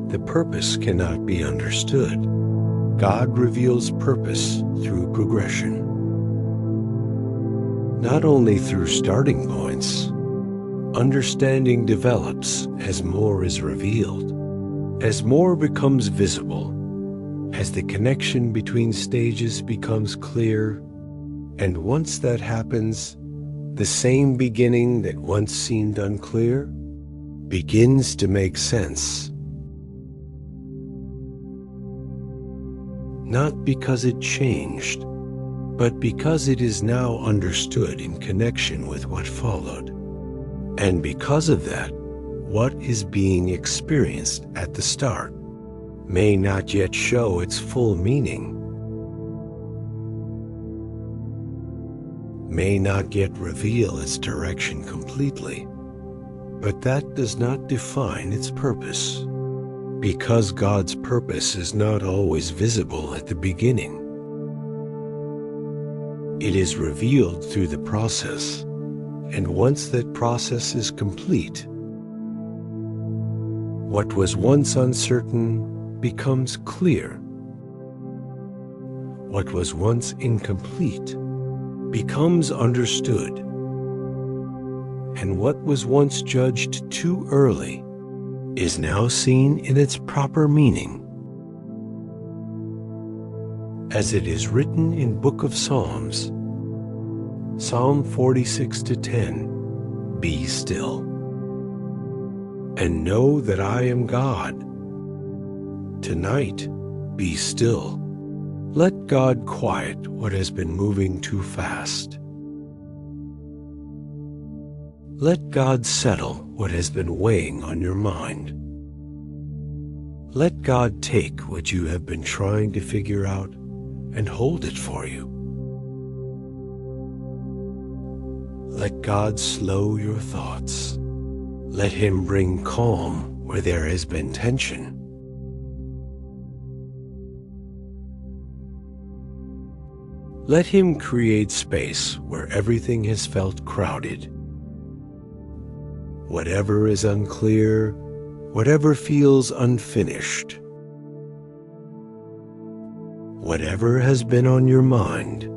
the purpose cannot be understood. God reveals purpose through progression. Not only through starting points, understanding develops as more is revealed, as more becomes visible, as the connection between stages becomes clear, and once that happens, the same beginning that once seemed unclear begins to make sense. Not because it changed, but because it is now understood in connection with what followed. And because of that, what is being experienced at the start may not yet show its full meaning, may not yet reveal its direction completely, but that does not define its purpose, because God's purpose is not always visible at the beginning. It is revealed through the process, and once that process is complete, what was once uncertain becomes clear. What was once incomplete becomes understood, and what was once judged too early is now seen in its proper meaning. As it is written in Book of Psalms, Psalm 46:10, "Be still, and know that I am God. Tonight, be still. Let God quiet what has been moving too fast. Let God settle what has been weighing on your mind. Let God take what you have been trying to figure out and hold it for you. Let God slow your thoughts. Let Him bring calm where there has been tension. Let Him create space where everything has felt crowded. Whatever is unclear, whatever feels unfinished, whatever has been on your mind,